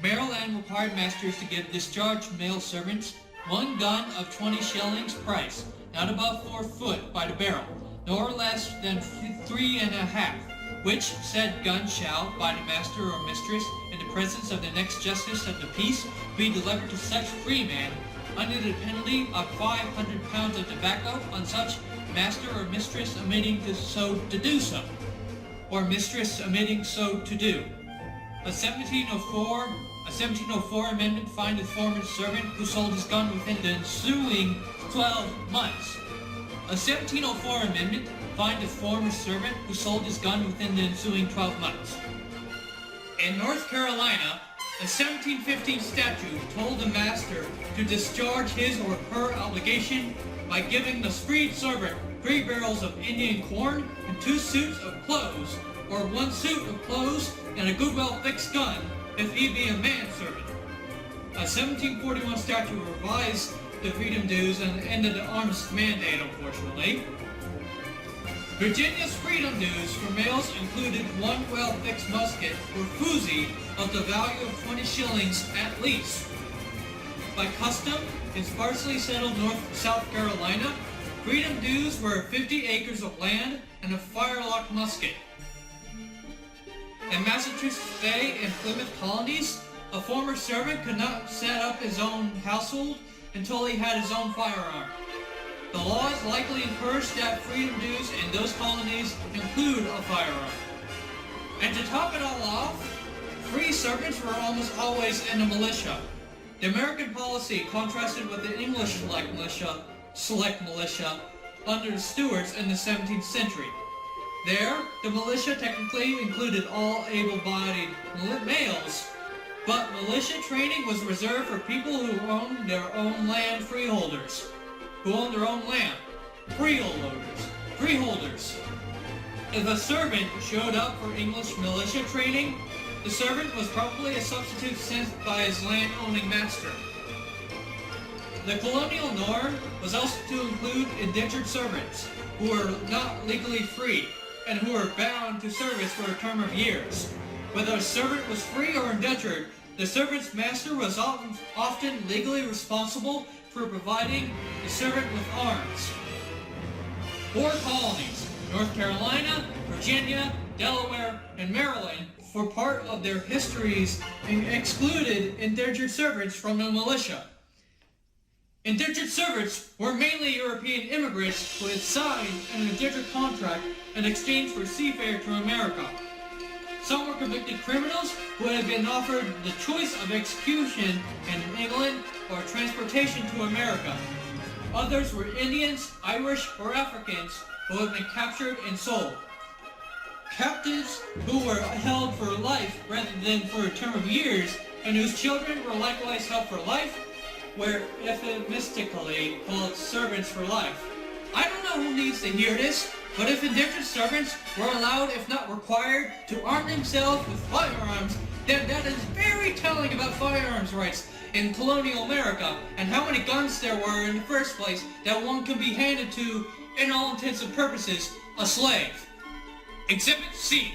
Maryland required masters to give discharged male servants 1 gun of 20 shillings price, not above 4 foot by the barrel, nor less than 3.5, which said gun shall, by the master or mistress, in the presence of the next justice of the peace, be delivered to such free man, under the penalty of 500 pounds of tobacco on such master or mistress omitting to do so, or mistress omitting so to do. A 1704 amendment fined a former servant who sold his gun within the ensuing 12 months. A 1704 amendment fined a former servant who sold his gun within the ensuing 12 months. In North Carolina, a 1715 statute told the master to discharge his or her obligation by giving the freed servant 3 barrels of Indian corn and 2 suits of clothes, or 1 suit of clothes and a good well-fixed gun, if he be a manservant. A 1741 statute revised the freedom dues and ended the arms mandate, unfortunately. Virginia's freedom dues for males included 1 well-fixed musket or fusee of the value of 20 shillings at least. By custom, in sparsely settled South Carolina, freedom dues were 50 acres of land and a firelock musket. In Massachusetts Bay and Plymouth colonies, a former servant could not set up his own household until he had his own firearm. The laws likely encouraged that freedom dues in those colonies include a firearm. And to top it all off, free servants were almost always in the militia. The American policy contrasted with the English select militia under the Stuarts in the 17th century. There, the militia technically included all able-bodied males, but militia training was reserved for people who owned their own land, freeholders. Freeholders. If a servant showed up for English militia training, the servant was probably a substitute sent by his land-owning master. The colonial norm was also to include indentured servants, who were not legally free, and who were bound to service for a term of years. Whether a servant was free or indentured, the servant's master was often legally responsible for providing the servant with arms. 4 colonies, North Carolina, Virginia, Delaware, and Maryland, for part of their histories excluded indentured servants from the militia. Indentured servants were mainly European immigrants who had signed an indentured contract in exchange for seafaring to America. Some were convicted criminals who had been offered the choice of execution in England or transportation to America. Others were Indians, Irish, or Africans who had been captured and sold. Captives who were held for life rather than for a term of years, and whose children were likewise held for life, were euphemistically called servants for life. I don't know who needs to hear this, but if indentured servants were allowed, if not required, to arm themselves with firearms, then that is very telling about firearms rights in colonial America and how many guns there were in the first place that one could be handed to, in all intents and purposes, a slave. Exhibit C.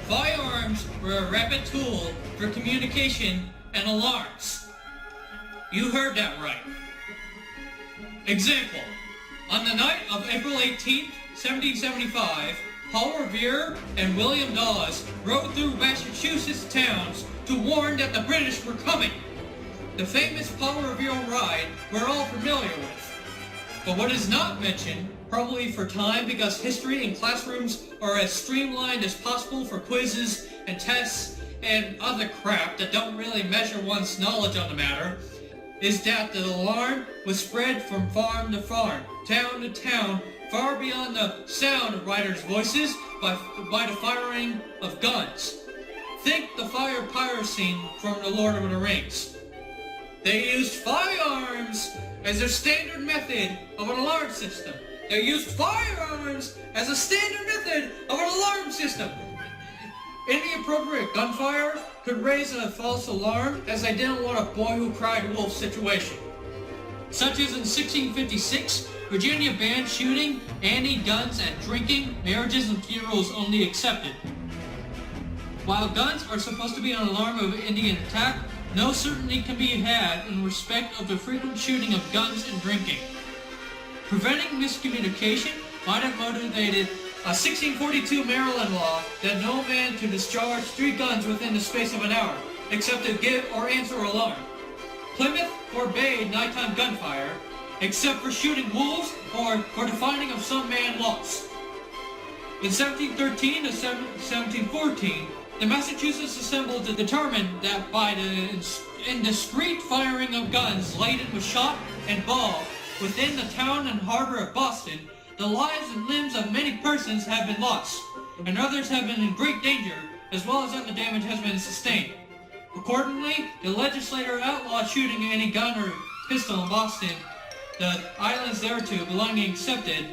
Firearms were a rapid tool for communication and alarms. You heard that right. Example, on the night of April 18, 1775, Paul Revere and William Dawes rode through Massachusetts towns to warn that the British were coming. The famous Paul Revere ride we're all familiar with. But what is not mentioned, probably for time because history and classrooms are as streamlined as possible for quizzes and tests and other crap that don't really measure one's knowledge on the matter, is that the alarm was spread from farm to farm, town to town, far beyond the sound of riders' voices by the firing of guns. Think the fire pyre scene from The Lord of the Rings. They used firearms as their standard method of an alarm system. They used firearms as a standard method of an alarm system. Inappropriate gunfire could raise a false alarm, as they didn't want a boy who cried wolf situation. Such as in 1656, Virginia banned shooting, anti-guns, and drinking, marriages and funerals only accepted. While guns are supposed to be an alarm of Indian attack, no certainty can be had in respect of the frequent shooting of guns and drinking. Preventing miscommunication might have motivated a 1642 Maryland law that no man to discharge 3 guns within the space of an hour, except to give or answer alarm. Plymouth forbade nighttime gunfire, except for shooting wolves or for the finding of some man lost. In 1713 to 1714, the Massachusetts Assembly determined that by the indiscreet firing of guns laden with shot and ball within the town and harbor of Boston, the lives and limbs of many persons have been lost, and others have been in great danger, as well as other damage has been sustained. Accordingly, the legislature outlawed shooting any gun or pistol in Boston, the islands thereto belonging excepted.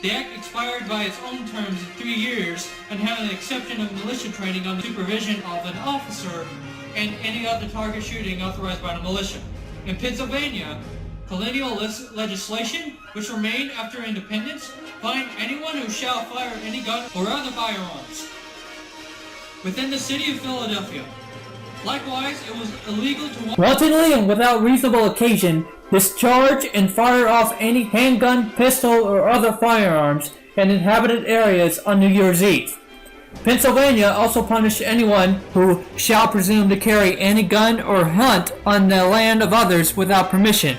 The act expired by its own terms in 3 years and had an exception of militia training under supervision of an officer and any other target shooting authorized by the militia. In Pennsylvania, colonial legislation, which remained after independence, fined anyone who shall fire any gun or other firearms within the city of Philadelphia. Likewise, it was illegal to wantonly and without reasonable occasion discharge and fire off any handgun, pistol, or other firearms in inhabited areas on New Year's Eve. Pennsylvania also punished anyone who shall presume to carry any gun or hunt on the land of others without permission,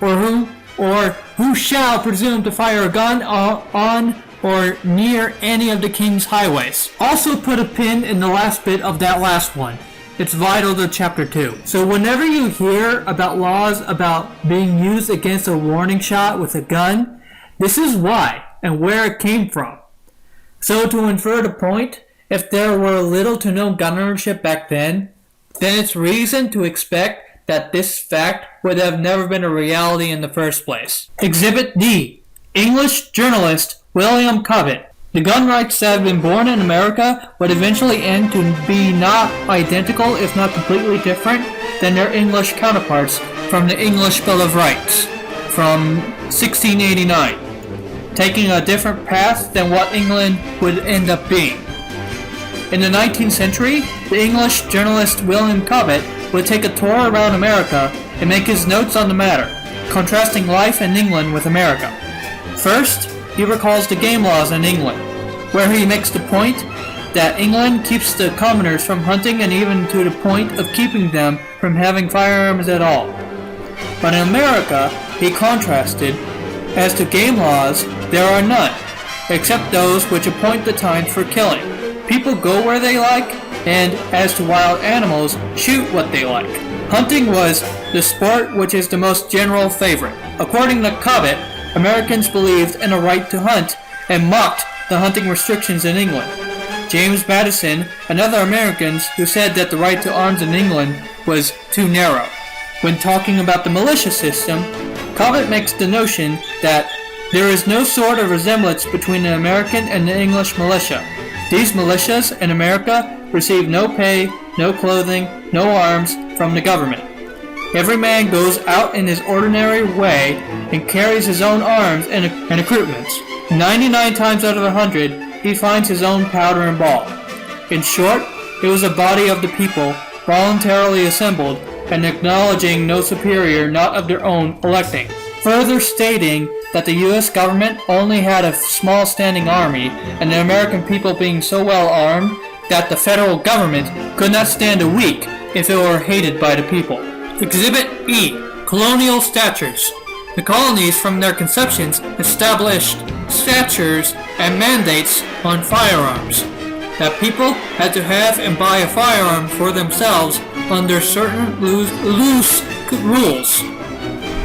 or who shall presume to fire a gun on or near any of the king's highways. Also put a pin in the last bit of that last one. It's vital to chapter 2. So whenever you hear about laws about being used against a warning shot with a gun, this is why and where it came from. So to infer the point, if there were little to no gun ownership back then it's reason to expect that this fact would have never been a reality in the first place. Exhibit D. English journalist William Cobbett. The gun rights that have been born in America would eventually end to be not identical, if not completely different, than their English counterparts from the English Bill of Rights from 1689, taking a different path than what England would end up being. In the 19th century, the English journalist William Cobbett would take a tour around America and make his notes on the matter, contrasting life in England with America. First, he recalls the game laws in England, where he makes the point that England keeps the commoners from hunting and even to the point of keeping them from having firearms at all. But in America, he contrasted, as to game laws, there are none, except those which appoint the times for killing. People go where they like, and as to wild animals, shoot what they like. Hunting was the sport which is the most general favorite. According to Cobbett, Americans believed in a right to hunt and mocked the hunting restrictions in England. James Madison and other Americans who said that the right to arms in England was too narrow. When talking about the militia system, Cobbett makes the notion that there is no sort of resemblance between the American and the English militia. These militias in America receive no pay, no clothing, no arms from the government. Every man goes out in his ordinary way and carries his own arms and accoutrements. 99 times out of 100, he finds his own powder and ball. In short, it was a body of the people, voluntarily assembled, and acknowledging no superior not of their own electing. further stating that the U.S. government only had a small standing army, and the American people being so well armed that the federal government could not stand a week if it were hated by the people. Exhibit E. Colonial Statutes. The colonies from their conceptions established statutes and mandates on firearms, that people had to have and buy a firearm for themselves under certain loose rules.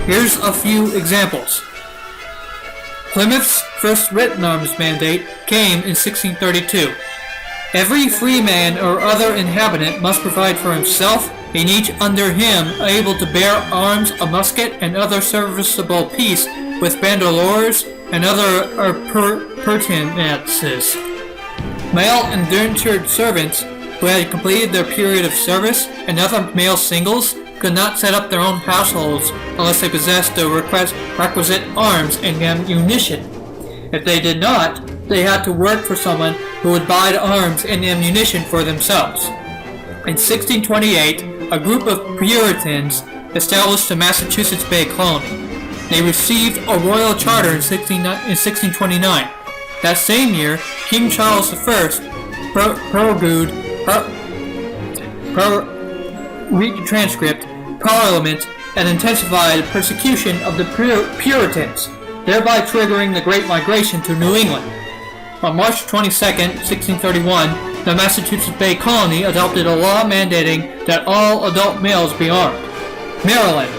Here's a few examples. Plymouth's first written arms mandate came in 1632. Every free man or other inhabitant must provide for himself, and each under him able to bear arms, a musket, and other serviceable piece, with bandoliers and other appurtenances. Male indentured servants who had completed their period of service and other male singles could not set up their own households unless they possessed the requisite arms and ammunition. If they did not, they had to work for someone who would buy the arms and ammunition for themselves. In 1628, a group of Puritans established the Massachusetts Bay Colony. They received a royal charter in 1629. That same year, King Charles I prorogued Parliament and intensified persecution of the Puritans, thereby triggering the Great Migration to New England. On March 22, 1631, the Massachusetts Bay Colony adopted a law mandating that all adult males be armed. Maryland.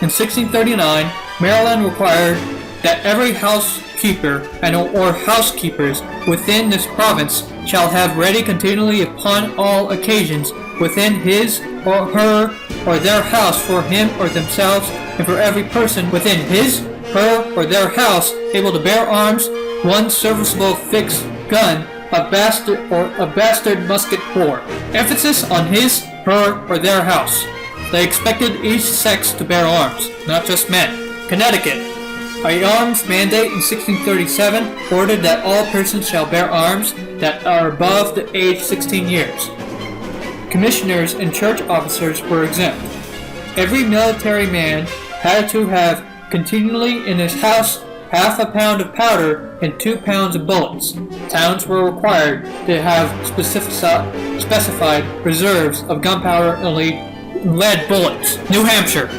In 1639, Maryland required that every housekeeper or housekeepers within this province shall have ready continually upon all occasions within his or her or their house for him or themselves, and for every person within his, her, or their house able to bear arms, one serviceable fixed gun, a bastard musket bore. Emphasis on his, her, or their house. They expected each sex to bear arms, not just men. Connecticut. A arms mandate in 1637 ordered that all persons shall bear arms that are above the age 16 years. Commissioners and church officers were exempt. Every military man had to have continually in his house half a pound of powder and 2 pounds of bullets. Towns were required to have specified reserves of gunpowder and lead bullets. New Hampshire.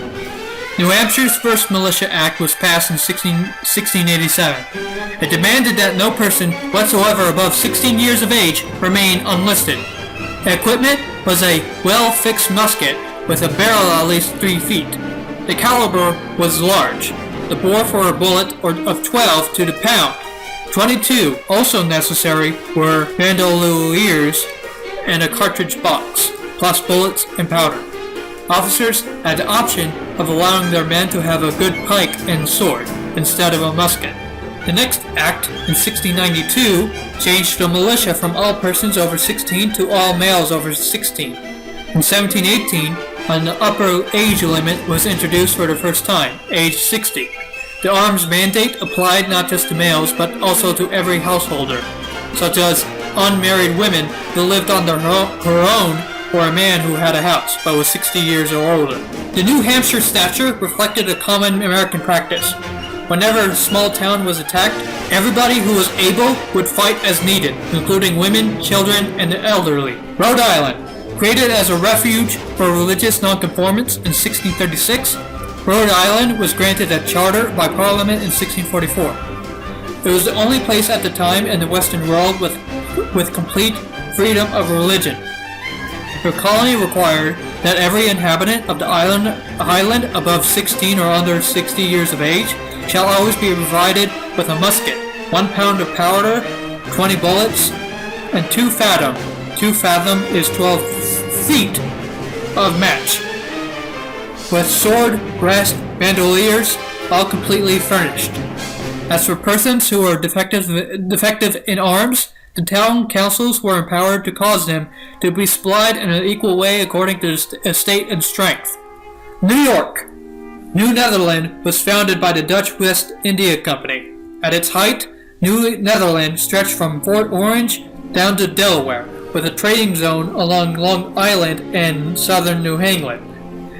New Hampshire's first Militia Act was passed in 1687. It demanded that no person whatsoever above 16 years of age remain unlisted. Equipment was a well-fixed musket with a barrel at least 3 feet. The caliber was large. The bore for a bullet of 12 to the pound. 22, also necessary, were bandoliers and a cartridge box, plus bullets and powder. Officers had the option of allowing their men to have a good pike and sword instead of a musket. The next act, in 1692, changed the militia from all persons over 16 to all males over 16. In 1718, an upper age limit was introduced for the first time, age 60. The arms mandate applied not just to males, but also to every householder, such as unmarried women who lived on her own, or a man who had a house, but was 60 years or older. The New Hampshire statute reflected a common American practice. Whenever a small town was attacked, everybody who was able would fight as needed, including women, children, and the elderly. Rhode Island. Created as a refuge for religious nonconformists in 1636, Rhode Island was granted a charter by Parliament in 1644. It was the only place at the time in the Western world with complete freedom of religion. The colony required that every inhabitant of the island above 16 or under 60 years of age shall always be provided with a musket, 1 pound of powder, 20 bullets, and 2 fathom. 2 fathom is 12 feet of match, with sword, breast, bandoliers, all completely furnished. As for persons who are defective in arms, the town councils were empowered to cause them to be supplied in an equal way according to estate and strength. New York. New Netherland was founded by the Dutch West India Company. At its height, New Netherland stretched from Fort Orange down to Delaware, with a trading zone along Long Island and southern New England.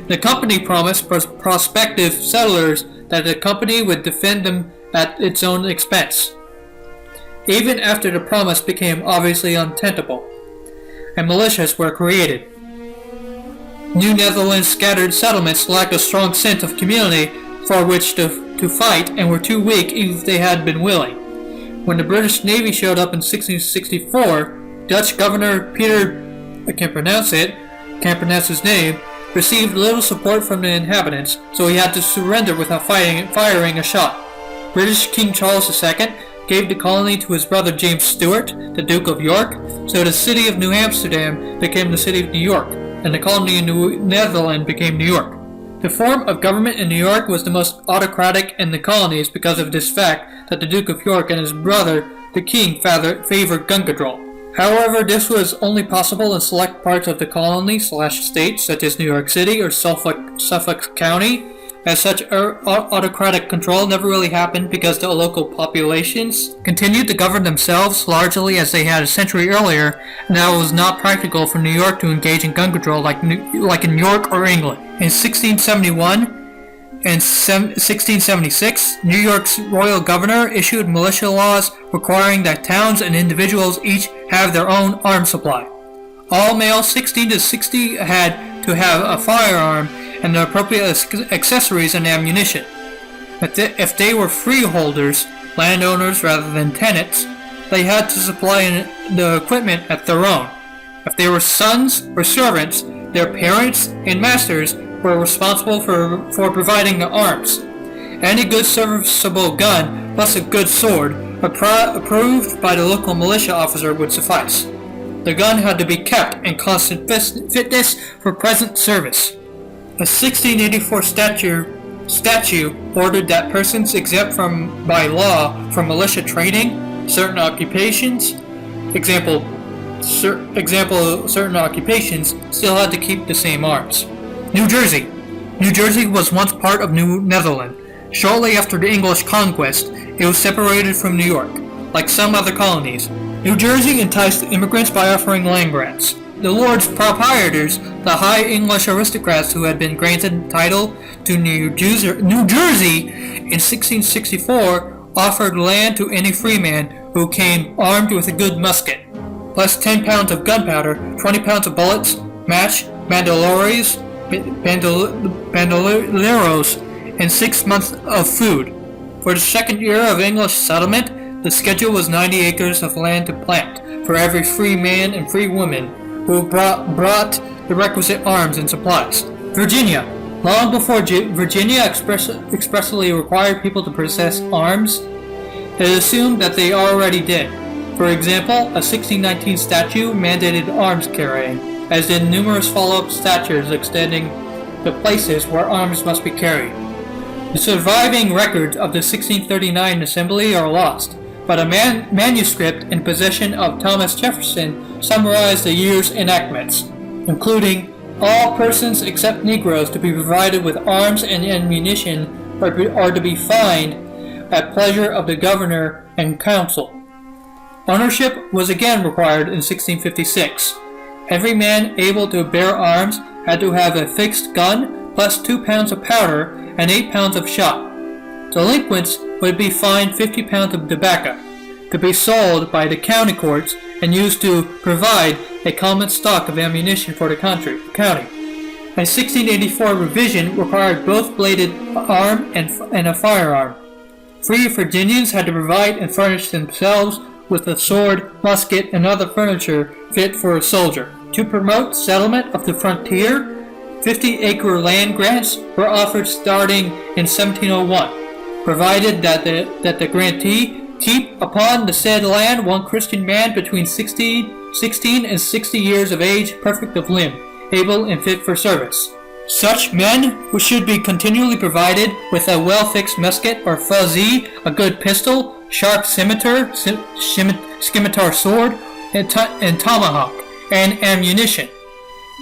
The company promised prospective settlers that the company would defend them at its own expense, even after the promise became obviously untenable, and militias were created. New Netherlands scattered settlements lacked a strong sense of community for which to fight and were too weak even if they had been willing. When the British Navy showed up in 1664, Dutch Governor Peter, I can't pronounce his name, received little support from the inhabitants, so he had to surrender without firing a shot. British King Charles II gave the colony to his brother James Stuart, the Duke of York, so the city of New Amsterdam became the city of New York, and the colony of New Netherlands became New York. The form of government in New York was the most autocratic in the colonies because of this fact that the Duke of York and his brother, the King, favored gun control. However, this was only possible in select parts of the colony/state, such as New York City or Suffolk County, as such autocratic control never really happened because the local populations continued to govern themselves largely as they had a century earlier, and now it was not practical for New York to engage in gun control like in New York or England. In 1671 and 1676, New York's royal governor issued militia laws requiring that towns and individuals each have their own arms supply. All males 16 to 60 had to have a firearm and the appropriate accessories and ammunition. If they were freeholders, landowners rather than tenants, they had to supply the equipment at their own. If they were sons or servants, their parents and masters were responsible for providing the arms. Any good serviceable gun plus a good sword approved by the local militia officer would suffice. The gun had to be kept in constant fitness for present service. A 1684 statute ordered that persons exempt by law from militia training, certain occupations, certain occupations still had to keep the same arms. New Jersey. New Jersey was once part of New Netherlands. Shortly after the English conquest, it was separated from New York. Like some other colonies, New Jersey enticed immigrants by offering land grants. The Lords Proprietors, the high English aristocrats who had been granted title to New Jersey in 1664, offered land to any freeman who came armed with a good musket, plus 10 pounds of gunpowder, 20 pounds of bullets, match, bandoleros, and 6 months of food. For the second year of English settlement, the schedule was 90 acres of land to plant for every free man and free woman who brought the requisite arms and supplies. Virginia. Long before Virginia expressly required people to possess arms, it assumed that they already did. For example, a 1619 statute mandated arms carrying, as did numerous follow-up statutes extending to places where arms must be carried. The surviving records of the 1639 Assembly are lost, but a manuscript in possession of Thomas Jefferson summarized the year's enactments, including all persons except Negroes to be provided with arms and ammunition or to be fined at pleasure of the governor and council. Ownership was again required in 1656. Every man able to bear arms had to have a fixed gun plus 2 pounds of powder and 8 pounds of shot. Delinquents would be fined 50 pounds of tobacco, to be sold by the county courts and used to provide a common stock of ammunition for the county. A 1684 revision required both bladed arm and a firearm. Free Virginians had to provide and furnish themselves with a sword, musket, and other furniture fit for a soldier. To promote settlement of the frontier, 50-acre land grants were offered starting in 1701, provided that the grantee keep upon the said land one Christian man between 16 and 60 years of age, perfect of limb, able and fit for service. Such men should be continually provided with a well-fixed musket or fuzee, a good pistol, sharp scimitar sword, and tomahawk, and ammunition.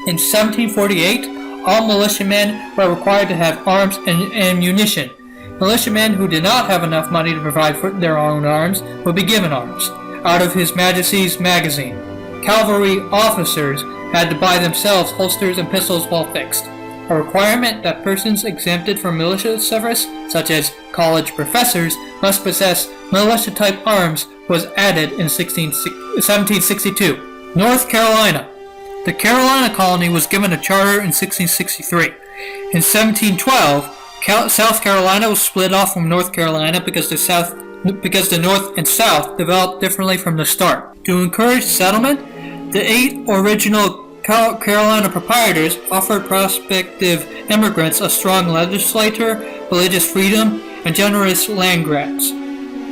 In 1748, all militiamen were required to have arms and ammunition. Militiamen who did not have enough money to provide for their own arms would be given arms, out of His Majesty's magazine. Cavalry officers had to buy themselves holsters and pistols well fixed. A requirement that persons exempted from militia service, such as college professors, must possess militia-type arms was added in 1762. North Carolina. The Carolina colony was given a charter in 1663. In 1712, South Carolina was split off from North Carolina because the North and South developed differently from the start. To encourage settlement, the 8 original Carolina proprietors offered prospective immigrants a strong legislature, religious freedom, and generous land grants.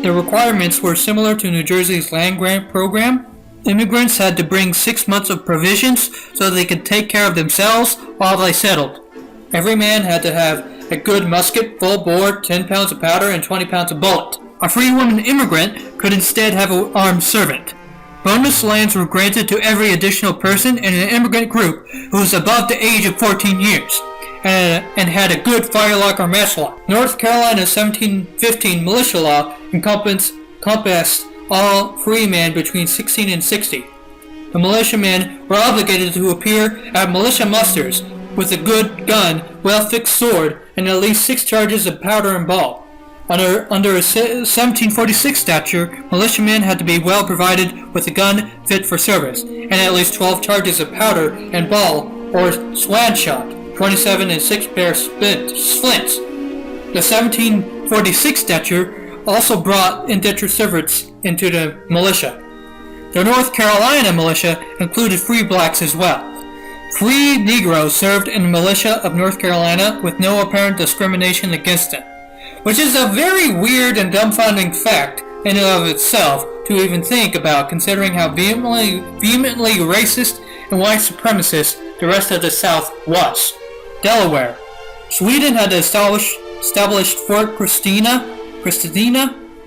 The requirements were similar to New Jersey's land grant program. Immigrants had to bring 6 months of provisions so they could take care of themselves while they settled. Every man had to have a good musket, full bore, 10 pounds of powder, and 20 pounds of bullet. A free woman immigrant could instead have an armed servant. Bonus lands were granted to every additional person in an immigrant group who was above the age of 14 years and had a good firelock or matchlock. North Carolina's 1715 militia law encompassed all free men between 16 and 60. The militiamen were obligated to appear at militia musters with a good gun, well-fixed sword, and at least 6 charges of powder and ball. Under a 1746 statute, militiamen had to be well provided with a gun fit for service, and at least 12 charges of powder and ball, or swan shot, 27 and 6 pair splints. The 1746 statute also brought indentured servants into the militia. The North Carolina militia included free blacks as well. Free Negroes served in the militia of North Carolina with no apparent discrimination against them, which is a very weird and dumbfounding fact in and of itself to even think about, considering how vehemently racist and white supremacist the rest of the South was. Delaware. Sweden had established Fort Christina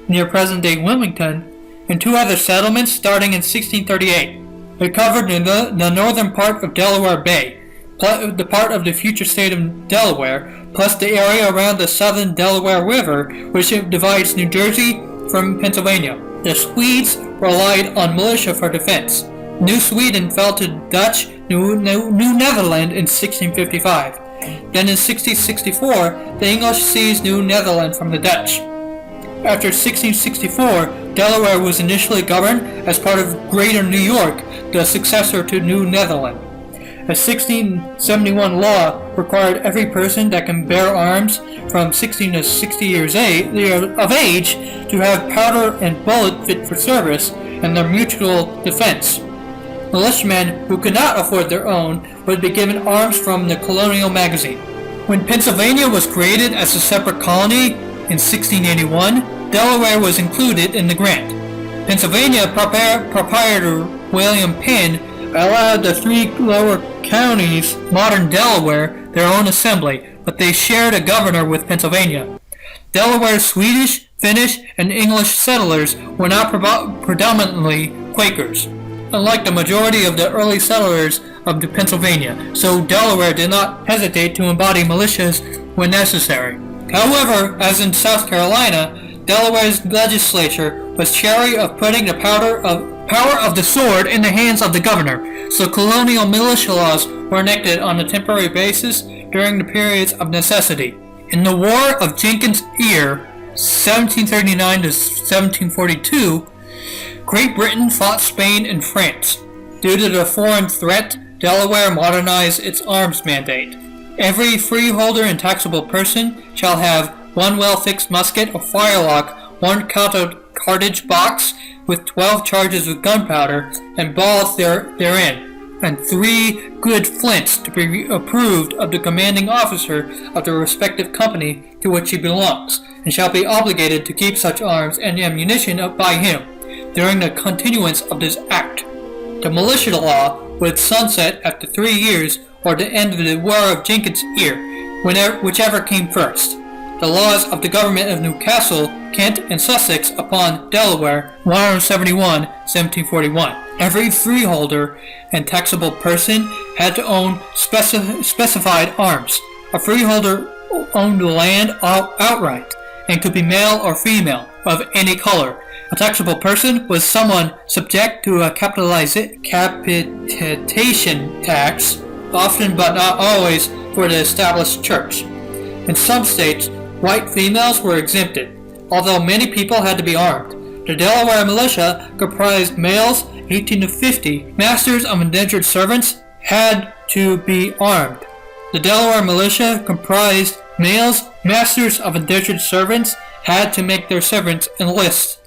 near present-day Wilmington, and 2 other settlements starting in 1638. It covered the northern part of Delaware Bay, the part of the future state of Delaware, plus the area around the southern Delaware River, which divides New Jersey from Pennsylvania. The Swedes relied on militia for defense. New Sweden fell to Dutch New Netherland in 1655. Then in 1664, the English seized New Netherland from the Dutch. After 1664, Delaware was initially governed as part of Greater New York, the successor to New Netherland. A 1671 law required every person that can bear arms from 16 to 60 years of age to have powder and bullet fit for service and their mutual defense. Militiamen who could not afford their own would be given arms from the Colonial magazine. When Pennsylvania was created as a separate colony in 1681, Delaware was included in the grant. Pennsylvania proprietor William Penn allowed the 3 lower counties, modern Delaware, their own assembly, but they shared a governor with Pennsylvania. Delaware's Swedish, Finnish, and English settlers were not predominantly Quakers, unlike the majority of the early settlers of Pennsylvania, so Delaware did not hesitate to embody militias when necessary. However, as in South Carolina, Delaware's legislature was chary of putting the power of the sword in the hands of the governor, so colonial militia laws were enacted on a temporary basis during the periods of necessity. In the War of Jenkins' Ear, 1739 to 1742, Great Britain fought Spain and France. Due to the foreign threat, Delaware modernized its arms mandate. Every freeholder and taxable person shall have 1 well-fixed musket or firelock, 1 cartridge box with 12 charges of gunpowder and balls therein, and 3 good flints to be approved of the commanding officer of the respective company to which he belongs, and shall be obligated to keep such arms and ammunition by him during the continuance of this act. The militia law would sunset after 3 years or the end of the War of Jenkins' Ear, whichever came first. The laws of the government of Newcastle, Kent, and Sussex upon Delaware, 171, 1741. Every freeholder and taxable person had to own specified arms. A freeholder owned the land outright and could be male or female of any color. A taxable person was someone subject to a capitation tax, often but not always for the established church. In some states, white females were exempted, although many people had to be armed. The Delaware militia comprised males 18 to 50. Masters of indentured servants had to be armed. The Delaware militia comprised males, masters of indentured servants had to make their servants enlist.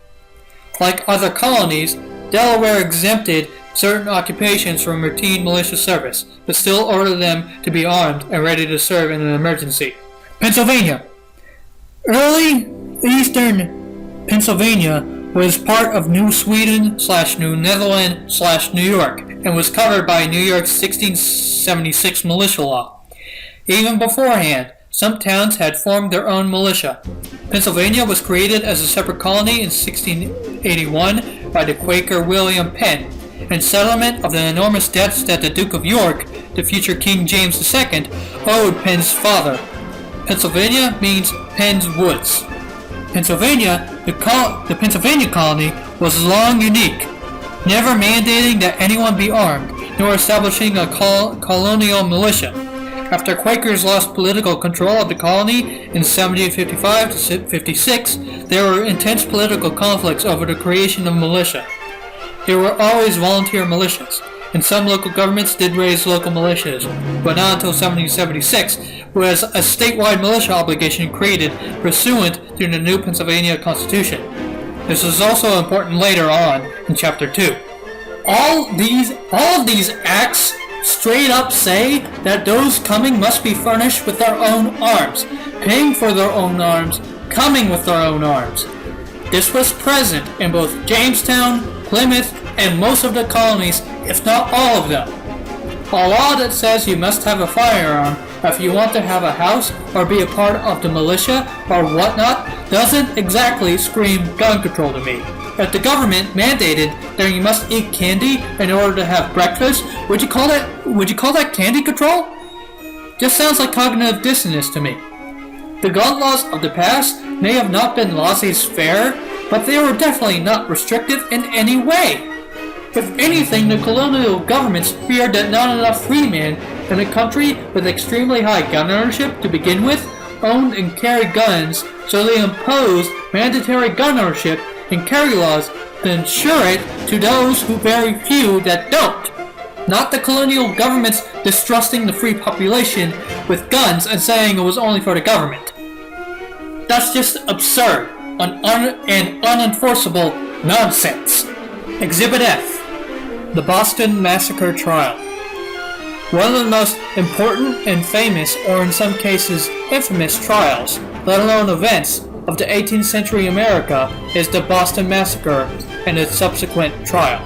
Like other colonies, Delaware exempted certain occupations from routine militia service, but still ordered them to be armed and ready to serve in an emergency. Pennsylvania. Early eastern Pennsylvania was part of New Sweden/New Netherland/New York and was covered by New York's 1676 militia law. Even beforehand, some towns had formed their own militia. Pennsylvania was created as a separate colony in 1681 by the Quaker William Penn, in settlement of the enormous debts that the Duke of York, the future King James II, owed Penn's father. Pennsylvania means Penn's Woods. Pennsylvania, the Pennsylvania colony, was long unique, never mandating that anyone be armed, nor establishing a colonial militia. After Quakers lost political control of the colony in 1755 to 56, there were intense political conflicts over the creation of militia. There were always volunteer militias, and some local governments did raise local militias, but not until 1776 was a statewide militia obligation created pursuant to the new Pennsylvania Constitution. This is also important later on in Chapter 2. All of these acts straight up say that those coming must be furnished with their own arms, paying for their own arms, coming with their own arms. This was present in both Jamestown, Plymouth, and most of the colonies, if not all of them. A law that says you must have a firearm if you want to have a house or be a part of the militia or whatnot doesn't exactly scream gun control to me. If the government mandated that you must eat candy in order to have breakfast, would you call that candy control? Just sounds like cognitive dissonance to me. The gun laws of the past may have not been laissez-faire, but they were definitely not restrictive in any way. If anything, the colonial governments feared that not enough free men in a country with extremely high gun ownership to begin with owned and carried guns, so they imposed mandatory gun ownership and carry laws to ensure it to those who very few that don't. Not the colonial governments distrusting the free population with guns and saying it was only for the government. That's just absurd and unenforceable nonsense. Exhibit F. The Boston Massacre Trial. One of the most important and famous, or in some cases infamous trials, let alone events, of the 18th century America is the Boston Massacre and its subsequent trial.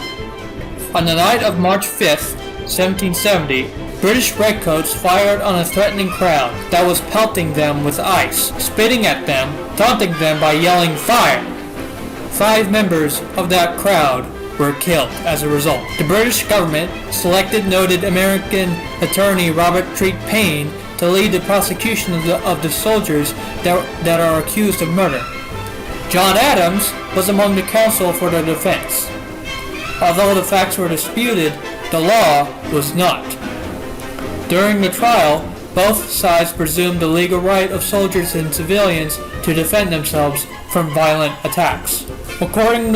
On the night of March 5th, 1770, British redcoats fired on a threatening crowd that was pelting them with ice, spitting at them, taunting them by yelling "Fire!" 5 members of that crowd were killed as a result. The British government selected noted American attorney Robert Treat Paine to lead the prosecution of the soldiers that are accused of murder. John Adams was among the counsel for the defense. Although the facts were disputed, the law was not. During the trial, both sides presumed the legal right of soldiers and civilians to defend themselves from violent attacks. According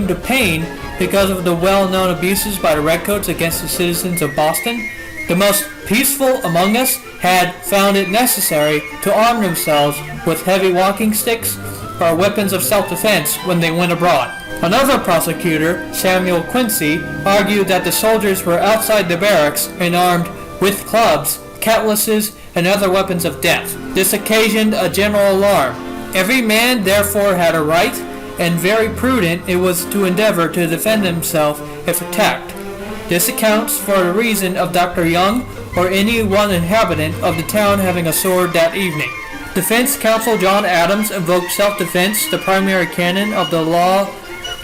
to Paine, because of the well-known abuses by the redcoats against the citizens of Boston, the most peaceful among us had found it necessary to arm themselves with heavy walking sticks or weapons of self-defense when they went abroad. Another prosecutor, Samuel Quincy, argued that the soldiers were outside the barracks and armed with clubs, cutlasses, and other weapons of death. This occasioned a general alarm. Every man therefore had a right, and very prudent it was to endeavor to defend himself if attacked. This accounts for the reason of Dr. Young or any one inhabitant of the town having a sword that evening. Defense counsel John Adams invoked self-defense, the primary canon of the law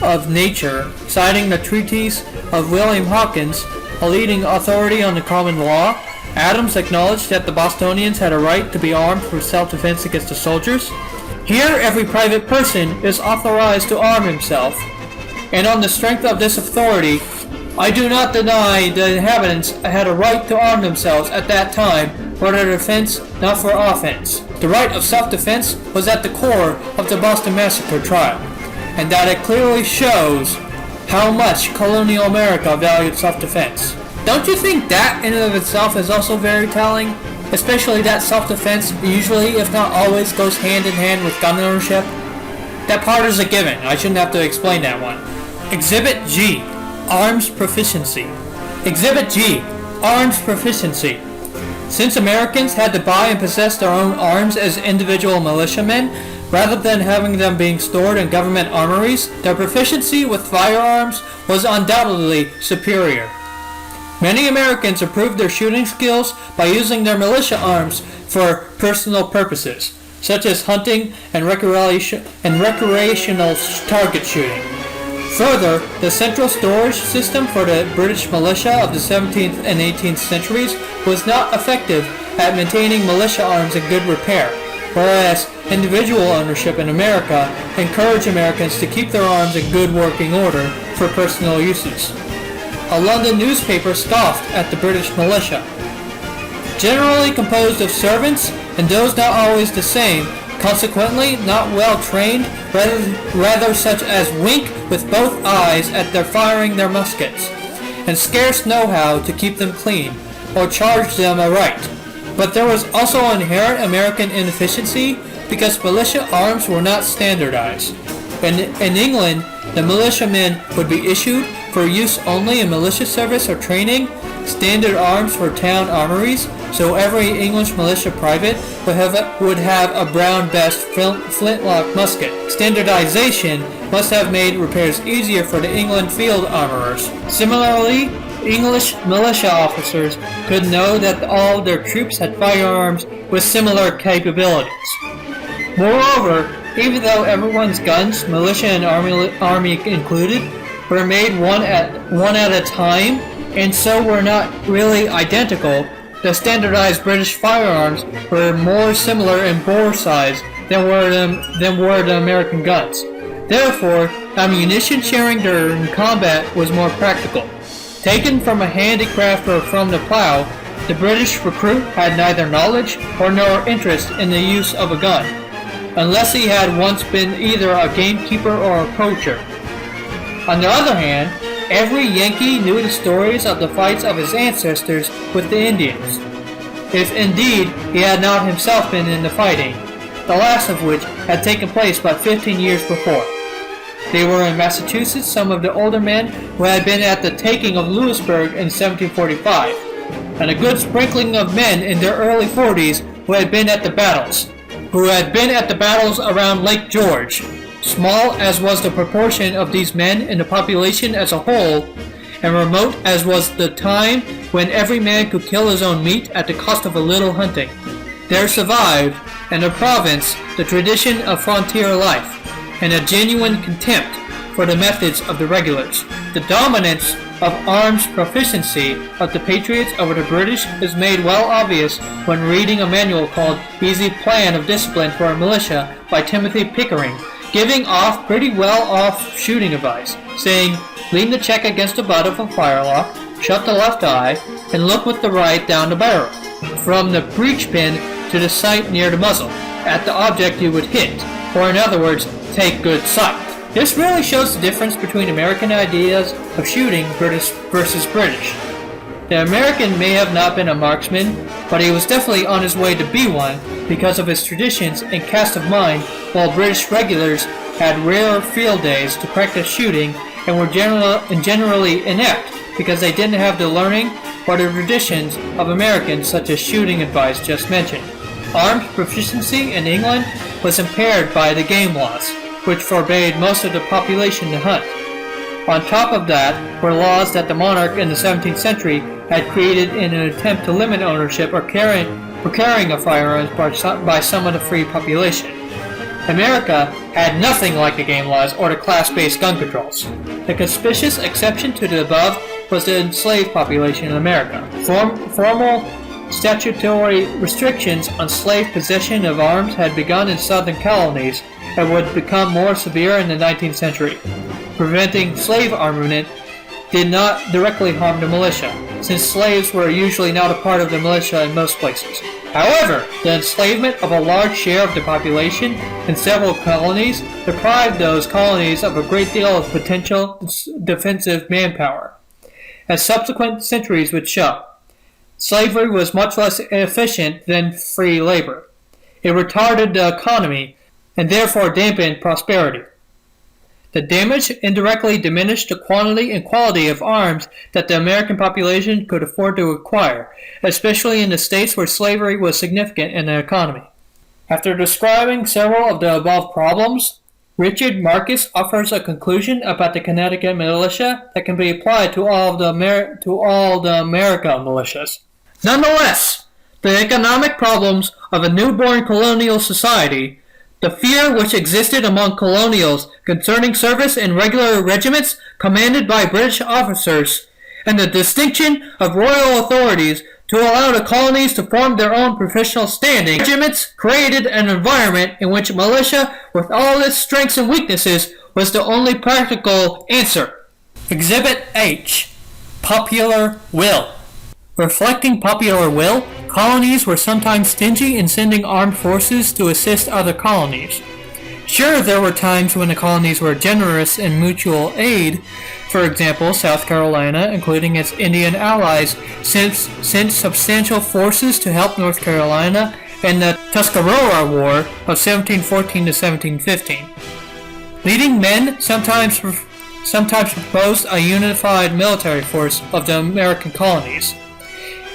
of nature, citing the treatise of William Hawkins, a leading authority on the common law. Adams acknowledged that the Bostonians had a right to be armed for self-defense against the soldiers. Here, every private person is authorized to arm himself, and on the strength of this authority, I do not deny the inhabitants had a right to arm themselves at that time for their defense, not for offense. The right of self-defense was at the core of the Boston Massacre trial, and that it clearly shows how much colonial America valued self-defense. Don't you think that in and of itself is also very telling? Especially that self-defense usually, if not always, goes hand in hand with gun ownership? That part is a given. I shouldn't have to explain that one. Exhibit G. Arms Proficiency. Exhibit G. Arms Proficiency. Since Americans had to buy and possess their own arms as individual militiamen, rather than having them being stored in government armories, their proficiency with firearms was undoubtedly superior. Many Americans improved their shooting skills by using their militia arms for personal purposes, such as hunting and recreational target shooting. Further, the central storage system for the British militia of the 17th and 18th centuries was not effective at maintaining militia arms in good repair, whereas individual ownership in America encouraged Americans to keep their arms in good working order for personal uses. A London newspaper scoffed at the British militia. Generally composed of servants, and those not always the same, consequently not well trained, rather such as wink with both eyes at their firing their muskets, and scarce know how to keep them clean, or charge them aright. But there was also inherent American inefficiency, because militia arms were not standardized. In England, the militiamen would be issued, for use only in militia service or training, standard arms for town armories, so every English militia private would have a Brown Bess flintlock musket. Standardization must have made repairs easier for the England field armorers. Similarly, English militia officers could know that all their troops had firearms with similar capabilities. Moreover, even though everyone's guns, militia and army included, were made one at a time, and so were not really identical, the standardized British firearms were more similar in bore size than were the American guns. Therefore, ammunition sharing during combat was more practical. Taken from a handicraft or from the plow, the British recruit had neither knowledge nor interest in the use of a gun, unless he had once been either a gamekeeper or a poacher. On the other hand, every Yankee knew the stories of the fights of his ancestors with the Indians, if indeed he had not himself been in the fighting, the last of which had taken place but 15 years before. They were in Massachusetts, some of the older men who had been at the taking of Louisburg in 1745, and a good sprinkling of men in their early 40s who had been at the battles around Lake George. Small as was the proportion of these men in the population as a whole, and remote as was the time when every man could kill his own meat at the cost of a little hunting, there survived, in the province, the tradition of frontier life, and a genuine contempt for the methods of the regulars. The dominance of arms proficiency of the Patriots over the British is made well obvious when reading a manual called Easy Plan of Discipline for a Militia by Timothy Pickering, giving off pretty well-off shooting advice, saying, lean the check against the butt of a firelock, shut the left eye, and look with the right down the barrel, from the breech pin to the sight near the muzzle, at the object you would hit, or in other words, take good sight. This really shows the difference between American ideas of shooting versus British. The American may have not been a marksman, but he was definitely on his way to be one because of his traditions and cast of mind, while British regulars had rare field days to practice shooting and were generally inept because they didn't have the learning or the traditions of Americans such as shooting advice just mentioned. Arms proficiency in England was impaired by the game laws, which forbade most of the population to hunt. On top of that were laws that the monarch in the 17th century had created in an attempt to limit ownership or carrying of firearms by some of the free population. America had nothing like the game laws or the class-based gun controls. The conspicuous exception to the above was the enslaved population in America. Formal statutory restrictions on slave possession of arms had begun in southern colonies and would become more severe in the 19th century. Preventing slave armament did not directly harm the militia. since slaves were usually not a part of the militia in most places. However, the enslavement of a large share of the population in several colonies deprived those colonies of a great deal of potential defensive manpower. As subsequent centuries would show, slavery was much less efficient than free labor. It retarded the economy and therefore dampened prosperity. The damage indirectly diminished the quantity and quality of arms that the American population could afford to acquire, especially in the states where slavery was significant in the economy. After describing several of the above problems, Richard Marcus offers a conclusion about the Connecticut militia that can be applied to all the America militias. Nonetheless, the economic problems of a newborn colonial society, the fear which existed among colonials concerning service in regular regiments commanded by British officers, and the distinction of royal authorities to allow the colonies to form their own professional standing regiments created an environment in which militia, with all its strengths and weaknesses, was the only practical answer. Exhibit H. Popular Will. Reflecting popular will, colonies were sometimes stingy in sending armed forces to assist other colonies. Sure, there were times when the colonies were generous in mutual aid. For example, South Carolina, including its Indian allies, sent substantial forces to help North Carolina in the Tuscarora War of 1714 to 1715. Leading men sometimes proposed a unified military force of the American colonies.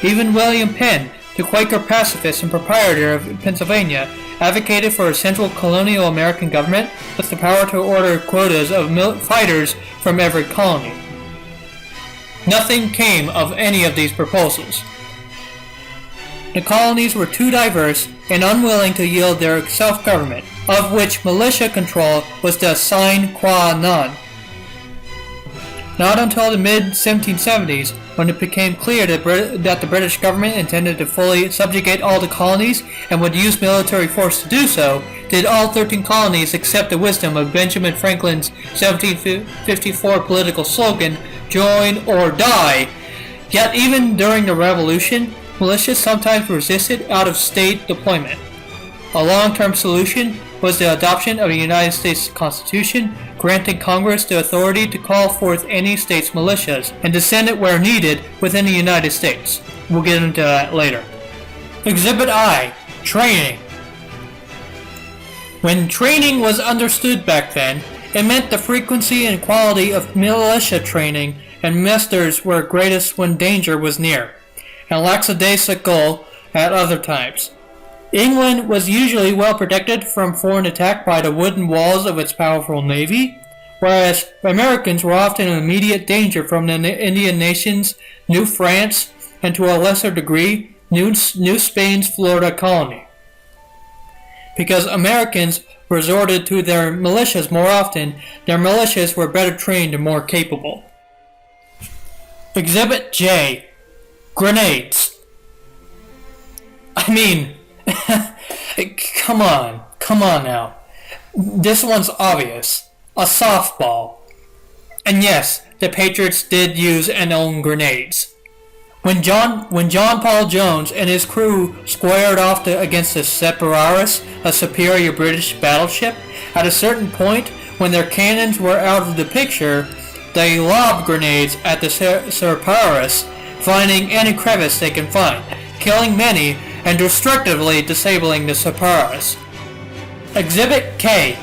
Even William Penn, the Quaker pacifist and proprietor of Pennsylvania, advocated for a central colonial American government with the power to order quotas of fighters from every colony. Nothing came of any of these proposals. The colonies were too diverse and unwilling to yield their self-government, of which militia control was the sine qua non. Not until the mid-1770s, when it became clear that the British government intended to fully subjugate all the colonies and would use military force to do so, did all 13 colonies accept the wisdom of Benjamin Franklin's 1754 political slogan, "Join or die." Yet even during the Revolution, militias sometimes resisted out-of-state deployment. A long-term solution was the adoption of the United States Constitution, granting Congress the authority to call forth any state's militias and to send it where needed within the United States. We'll get into that later. Exhibit I. Training. When training was understood back then, it meant the frequency and quality of militia training and musters were greatest when danger was near, and lackadaisical at other times. England was usually well protected from foreign attack by the wooden walls of its powerful navy, whereas Americans were often in immediate danger from the Indian nations, New France, and to a lesser degree, New Spain's Florida colony. Because Americans resorted to their militias more often, their militias were better trained and more capable. Exhibit J. Grenades. I mean, come on now. This one's obvious. A softball. And yes, the Patriots did use and own grenades. When John Paul Jones and his crew squared off against the Separaris, a superior British battleship, at a certain point, when their cannons were out of the picture, they lobbed grenades at the Separaris, finding any crevice they can find, killing many, and destructively disabling the Separaris. Exhibit K.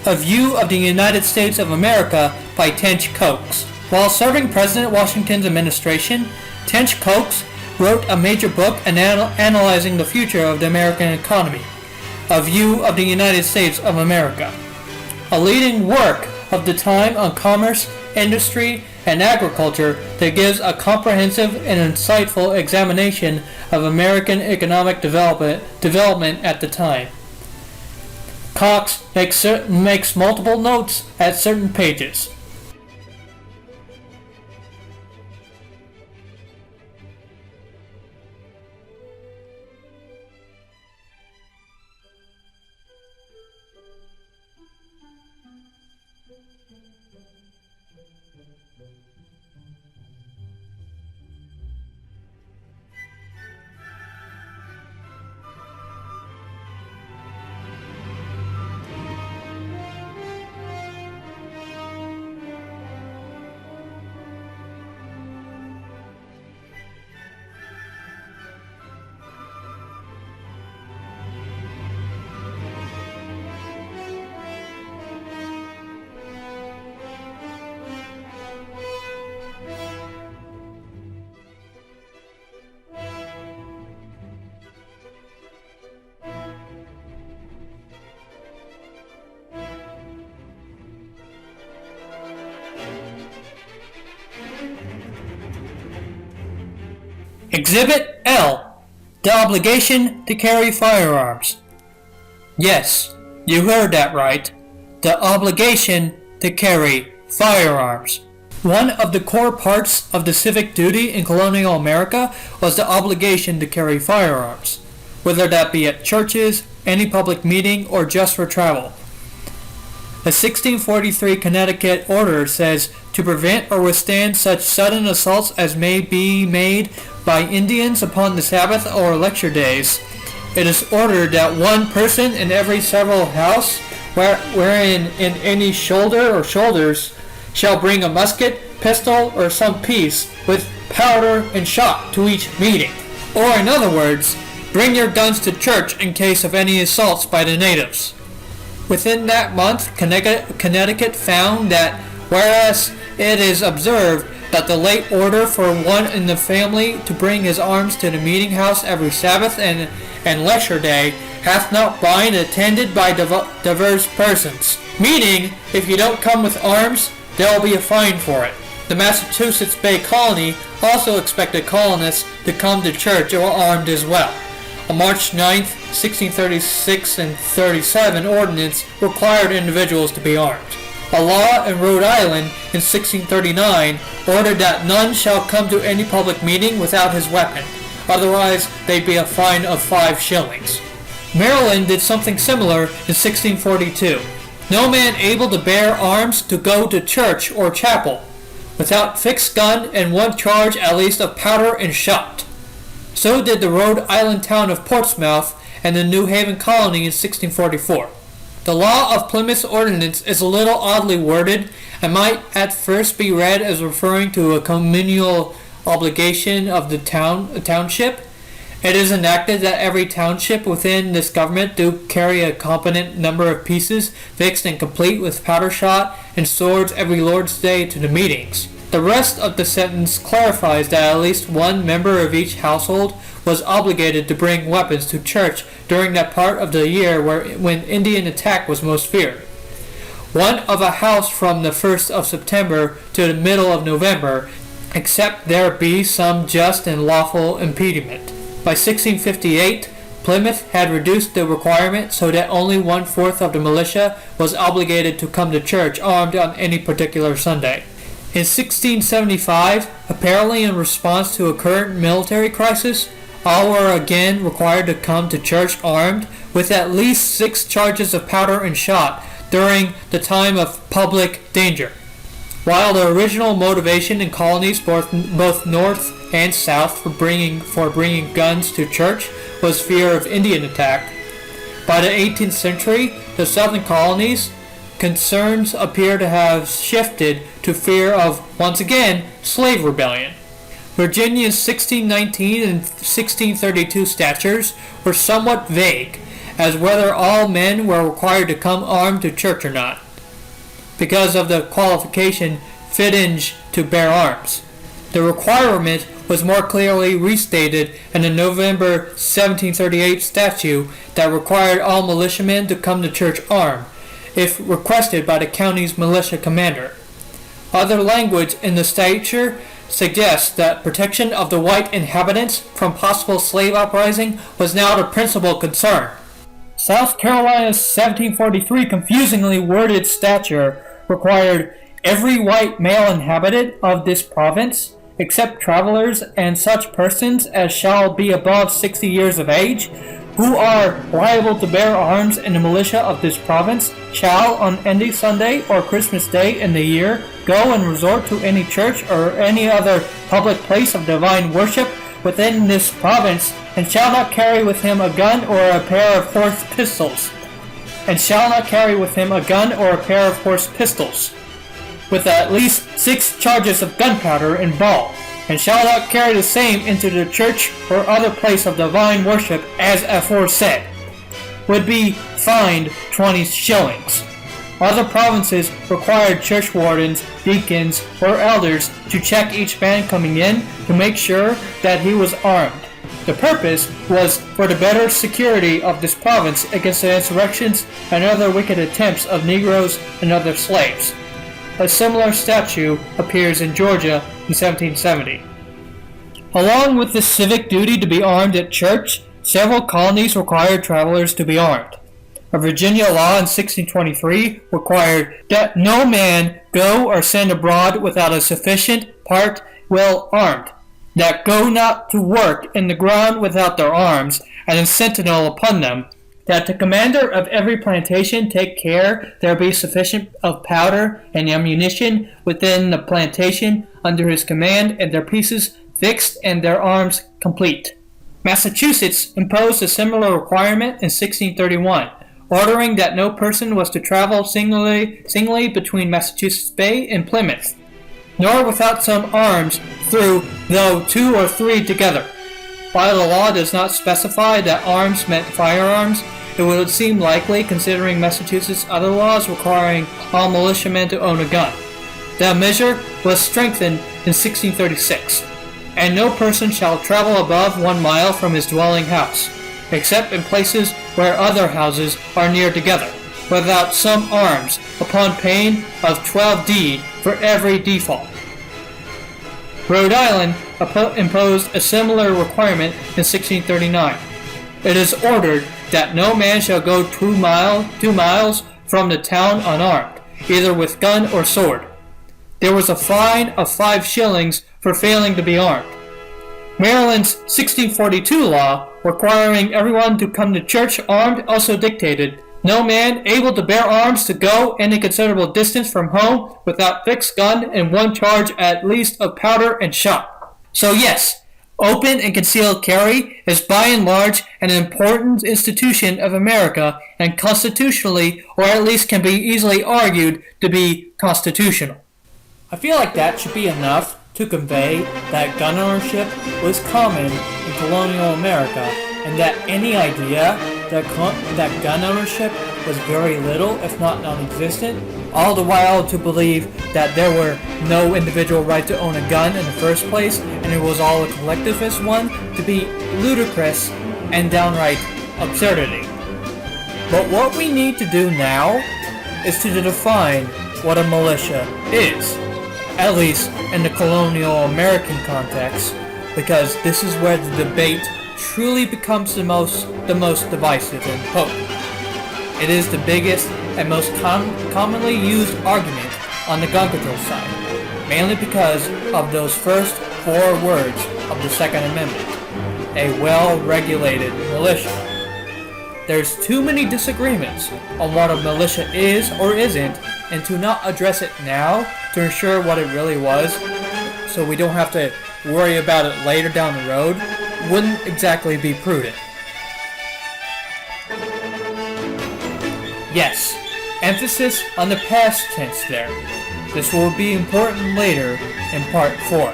A View of the United States of America by Tench Coxe. While serving President Washington's administration, Tench Coxe wrote a major book analyzing the future of the American economy, A View of the United States of America, a leading work of the time on commerce, industry, and agriculture that gives a comprehensive and insightful examination of American economic development at the time. Coxe makes multiple notes at certain pages. Exhibit L. The obligation to carry firearms. Yes, you heard that right. The obligation to carry firearms. One of the core parts of the civic duty in colonial America was the obligation to carry firearms, whether that be at churches, any public meeting, or just for travel. The 1643 Connecticut Order says, to prevent or withstand such sudden assaults as may be made by Indians upon the Sabbath or lecture days, it is ordered that one person in every several house wherein in any shoulder or shoulders shall bring a musket, pistol, or some piece with powder and shot to each meeting. Or in other words, bring your guns to church in case of any assaults by the natives. Within that month, Connecticut found that whereas it is observed that the late order for one in the family to bring his arms to the meeting house every Sabbath and lecture day hath not been attended by divers persons. Meaning, if you don't come with arms, there will be a fine for it. The Massachusetts Bay Colony also expected colonists to come to church or armed as well. A March 9th, 1636 and 37 ordinance required individuals to be armed. A law in Rhode Island in 1639 ordered that none shall come to any public meeting without his weapon, otherwise there'd be a fine of 5 shillings. Maryland did something similar in 1642. No man able to bear arms to go to church or chapel, without fixed gun and one charge at least of powder and shot. So did the Rhode Island town of Portsmouth and the New Haven colony in 1644. The law of Plymouth's ordinance is a little oddly worded and might at first be read as referring to a communal obligation of the township. It is enacted that every township within this government do carry a competent number of pieces fixed and complete with powder shot and swords every Lord's Day to the meetings. The rest of the sentence clarifies that at least one member of each household was obligated to bring weapons to church during that part of the year when Indian attack was most feared. One of a house from the 1st of September to the middle of November, except there be some just and lawful impediment. By 1658, Plymouth had reduced the requirement so that only 1/4 of the militia was obligated to come to church armed on any particular Sunday. In 1675, apparently in response to a current military crisis, all were again required to come to church armed with at least 6 charges of powder and shot during the time of public danger. While the original motivation in colonies both north and south for bringing guns to church was fear of Indian attack, by the 18th century, the southern colonies, concerns appear to have shifted to fear of, once again, slave rebellion. Virginia's 1619 and 1632 statutes were somewhat vague as whether all men were required to come armed to church or not, because of the qualification fitting to bear arms. The requirement was more clearly restated in the November 1738 statute that required all militiamen to come to church armed, if requested by the county's militia commander. Other language in the statute suggests that protection of the white inhabitants from possible slave uprising was now the principal concern. South Carolina's 1743 confusingly worded statute required every white male inhabitant of this province, except travelers and such persons as shall be above 60 years of age, who are liable to bear arms in the militia of this province, shall on any Sunday or Christmas day in the year go and resort to any church or any other public place of divine worship within this province, and shall not carry with him a gun or a pair of horse pistols. With at least 6 charges of gunpowder and ball, and shall not carry the same into the church or other place of divine worship as aforesaid, would be fined 20 shillings. Other provinces required church wardens, deacons, or elders to check each man coming in to make sure that he was armed. The purpose was for the better security of this province against the insurrections and other wicked attempts of Negroes and other slaves. A similar statute appears in Georgia in 1770. Along with the civic duty to be armed at church, several colonies required travelers to be armed. A Virginia law in 1623 required that no man go or send abroad without a sufficient part well armed, that go not to work in the ground without their arms, and a sentinel upon them, that the commander of every plantation take care there be sufficient of powder and ammunition within the plantation under his command, and their pieces fixed and their arms complete. Massachusetts imposed a similar requirement in 1631, ordering that no person was to travel singly between Massachusetts Bay and Plymouth, nor without some arms through, though 2 or 3 together. While the law does not specify that arms meant firearms, it would seem likely, considering Massachusetts' other laws requiring all militiamen to own a gun. That measure was strengthened in 1636, and no person shall travel above 1 mile from his dwelling house, except in places where other houses are near together, without some arms, upon pain of 12 deed for every default. Rhode Island imposed a similar requirement in 1639. It is ordered that no man shall go 2 miles from the town unarmed, either with gun or sword. There was a fine of 5 shillings for failing to be armed. Maryland's 1642 law, requiring everyone to come to church armed, also dictated, no man able to bear arms to go any considerable distance from home without fixed gun and 1 charge at least of powder and shot. So yes, open and concealed carry is by and large an important institution of America, and constitutionally, or at least can be easily argued to be constitutional. I feel like that should be enough to convey that gun ownership was common in colonial America, and that any idea that gun ownership was very little, if not non-existent, all the while to believe that there were no individual right to own a gun in the first place, and it was all a collectivist one, to be ludicrous and downright absurdity. But what we need to do now is to define what a militia is, at least in the colonial American context, because this is where the debate truly becomes the most divisive and potent. It is the biggest and most commonly used argument on the gun control side, mainly because of those first 4 words of the Second Amendment, a well-regulated militia. There's too many disagreements on what a militia is or isn't, and to not address it now to ensure what it really was, so we don't have to worry about it later down the road, wouldn't exactly be prudent. Yes, emphasis on the past tense there. This will be important later in part 4.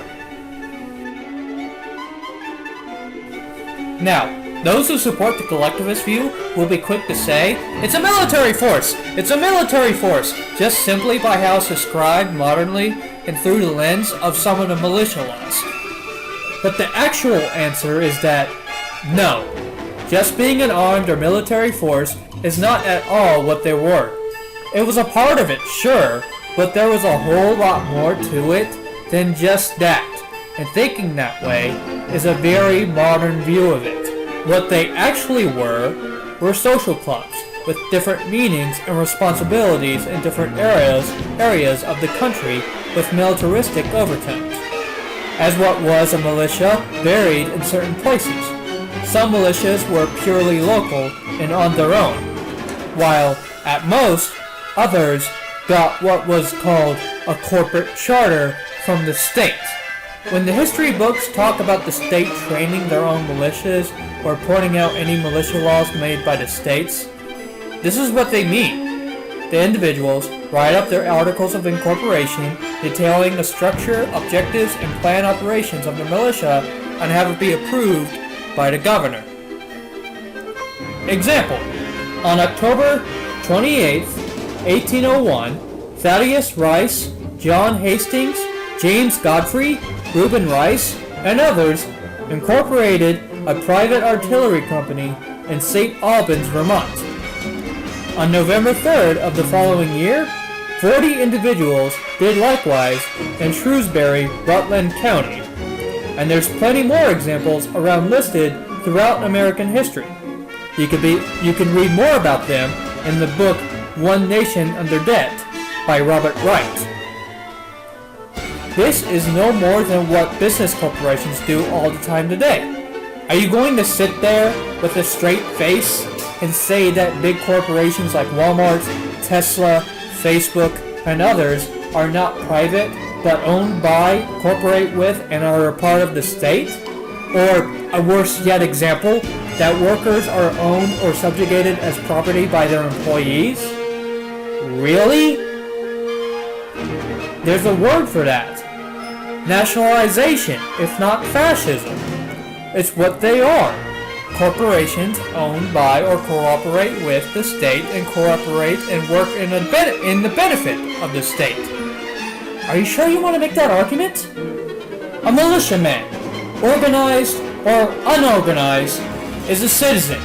Now, those who support the collectivist view will be quick to say, it's a military force! It's a military force! Just simply by how it's described modernly and through the lens of some of the militia laws. But the actual answer is that, no. Just being an armed or military force is not at all what they were. It was a part of it, sure, but there was a whole lot more to it than just that. And thinking that way is a very modern view of it. What they actually were social clubs, with different meanings and responsibilities in different areas of the country with militaristic overtones. As what was a militia varied in certain places. Some militias were purely local and on their own, while, at most, others got what was called a corporate charter from the state. When the history books talk about the state training their own militias or pointing out any militia laws made by the states, this is what they mean. The individuals write up their articles of incorporation detailing the structure, objectives, and plan operations of the militia and have it be approved by the governor. Example: on October 28, 1801, Thaddeus Rice, John Hastings, James Godfrey, Reuben Rice, and others incorporated a private artillery company in St. Albans, Vermont. On November 3rd of the following year, 40 individuals did likewise in Shrewsbury, Rutland County. and there's plenty more examples around listed throughout American history. You can read more about them in the book One Nation Under Debt by Robert Wright. This is no more than what business corporations do all the time today. Are you going to sit there with a straight face and say that big corporations like Walmart, Tesla, Facebook, and others are not private but owned by, cooperate with, and are a part of the state? Or a worse yet example, that workers are owned or subjugated as property by their employees? Really? There's a word for that. Nationalization, if not fascism. It's what they are. Corporations owned by or cooperate with the state and cooperate and work in the benefit of the state. Are you sure you want to make that argument? A militiaman, organized or unorganized, is a citizen.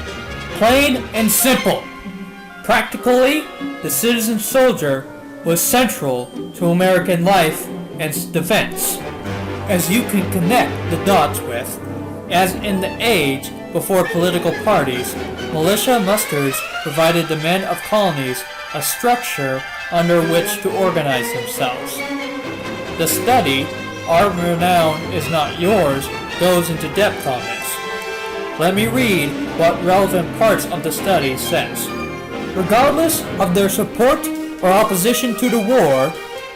Plain and simple. Practically, the citizen soldier was central to American life and defense, as you can connect the dots with. As in the age before political parties, militia musters provided the men of colonies a structure under which to organize themselves. The study, Our Renown is Not Yours, goes into depth on this. Let me read what relevant parts of the study says. Regardless of their support or opposition to the war,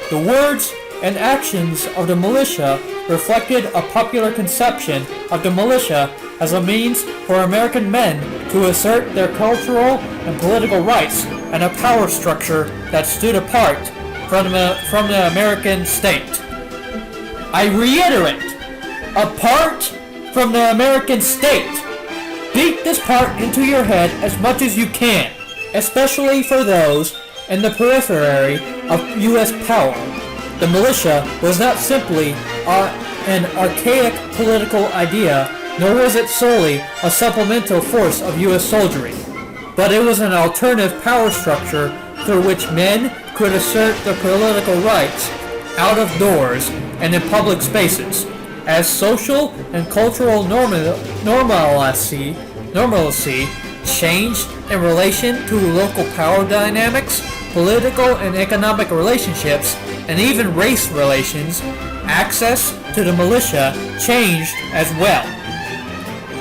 the words and actions of the militia reflected a popular conception of the militia as a means for American men to assert their cultural and political rights and a power structure that stood apart from the American state. I reiterate, apart from the American state. Beat this part into your head as much as you can, especially for those in the periphery of U.S. power. The militia was not simply an archaic political idea, nor was it solely a supplemental force of U.S. soldiery, but it was an alternative power structure through which men could assert their political rights out of doors and in public spaces. As social and cultural normalcy changed in relation to local power dynamics, political and economic relationships, and even race relations, access to the militia changed as well.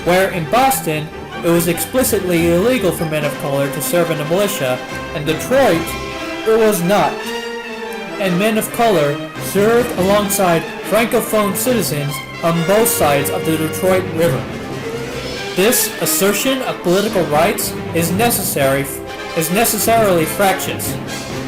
Where in Boston, it was explicitly illegal for men of color to serve in the militia, in Detroit, it was not. And men of color served alongside Francophone citizens on both sides of the Detroit River. This assertion of political rights is necessarily fractious,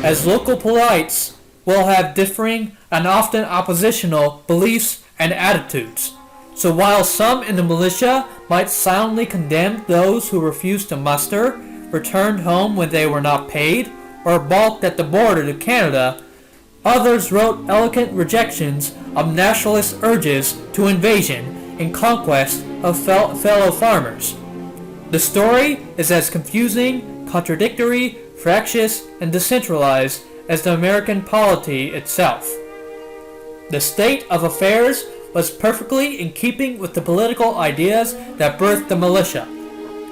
as local polites will have differing and often oppositional beliefs and attitudes. So while some in the militia might soundly condemn those who refused to muster, returned home when they were not paid, or balked at the border to Canada, others wrote eloquent rejections of nationalist urges to invasion and conquest of fellow farmers. The story is as confusing, contradictory, fractious, and decentralized as the American polity itself. The state of affairs was perfectly in keeping with the political ideas that birthed the militia,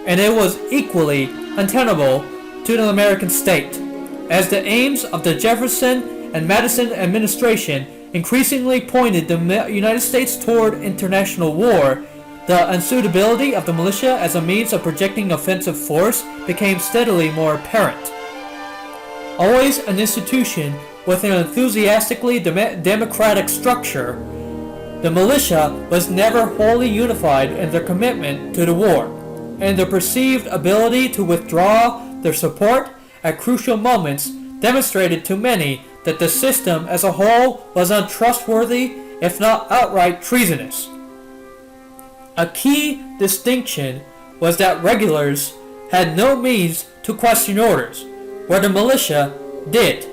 and it was equally untenable to the American state, as the aims of the Jefferson and Madison administration increasingly pointed the United States toward international war. The unsuitability of the militia as a means of projecting offensive force became steadily more apparent. Always an institution with an enthusiastically democratic structure, the militia was never wholly unified in their commitment to the war, and their perceived ability to withdraw their support at crucial moments demonstrated to many that the system as a whole was untrustworthy, if not outright treasonous. A key distinction was that regulars had no means to question orders, where the militia did.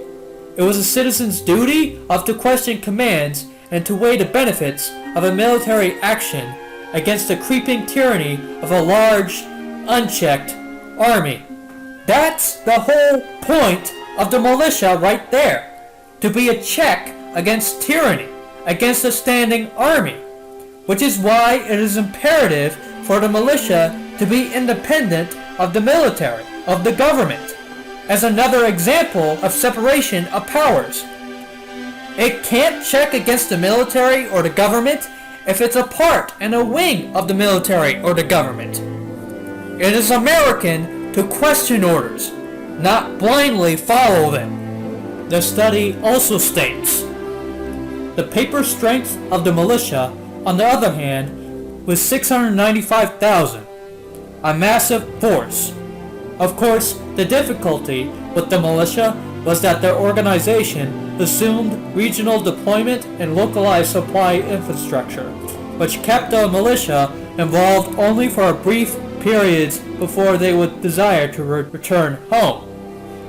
It was a citizen's duty to question commands and to weigh the benefits of a military action against the creeping tyranny of a large, unchecked army. That's the whole point of the militia right there, to be a check against tyranny, against a standing army. which is why it is imperative for the militia to be independent of the military, of the government, as another example of separation of powers. It can't check against the military or the government if it's a part and a wing of the military or the government. It is American to question orders, not blindly follow them. The study also states, the paper strength of the militia, on the other hand, was 695,000, a massive force. Of course, the difficulty with the militia was that their organization assumed regional deployment and localized supply infrastructure, which kept the militia involved only for brief periods before they would desire to return home.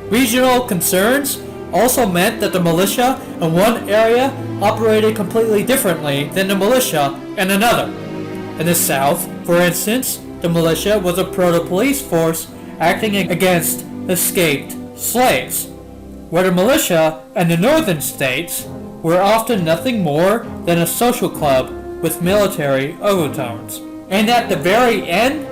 Regional concerns also meant that the militia in one area operated completely differently than the militia in another. In the South, for instance, the militia was a proto-police force acting against escaped slaves, where the militia in the northern states were often nothing more than a social club with military overtones. And at the very end,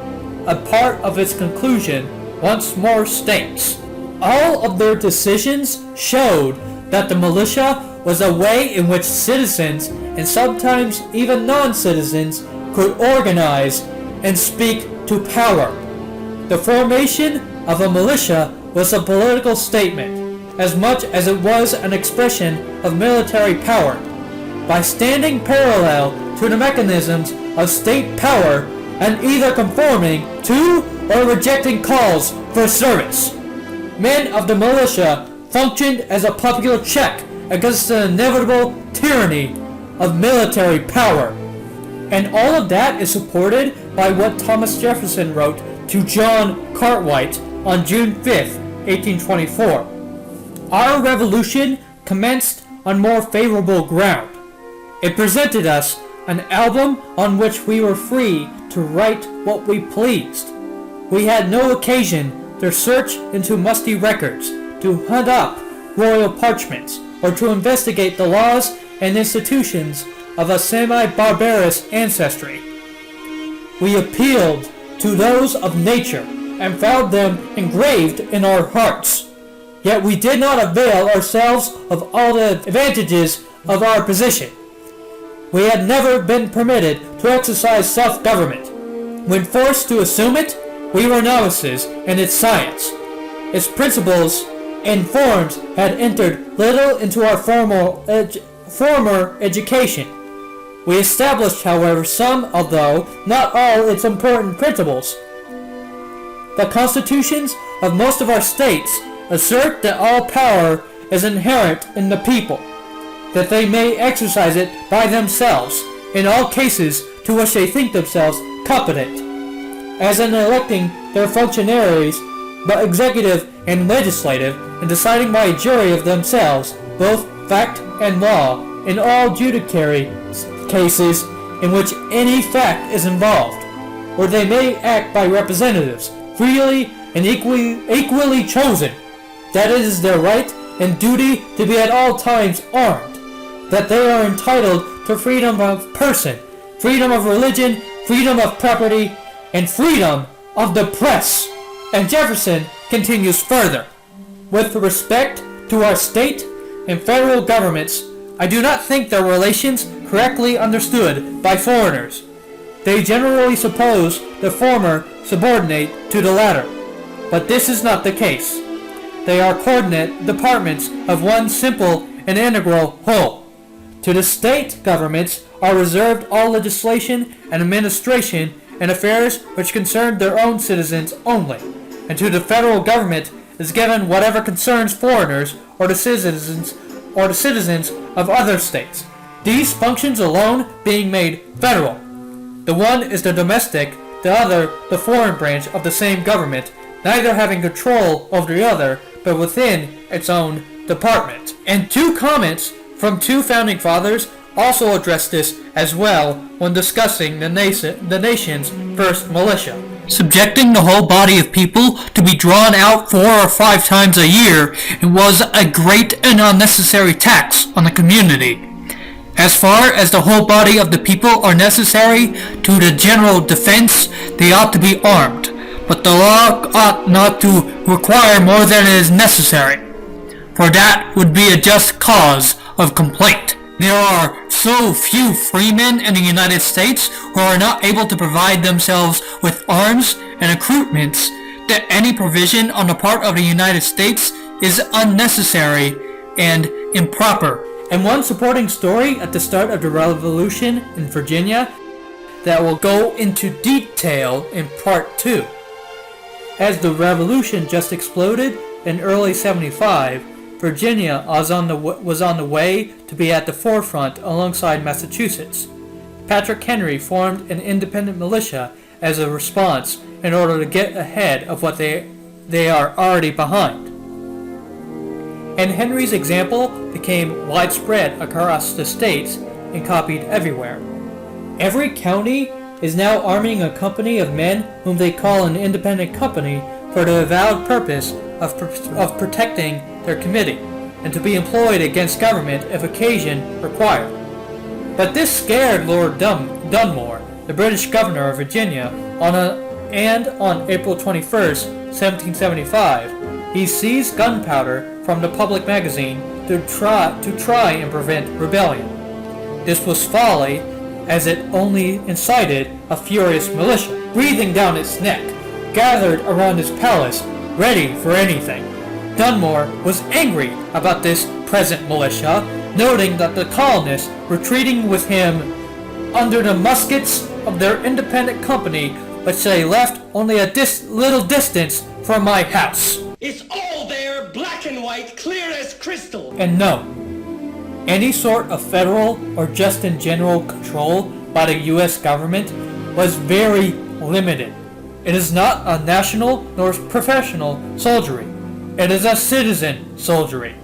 a part of its conclusion once more states, all of their decisions showed that the militia was a way in which citizens, and sometimes even non-citizens, could organize and speak to power. The formation of a militia was a political statement, as much as it was an expression of military power. By standing parallel to the mechanisms of state power and either conforming to or rejecting calls for service, men of the militia functioned as a popular check against the inevitable tyranny of military power. And all of that is supported by what Thomas Jefferson wrote to John Cartwright on June 5, 1824. Our revolution commenced on more favorable ground. It presented us an album on which we were free to write what we pleased. We had no occasion to search into musty records, to hunt up royal parchments, or to investigate the laws and institutions of a semi-barbarous ancestry. We appealed to those of nature and found them engraved in our hearts. Yet we did not avail ourselves of all the advantages of our position. We had never been permitted to exercise self-government. When forced to assume it, we were novices in its science. Its principles and forms had entered little into our former education. We established, however, some, although not all, its important principles. The constitutions of most of our states assert that all power is inherent in the people, that they may exercise it by themselves in all cases to which they think themselves competent, as in electing their functionaries, but executive and legislative, and deciding by a jury of themselves, both fact and law, in all judiciary cases in which any fact is involved, or they may act by representatives, freely and equally chosen, that it is their right and duty to be at all times armed, that they are entitled to freedom of person, freedom of religion, freedom of property, and freedom of the press. And Jefferson continues further, with respect to our state and federal governments, I do not think their relations correctly understood by foreigners. They generally suppose the former subordinate to the latter, but this is not the case. They are coordinate departments of one simple and integral whole. To the state governments are reserved all legislation and administration and affairs which concern their own citizens only, and to the federal government is given whatever concerns foreigners or the citizens of other states, these functions alone being made federal. The one is the domestic, the other the foreign branch of the same government, neither having control over the other, but within its own department. And two comments from two founding fathers also address this as well when discussing the nation's first militia. Subjecting the whole body of people to be drawn out 4 or 5 times a year was a great and unnecessary tax on the community. As far as the whole body of the people are necessary to the general defense, they ought to be armed, but the law ought not to require more than is necessary, for that would be a just cause of complaint. There are so few freemen in the United States who are not able to provide themselves with arms and accoutrements that any provision on the part of the United States is unnecessary and improper. And one supporting story at the start of the Revolution in Virginia that will go into detail in Part 2. As the Revolution just exploded in early 75, Virginia was on the way to be at the forefront alongside Massachusetts. Patrick Henry formed an independent militia as a response in order to get ahead of what they are already behind. And Henry's example became widespread across the states and copied everywhere. Every county is now arming a company of men whom they call an independent company for the avowed purpose of protecting their committee and to be employed against government if occasion required. But this scared Lord Dunmore, the British governor of Virginia, on April 21st, 1775, he seized gunpowder from the public magazine to try and prevent rebellion. This was folly, as it only incited a furious militia, breathing down its neck, gathered around his palace, ready for anything. Dunmore was angry about this present militia, noting that the colonists retreating with him under the muskets of their independent company, which they left only a little distance from my house. It's all there, black and white, clear as crystal. And no, any sort of federal or just in general control by the U.S. government was very limited. It is not a national nor professional soldiery. It is a citizen soldiery.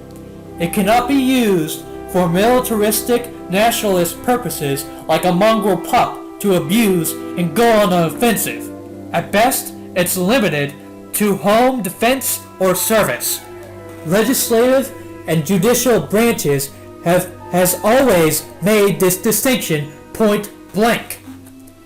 It cannot be used for militaristic nationalist purposes like a mongrel pup to abuse and go on an offensive. At best, it's limited to home defense or service. Legislative and judicial branches has always made this distinction point blank.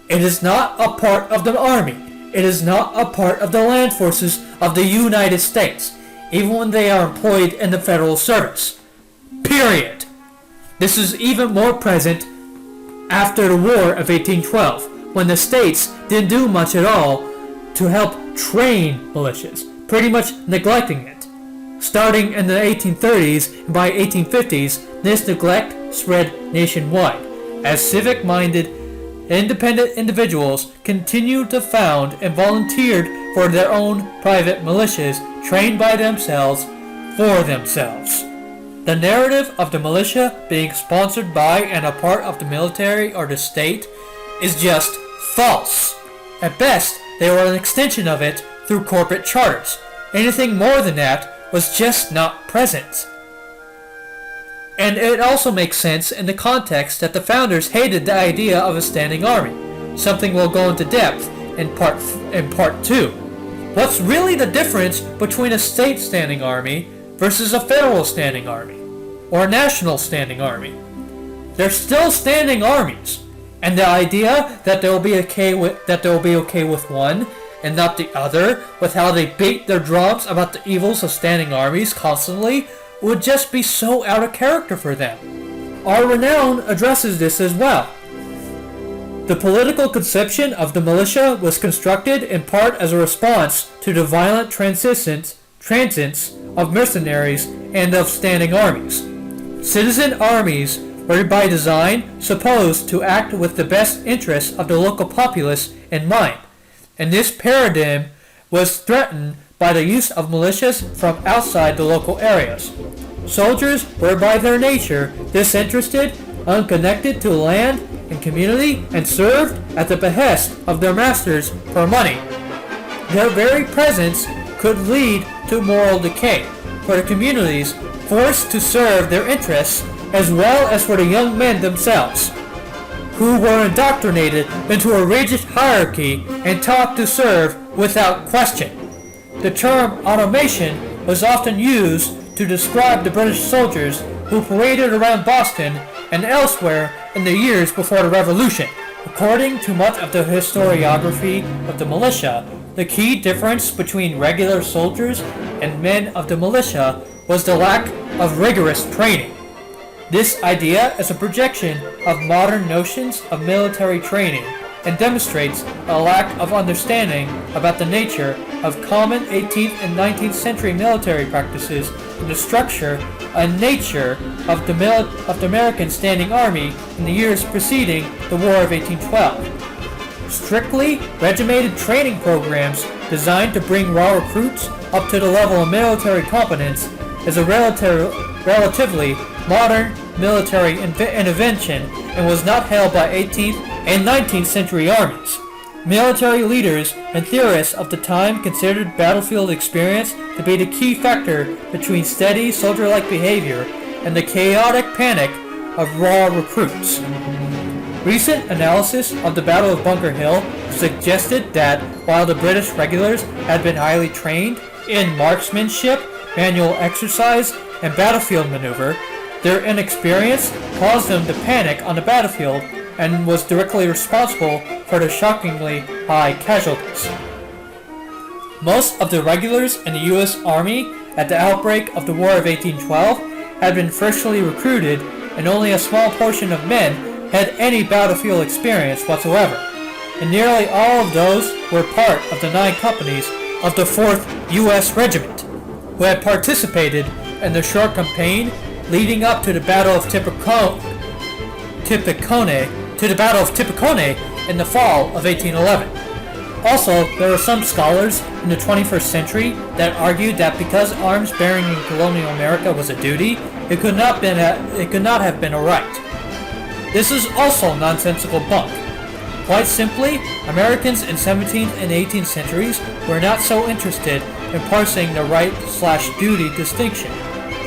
It is not a part of the army. It is not a part of the land forces of the United States, even when they are employed in the federal service. Period. This is even more present after the War of 1812, when the states didn't do much at all to help train militias, pretty much neglecting it. Starting in the 1830s and by 1850s, this neglect spread nationwide, as civic-minded, independent individuals continued to found and volunteered for their own private militias, trained by themselves for themselves. The narrative of the militia being sponsored by and a part of the military or the state is just false. At best, they were an extension of it through corporate charters. Anything more than that was just not present. And it also makes sense in the context that the founders hated the idea of a standing army, something we'll go into depth in part 2. What's really the difference between a state standing army versus a federal standing army, or a national standing army? They're still standing armies, and the idea that they'll be okay with one and not the other, with how they beat their drums about the evils of standing armies constantly, would just be so out of character for them. Our Renown addresses this as well. The political conception of the militia was constructed in part as a response to the violent transience of mercenaries and of standing armies. Citizen armies were by design supposed to act with the best interests of the local populace in mind, and this paradigm was threatened by the use of militias from outside the local areas. Soldiers were by their nature disinterested, unconnected to land and community, and served at the behest of their masters for money. Their very presence could lead to moral decay for the communities forced to serve their interests, as well as for the young men themselves, who were indoctrinated into a rigid hierarchy and taught to serve without question. The term automation was often used to describe the British soldiers who paraded around Boston and elsewhere in the years before the Revolution. According to much of the historiography of the militia, the key difference between regular soldiers and men of the militia was the lack of rigorous training. This idea is a projection of modern notions of military training and demonstrates a lack of understanding about the nature of common 18th and 19th century military practices and the structure and nature of the American Standing Army in the years preceding the War of 1812. Strictly regimented training programs designed to bring raw recruits up to the level of military competence is a relatively modern military intervention and was not held by 18th and 19th century armies. Military leaders and theorists of the time considered battlefield experience to be the key factor between steady soldier-like behavior and the chaotic panic of raw recruits. Recent analysis of the Battle of Bunker Hill suggested that while the British regulars had been highly trained in marksmanship, manual exercise, and battlefield maneuver, their inexperience caused them to panic on the battlefield and was directly responsible for the shockingly high casualties. Most of the regulars in the U.S. Army at the outbreak of the War of 1812 had been freshly recruited, and only a small portion of men had any battlefield experience whatsoever, and nearly all of those were part of the 9 companies of the 4th U.S. Regiment, who had participated in the short campaign leading up to the Battle of Tippecanoe in the fall of 1811. Also, there were some scholars in the 21st century that argued that because arms bearing in colonial America was a duty, it could not have been a right. This is also nonsensical bunk. Quite simply, Americans in 17th and 18th centuries were not so interested in parsing the right/duty distinction.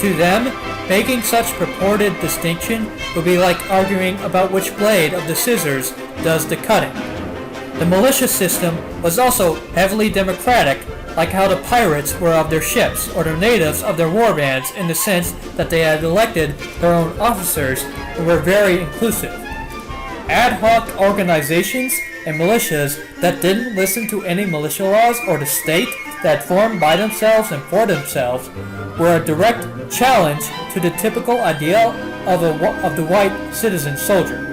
To them, making such purported distinction would be like arguing about which blade of the scissors does the cutting. The militia system was also heavily democratic, like how the pirates were of their ships or the natives of their war bands, in the sense that they had elected their own officers and were very inclusive. Ad hoc organizations and militias that didn't listen to any militia laws or the state that formed by themselves and for themselves were a direct challenge to the typical ideal of the white citizen soldier.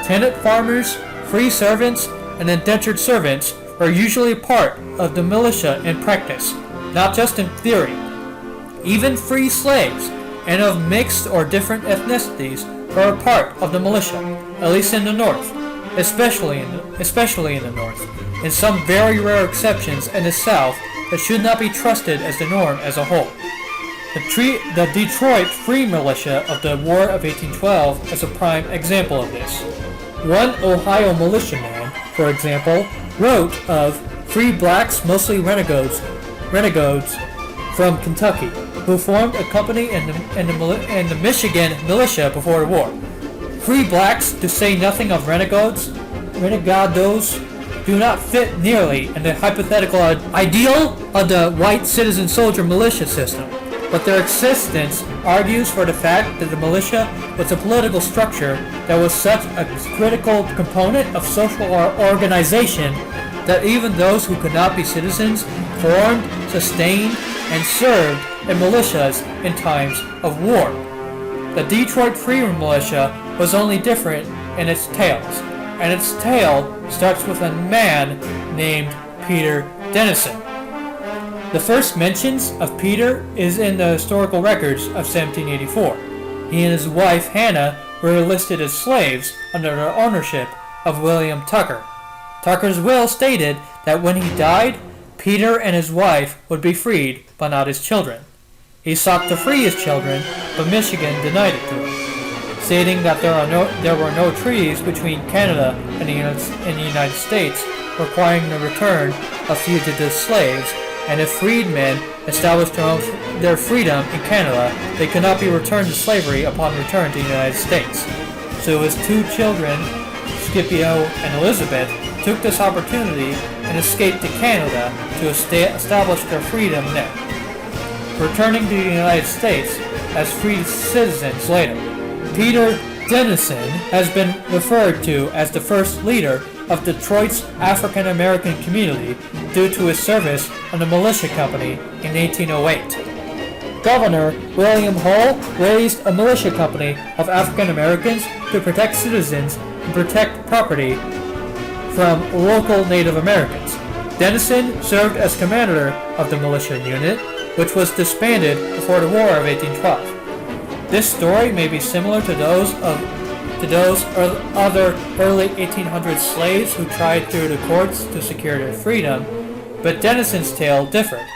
Tenant farmers, free servants, and indentured servants were usually part of the militia in practice, not just in theory. Even free slaves, and of mixed or different ethnicities, were a part of the militia, at least in the North, especially in the North. In some very rare exceptions in the South, that should not be trusted as the norm as a whole. The Detroit Free Militia of the War of 1812 is a prime example of this. One Ohio militiaman, for example, wrote of free blacks, mostly renegades from Kentucky, who formed a company in the Michigan militia before the war. Free blacks, to say nothing of renegados, do not fit nearly in the hypothetical ideal of the white citizen soldier militia system, but their existence argues for the fact that the militia was a political structure that was such a critical component of social organization that even those who could not be citizens formed, sustained, and served in militias in times of war. The Detroit Free Militia was only different in its tales, and its tale starts with a man named Peter Dennison. The first mentions of Peter is in the historical records of 1784. He and his wife Hannah were listed as slaves under the ownership of William Tucker. Tucker's will stated that when he died, Peter and his wife would be freed, but not his children. He sought to free his children, but Michigan denied it to him, stating that there were no treaties between Canada and the United States requiring the return of fugitive slaves, and if freedmen established their freedom in Canada, they could not be returned to slavery upon return to the United States. So his 2 children, Scipio and Elizabeth, took this opportunity and escaped to Canada to establish their freedom there, returning to the United States as free citizens later. Peter Dennison has been referred to as the first leader of Detroit's African American community due to his service on the militia company in 1808. Governor William Hull raised a militia company of African Americans to protect citizens and protect property from local Native Americans. Dennison served as commander of the militia unit, which was disbanded before the War of 1812. This story may be similar to those other early 1800s slaves who tried through the courts to secure their freedom, but Dennison's tale differed.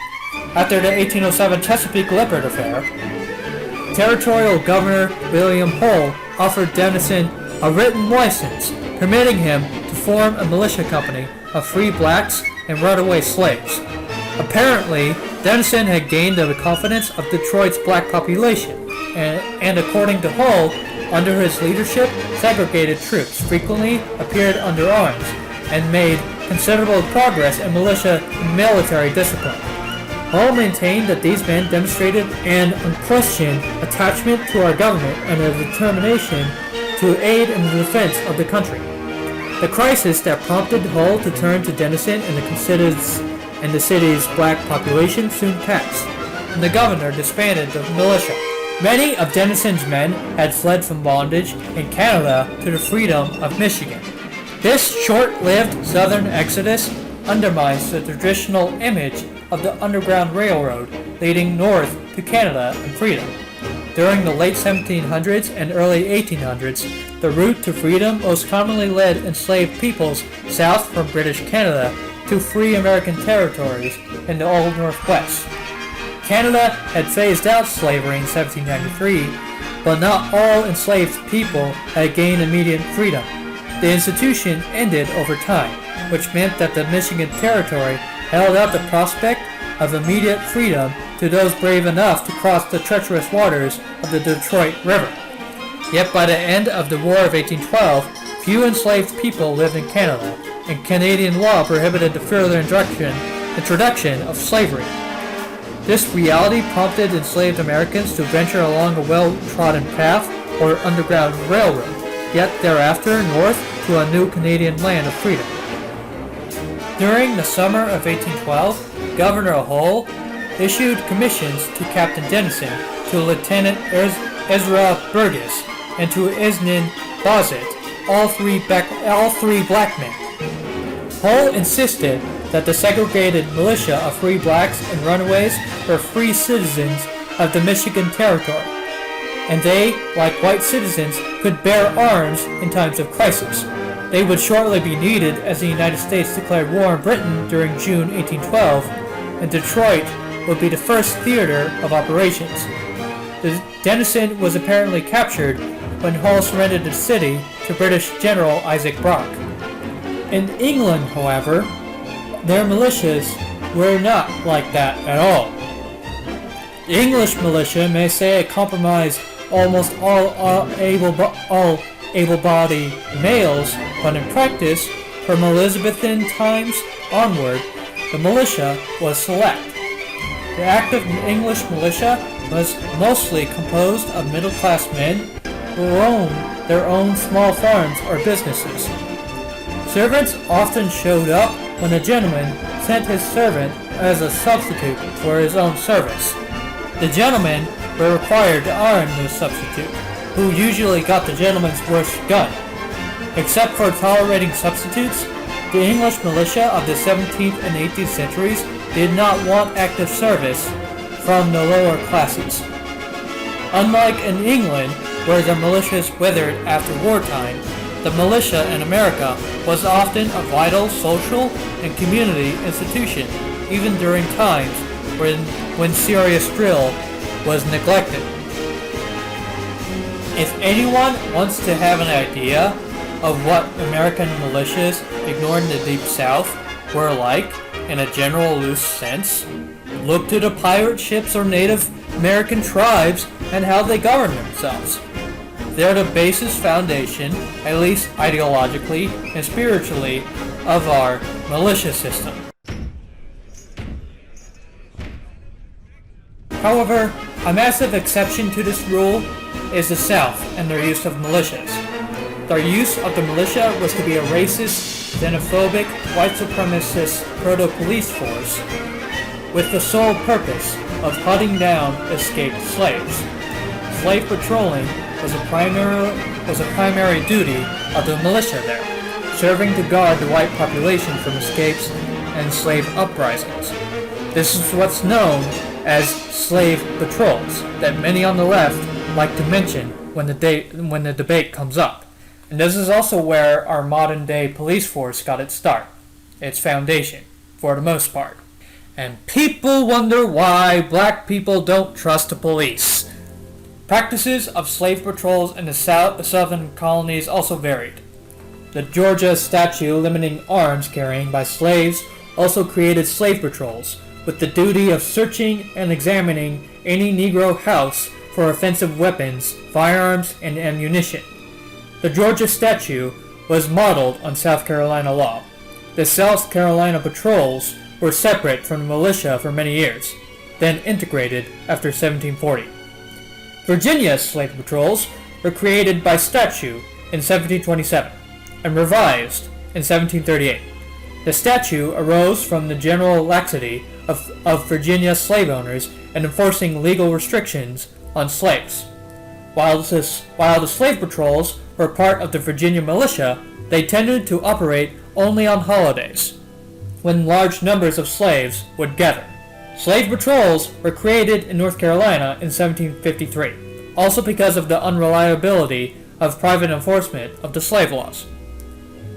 After the 1807 Chesapeake Leopard affair, Territorial Governor William Hull offered Dennison a written license permitting him to form a militia company of free blacks and runaway slaves. Apparently, Dennison had gained the confidence of Detroit's black population, and according to Hull, under his leadership, segregated troops frequently appeared under arms and made considerable progress in militia and military discipline. Hull maintained that these men demonstrated an unquestioned attachment to our government and a determination to aid in the defense of the country. The crisis that prompted Hull to turn to Dennison and the city's black population soon passed, and the governor disbanded the militia. Many of Dennison's men had fled from bondage in Canada to the freedom of Michigan. This short-lived southern exodus undermines the traditional image of the Underground Railroad leading north to Canada and freedom. During the late 1700s and early 1800s, the route to freedom most commonly led enslaved peoples south from British Canada to free American territories in the Old Northwest. Canada had phased out slavery in 1793, but not all enslaved people had gained immediate freedom. The institution ended over time, which meant that the Michigan Territory held out the prospect of immediate freedom to those brave enough to cross the treacherous waters of the Detroit River. Yet by the end of the War of 1812, few enslaved people lived in Canada, and Canadian law prohibited the further introduction of slavery. This reality prompted enslaved Americans to venture along a well-trodden path or Underground Railroad, yet thereafter north to a new Canadian land of freedom. During the summer of 1812, Governor Hull issued commissions to Captain Dennison, to Lieutenant Ezra Burgess, and to Isnin Bozet, all three black men. Hull insisted that the segregated militia of free blacks and runaways were free citizens of the Michigan Territory, and they, like white citizens, could bear arms in times of crisis. They would shortly be needed as the United States declared war on Britain during June 1812, and Detroit would be the first theater of operations. Dennison was apparently captured when Hull surrendered the city to British General Isaac Brock. In England, however, their militias were not like that at all. The English militia may say it comprised almost all able-bodied males, but in practice, from Elizabethan times onward, the militia was select. The active English militia was mostly composed of middle-class men who owned their own small farms or businesses. Servants often showed up when a gentleman sent his servant as a substitute for his own service. The gentlemen were required to arm the substitute, who usually got the gentleman's worst gun. Except for tolerating substitutes, the English militia of the 17th and 18th centuries did not want active service from the lower classes. Unlike in England, where the militias withered after wartime, the militia in America was often a vital social and community institution, even during times when serious drill was neglected. If anyone wants to have an idea of what American militias ignored in the Deep South were like, in a general loose sense, look to the pirate ships or Native American tribes and how they govern themselves. They're the basis foundation, at least ideologically and spiritually, of our militia system. However, a massive exception to this rule is the South and their use of militias. Their use of the militia was to be a racist, xenophobic, white supremacist proto-police force with the sole purpose of hunting down escaped slaves. Slave patrolling was a primary duty of the militia there, serving to guard the white population from escapes and slave uprisings. This is what's known as slave patrols, that many on the left like to mention when the debate comes up. And this is also where our modern-day police force got its start, its foundation, for the most part. And people wonder why black people don't trust the police. Practices of slave patrols in the southern colonies also varied. The Georgia statute limiting arms carrying by slaves also created slave patrols, with the duty of searching and examining any Negro house for offensive weapons, firearms, and ammunition. The Georgia statute was modeled on South Carolina law. The South Carolina patrols were separate from the militia for many years, then integrated after 1740. Virginia's slave patrols were created by statute in 1727 and revised in 1738. The statute arose from the general laxity of Virginia slave owners in enforcing legal restrictions on slaves. While the slave patrols were part of the Virginia militia, they tended to operate only on holidays, when large numbers of slaves would gather. Slave patrols were created in North Carolina in 1753, also because of the unreliability of private enforcement of the slave laws.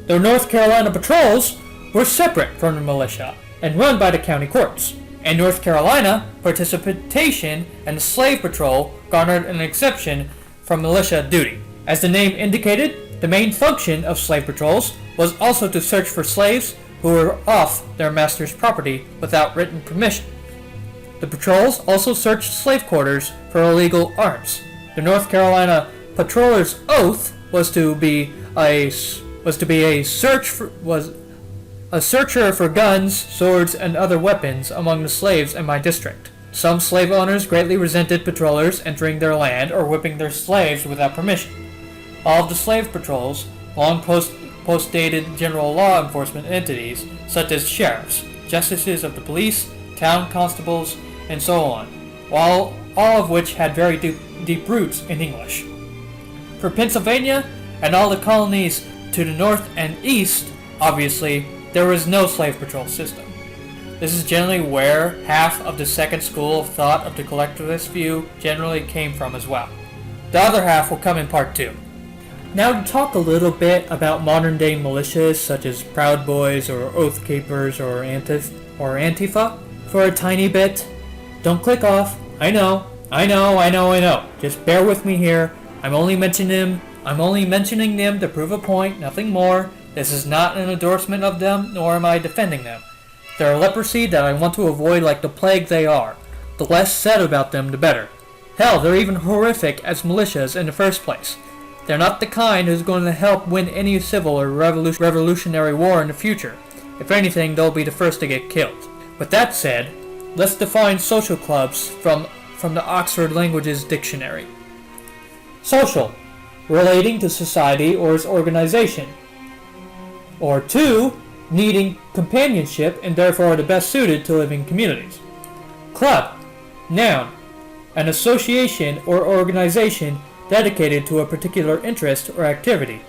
The North Carolina patrols were separate from the militia and run by the county courts. In North Carolina, participation in the slave patrol garnered an exception from militia duty. As the name indicated, the main function of slave patrols was also to search for slaves who were off their master's property without written permission. The patrols also searched slave quarters for illegal arms. The North Carolina patroller's oath was to be a searcher for guns, swords, and other weapons among the slaves in my district. Some slave owners greatly resented patrollers entering their land or whipping their slaves without permission. All of the slave patrols, long post-dated general law enforcement entities, such as sheriffs, justices of the police, town constables, and so on, all of which had very deep roots in English. For Pennsylvania and all the colonies to the north and east, obviously, there was no slave patrol system. This is generally where half of the second school of thought of the Collectivist View generally came from as well. The other half will come in part 2. Now to talk a little bit about modern-day militias such as Proud Boys or Oath Keepers or Antifa for a tiny bit. Don't click off. I know. Just bear with me here. I'm only mentioning them to prove a point, nothing more. This is not an endorsement of them, nor am I defending them. They're a leprosy that I want to avoid like the plague they are. The less said about them, the better. Hell, they're even horrific as militias in the first place. They're not the kind who's going to help win any civil or revolutionary war in the future. If anything, they'll be the first to get killed. With that said, let's define social clubs from the Oxford Languages Dictionary. Social, relating to society or its organization. Or 2, needing companionship and therefore are the best suited to live in communities. Club, noun, an association or organization dedicated to a particular interest or activity.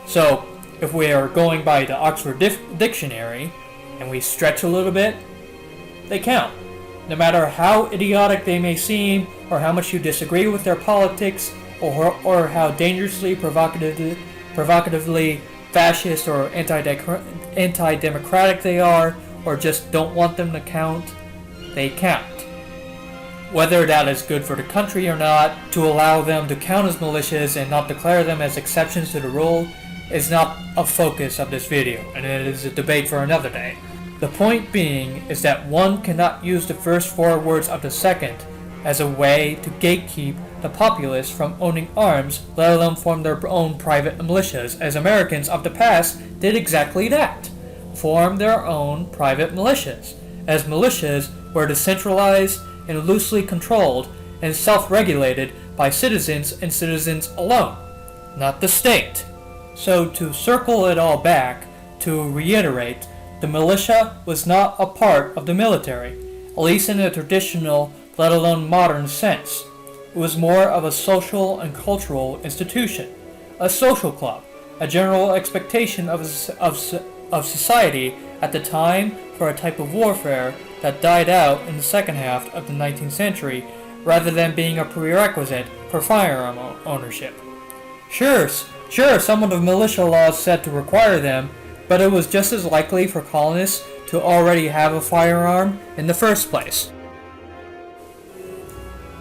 So, if we are going by the Oxford Dictionary, and we stretch a little bit, they count. No matter how idiotic they may seem, or how much you disagree with their politics, or how dangerously provocatively fascist or anti-democratic they are, or just don't want them to count, they count. Whether that is good for the country or not, to allow them to count as militias and not declare them as exceptions to the rule is not a focus of this video, and it is a debate for another day. The point being is that one cannot use the first 4 words of the second as a way to gatekeep the populace from owning arms, let alone form their own private militias, as Americans of the past did exactly that, form their own private militias, as militias were decentralized and loosely controlled and self-regulated by citizens and citizens alone, not the state. So to circle it all back, to reiterate, the militia was not a part of the military, at least in a traditional, let alone modern sense. It was more of a social and cultural institution, a social club, a general expectation of society at the time for a type of warfare that died out in the second half of the 19th century rather than being a prerequisite for firearm ownership. Sure, some of the militia laws said to require them, but it was just as likely for colonists to already have a firearm in the first place.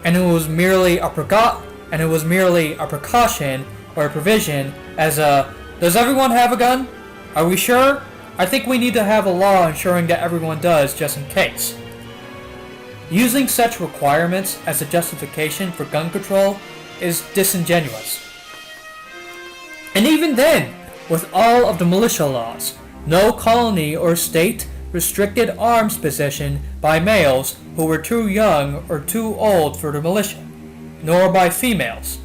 And it was merely a precaution or a provision as a, does everyone have a gun? Are we sure? I think we need to have a law ensuring that everyone does just in case. Using such requirements as a justification for gun control is disingenuous. And even then, with all of the militia laws, no colony or state restricted arms possession by males who were too young or too old for the militia, nor by females.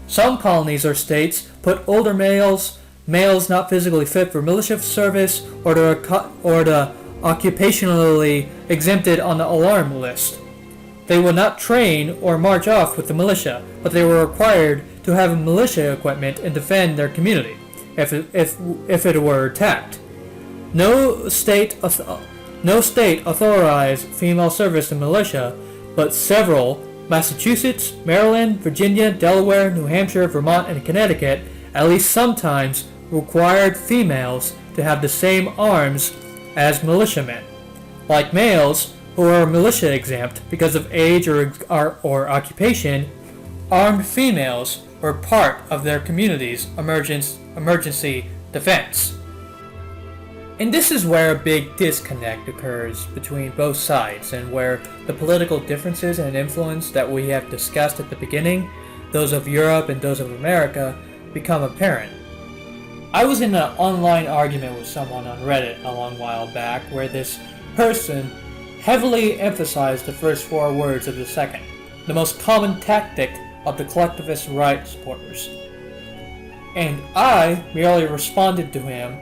Some colonies or states put older males not physically fit for militia service, or the occupationally exempted on the alarm list. They would not train or march off with the militia, but they were required to have militia equipment and defend their community if it were attacked. No state authorized female service in militia, but several, Massachusetts, Maryland, Virginia, Delaware, New Hampshire, Vermont, and Connecticut, at least sometimes required females to have the same arms as militiamen. Like males, who are militia exempt because of age or occupation, armed females were part of their community's emergency defense. And this is where a big disconnect occurs between both sides, and where the political differences and influence that we have discussed at the beginning, those of Europe and those of America, become apparent. I was in an online argument with someone on Reddit a long while back where this person heavily emphasized the first 4 words of the second, the most common tactic of the collectivist right supporters. And I merely responded to him,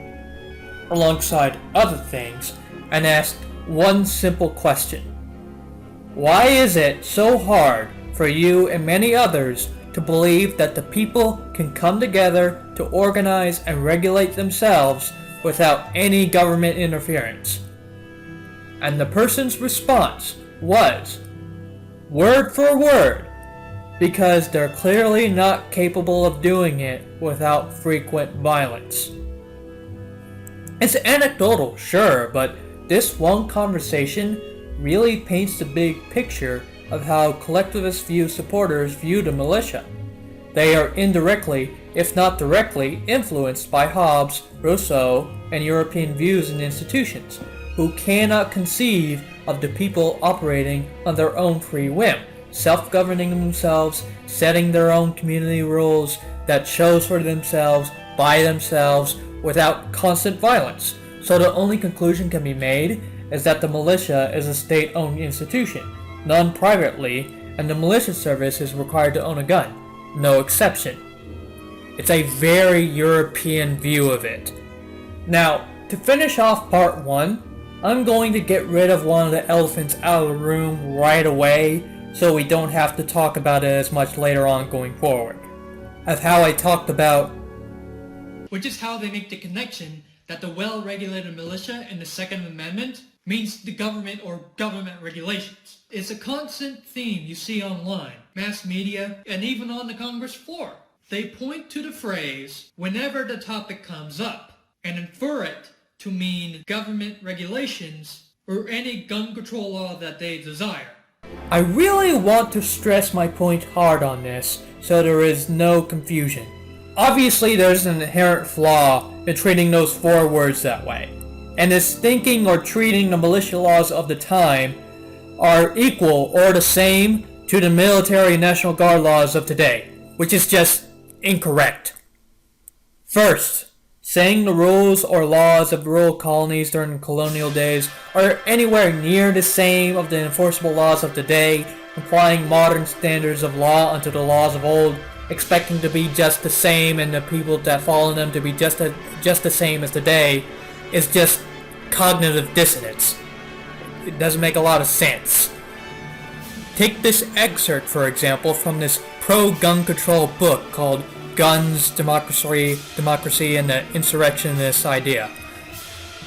alongside other things, and asked one simple question. Why is it so hard for you and many others to believe that the people can come together to organize and regulate themselves without any government interference? And the person's response was, word for word, because they're clearly not capable of doing it without frequent violence. It's anecdotal, sure, but this one conversation really paints the big picture of how Collectivist View supporters view the militia. They are indirectly, if not directly, influenced by Hobbes, Rousseau, and European views and institutions, who cannot conceive of the people operating on their own free whim, self-governing themselves, setting their own community rules that chose for themselves, by themselves, without constant violence. So the only conclusion can be made is that the militia is a state-owned institution, non-privately, and the militia service is required to own a gun. No exception. It's a very European view of it. Now, to finish off part 1, I'm going to get rid of one of the elephants out of the room right away, so we don't have to talk about it as much later on going forward. Of how I talked about, which is how they make the connection that the well-regulated militia in the Second Amendment means the government or government regulations. It's a constant theme you see online, mass media, and even on the Congress floor. They point to the phrase whenever the topic comes up and infer it to mean government regulations or any gun control law that they desire. I really want to stress my point hard on this so there is no confusion. Obviously there's an inherent flaw in treating those 4 words that way, and is thinking or treating the militia laws of the time are equal or the same to the military National Guard laws of today, which is just incorrect. First, saying the rules or laws of rural colonies during the colonial days are anywhere near the same of the enforceable laws of today applying modern standards of law unto the laws of old, expecting to be just the same and the people that follow them to be just the same as today, is just cognitive dissonance. It doesn't make a lot of sense. Take this excerpt, for example, from this pro-gun control book called Guns, Democracy, and the Insurrectionist Idea.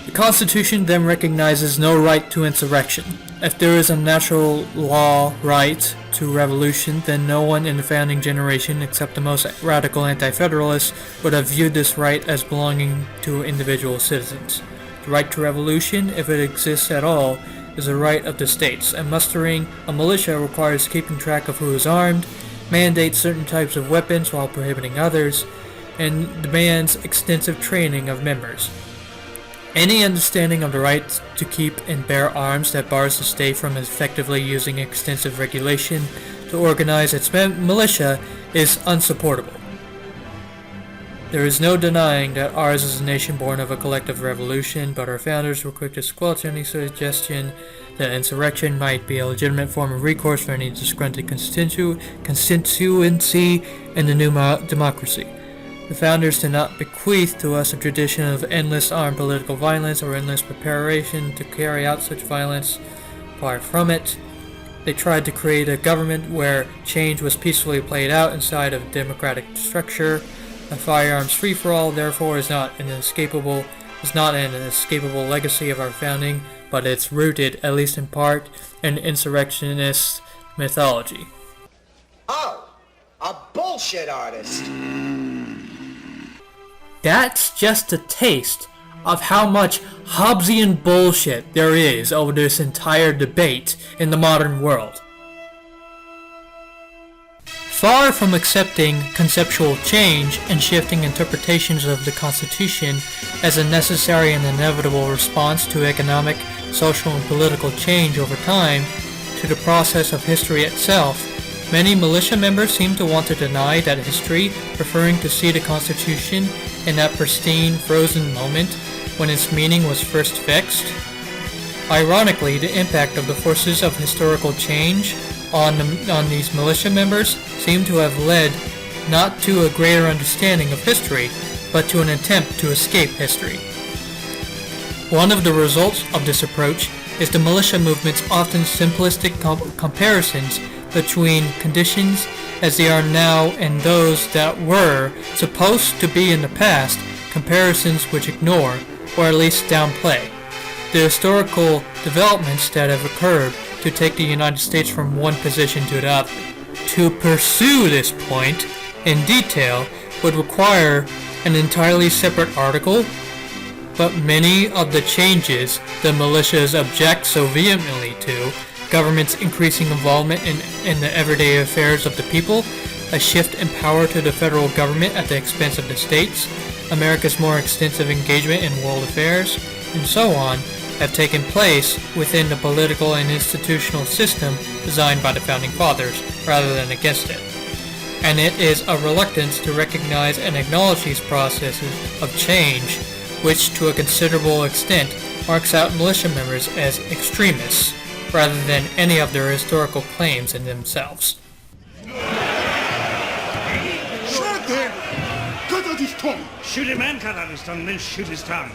The Constitution then recognizes no right to insurrection. If there is a natural law right to revolution, then no one in the founding generation, except the most radical anti-federalists, would have viewed this right as belonging to individual citizens. The right to revolution, if it exists at all, is a right of the states, and mustering a militia requires keeping track of who is armed, mandates certain types of weapons while prohibiting others, and demands extensive training of members. Any understanding of the right to keep and bear arms that bars the state from effectively using extensive regulation to organize its militia is unsupportable. There is no denying that ours is a nation born of a collective revolution, but our founders were quick to squelch any suggestion that insurrection might be a legitimate form of recourse for any disgruntled constituency in the new democracy. The founders did not bequeath to us a tradition of endless armed political violence or endless preparation to carry out such violence. Far from it. They tried to create a government where change was peacefully played out inside of a democratic structure. A firearms free-for-all, therefore, is not an escapable legacy of our founding, but it's rooted, at least in part, in insurrectionist mythology. Oh, a bullshit artist. That's just a taste of how much Hobbesian bullshit there is over this entire debate in the modern world. Far from accepting conceptual change and shifting interpretations of the Constitution as a necessary and inevitable response to economic, social, and political change over time, to the process of history itself, many militia members seem to want to deny that history, preferring to see the Constitution in that pristine, frozen moment when its meaning was first fixed. Ironically, the impact of the forces of historical change on these militia members seem to have led not to a greater understanding of history, but to an attempt to escape history. One of the results of this approach is the militia movement's often simplistic comparisons between conditions as they are now and those that were supposed to be in the past, comparisons which ignore, or at least downplay, the historical developments that have occurred to take the United States from one position to the other. To pursue this point in detail would require an entirely separate article, but many of the changes the militias object so vehemently to, government's increasing involvement in the everyday affairs of the people, a shift in power to the federal government at the expense of the states, America's more extensive engagement in world affairs, and so on, have taken place within the political and institutional system designed by the Founding Fathers, rather than against it. And it is a reluctance to recognize and acknowledge these processes of change, which to a considerable extent marks out militia members as extremists, rather than any of their historical claims in themselves. Shut him! Cut out his tongue! Shoot him and cut out his tongue, then shoot his tongue.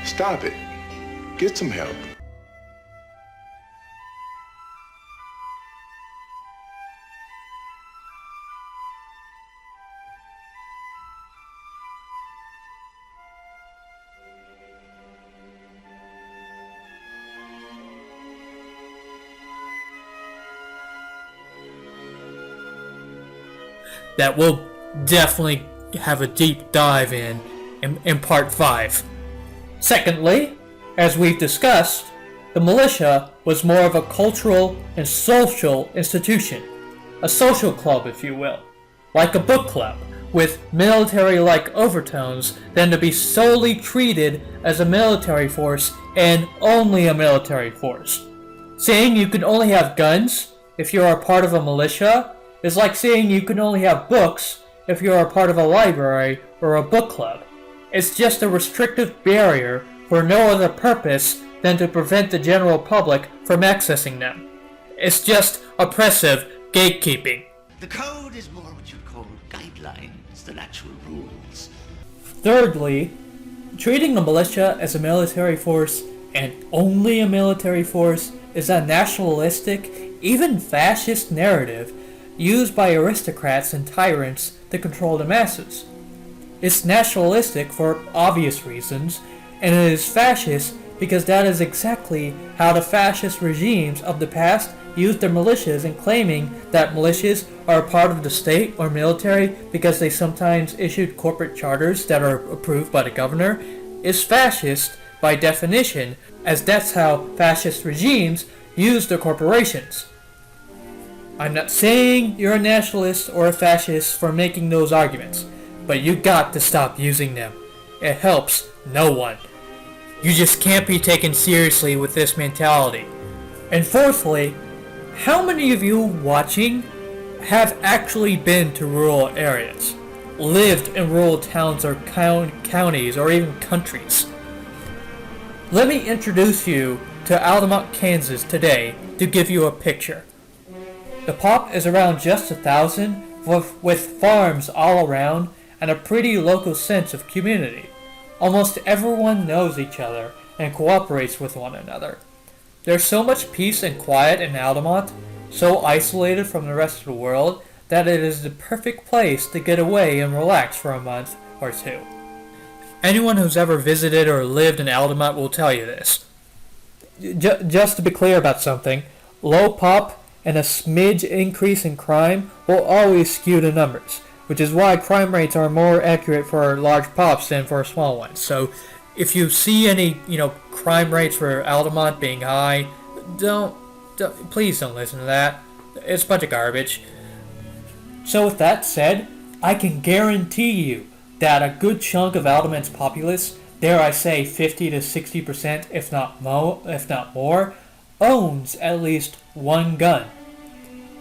Stop it. Get some help. That we'll definitely have a deep dive in part 5. Secondly, as we've discussed, the militia was more of a cultural and social institution, a social club if you will, like a book club, with military-like overtones than to be solely treated as a military force and only a military force. Saying you can only have guns if you are a part of a militia is like saying you can only have books if you are a part of a library or a book club. It's just a restrictive barrier for no other purpose than to prevent the general public from accessing them. It's just oppressive gatekeeping. The code is more what you'd call guidelines than actual rules. Thirdly, treating the militia as a military force and only a military force is a nationalistic, even fascist narrative used by aristocrats and tyrants to control the masses. It's nationalistic for obvious reasons, and it is fascist because that is exactly how the fascist regimes of the past used their militias, in claiming that militias are a part of the state or military because they sometimes issued corporate charters that are approved by the governor, is fascist by definition, as that's how fascist regimes use their corporations. I'm not saying you're a nationalist or a fascist for making those arguments, but you got to stop using them. It helps no one. You just can't be taken seriously with this mentality. And fourthly, how many of you watching have actually been to rural areas, lived in rural towns or counties or even countries? Let me introduce you to Altamont, Kansas today to give you a picture. The pop is around just 1,000 with farms all around and a pretty local sense of community. Almost everyone knows each other and cooperates with one another. There's so much peace and quiet in Altamont, so isolated from the rest of the world, that it is the perfect place to get away and relax for a month or two. Anyone who's ever visited or lived in Altamont will tell you this. Just to be clear about something, low pop and a smidge increase in crime will always skew the numbers, which is why crime rates are more accurate for large pops than for small ones. So if you see any, crime rates for Altamont being high, please don't listen to that. It's a bunch of garbage. So with that said, I can guarantee you that a good chunk of Altamont's populace, dare I say 50 to 60%, if not more, owns at least one gun.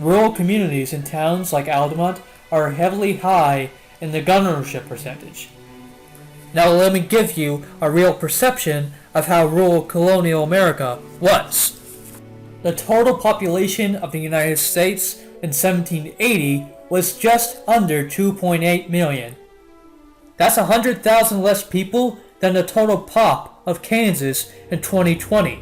Rural communities in towns like Altamont are heavily high in the gun ownership percentage. Now let me give you a real perception of how rural colonial America was. The total population of the United States in 1780 was just under 2.8 million. That's 100,000 less people than the total pop of Kansas in 2020.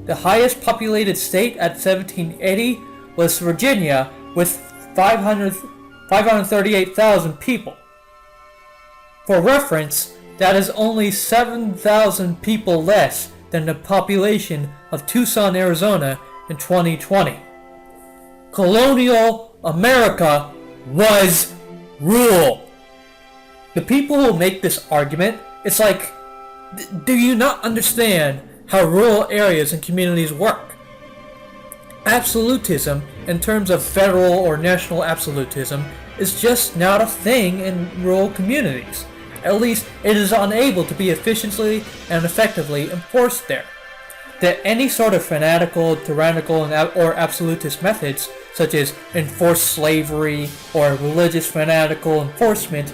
The highest populated state at 1780 was Virginia with 538,000 people. For reference, that is only 7,000 people less than the population of Tucson, Arizona in 2020. Colonial America was rural. The people who make this argument, it's like, do you not understand how rural areas and communities work? Absolutism, in terms of federal or national absolutism, is just not a thing in rural communities. At least it is unable to be efficiently and effectively enforced there. That any sort of fanatical, tyrannical, or absolutist methods, such as enforced slavery or religious fanatical enforcement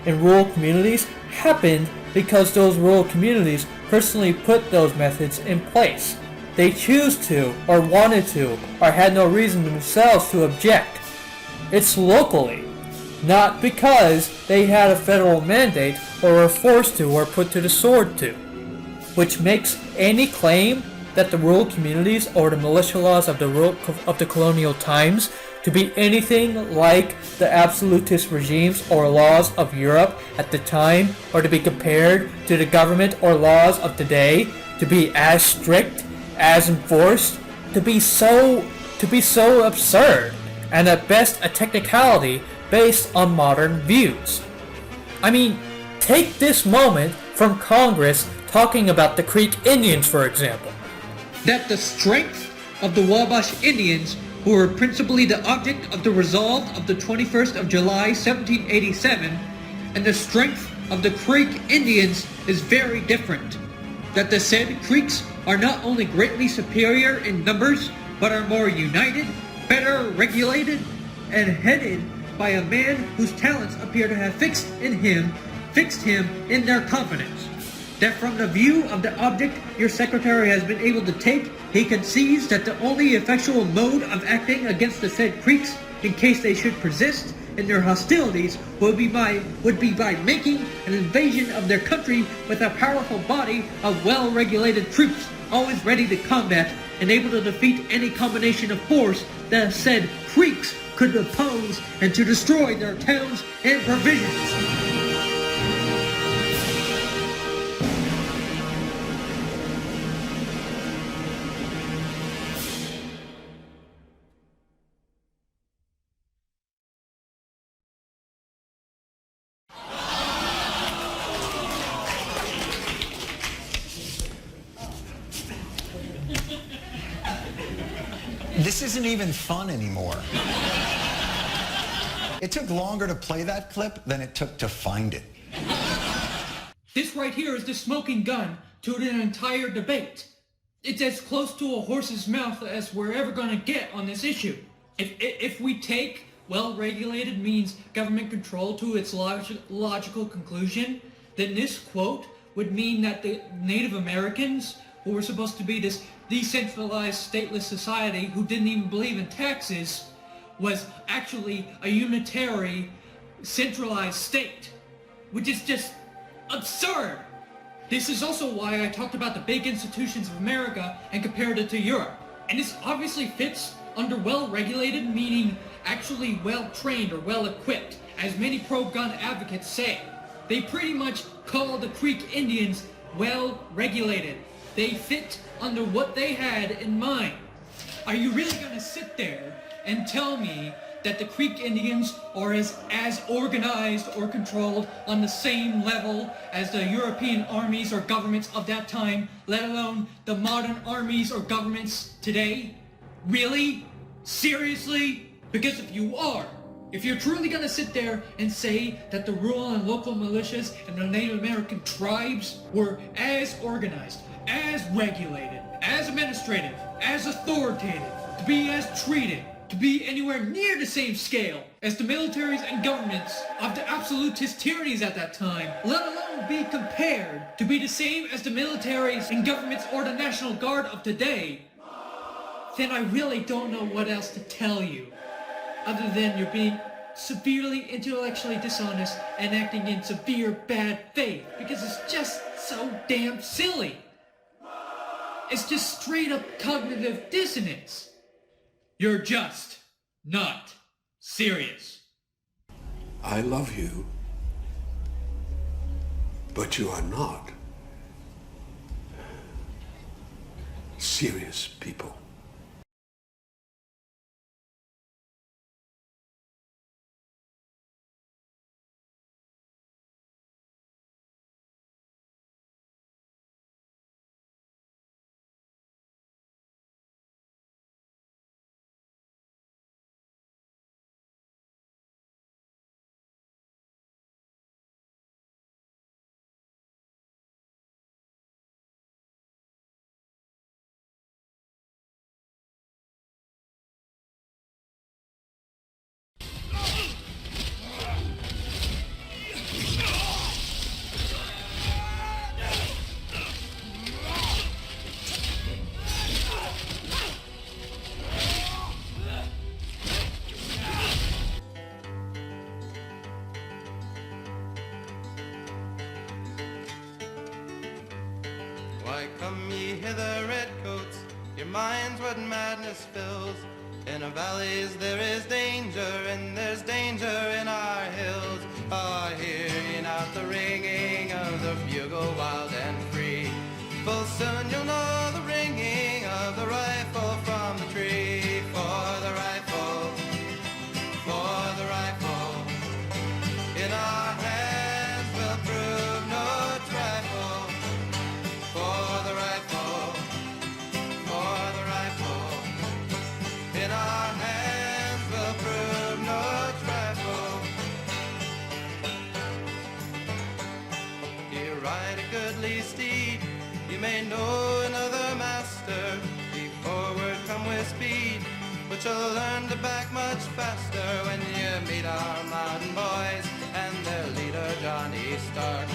in rural communities, happened because those rural communities personally put those methods in place. They choose to, or wanted to, or had no reason themselves to object. It's locally, not because they had a federal mandate or were forced to or put to the sword to. which makes any claim that the rural communities or the militia laws of the colonial times to be anything like the absolutist regimes or laws of Europe at the time, or to be compared to the government or laws of today, to be as strict, as enforced, to be so absurd, and at best a technicality based on modern views. I mean, take this moment from Congress talking about the Creek Indians, for example. That the strength of the Wabash Indians, who were principally the object of the resolve of the 21st of July 1787, and the strength of the Creek Indians is very different. That the said Creeks are not only greatly superior in numbers, but are more united, better regulated, and headed by a man whose talents appear to have fixed him in their confidence. That from the view of the object your secretary has been able to take, he conceives that the only effectual mode of acting against the said Creeks, in case they should persist in their hostilities, would be by making an invasion of their country with a powerful body of well-regulated troops, always ready to combat, and able to defeat any combination of force that the said Creeks could oppose, and to destroy their towns and provisions. This isn't even fun anymore. It took longer to play that clip than it took to find it. This right here is the smoking gun to an entire debate. It's as close to a horse's mouth as we're ever going to get on this issue. If we take well-regulated means government control to its logical conclusion, then this quote would mean that the Native Americans, who were supposed to be this decentralized stateless society who didn't even believe in taxes, was actually a unitary centralized state, which is just absurd. This is also why I talked about the big institutions of America and compared it to Europe. And this obviously fits under well-regulated, meaning actually well-trained or well-equipped, as many pro-gun advocates say. They pretty much call the Creek Indians well-regulated. They fit under what they had in mind. Are you really going to sit there and tell me that the Creek Indians are as organized or controlled on the same level as the European armies or governments of that time, let alone the modern armies or governments today? Really? Seriously? Because if you're truly going to sit there and say that the rural and local militias and the Native American tribes were as organized, as regulated, as administrative, as authoritative, to be as treated, to be anywhere near the same scale as the militaries and governments of the absolutist tyrannies at that time, let alone be compared to be the same as the militaries and governments or the National Guard of today, then I really don't know what else to tell you, other than you're being severely intellectually dishonest and acting in severe bad faith, because it's just so damn silly. It's just straight up cognitive dissonance. You're just not serious. I love you, but you are not serious people. Come ye hither, redcoats, your minds what madness fills. In our valleys there is danger, and there's danger in our hills. Ah, hear ye not the ringing of the bugle wild and free? Full soon you'll know the ringing of the rifle from the tree. For the rifle, in our hands will prove no trifle. For the rifle, in our hands will prove no trifle. You ride a goodly steed, you may know another master. Be forward, come with speed, but you'll learn to back much faster when you meet our mountain boys and their leader Johnny Stark.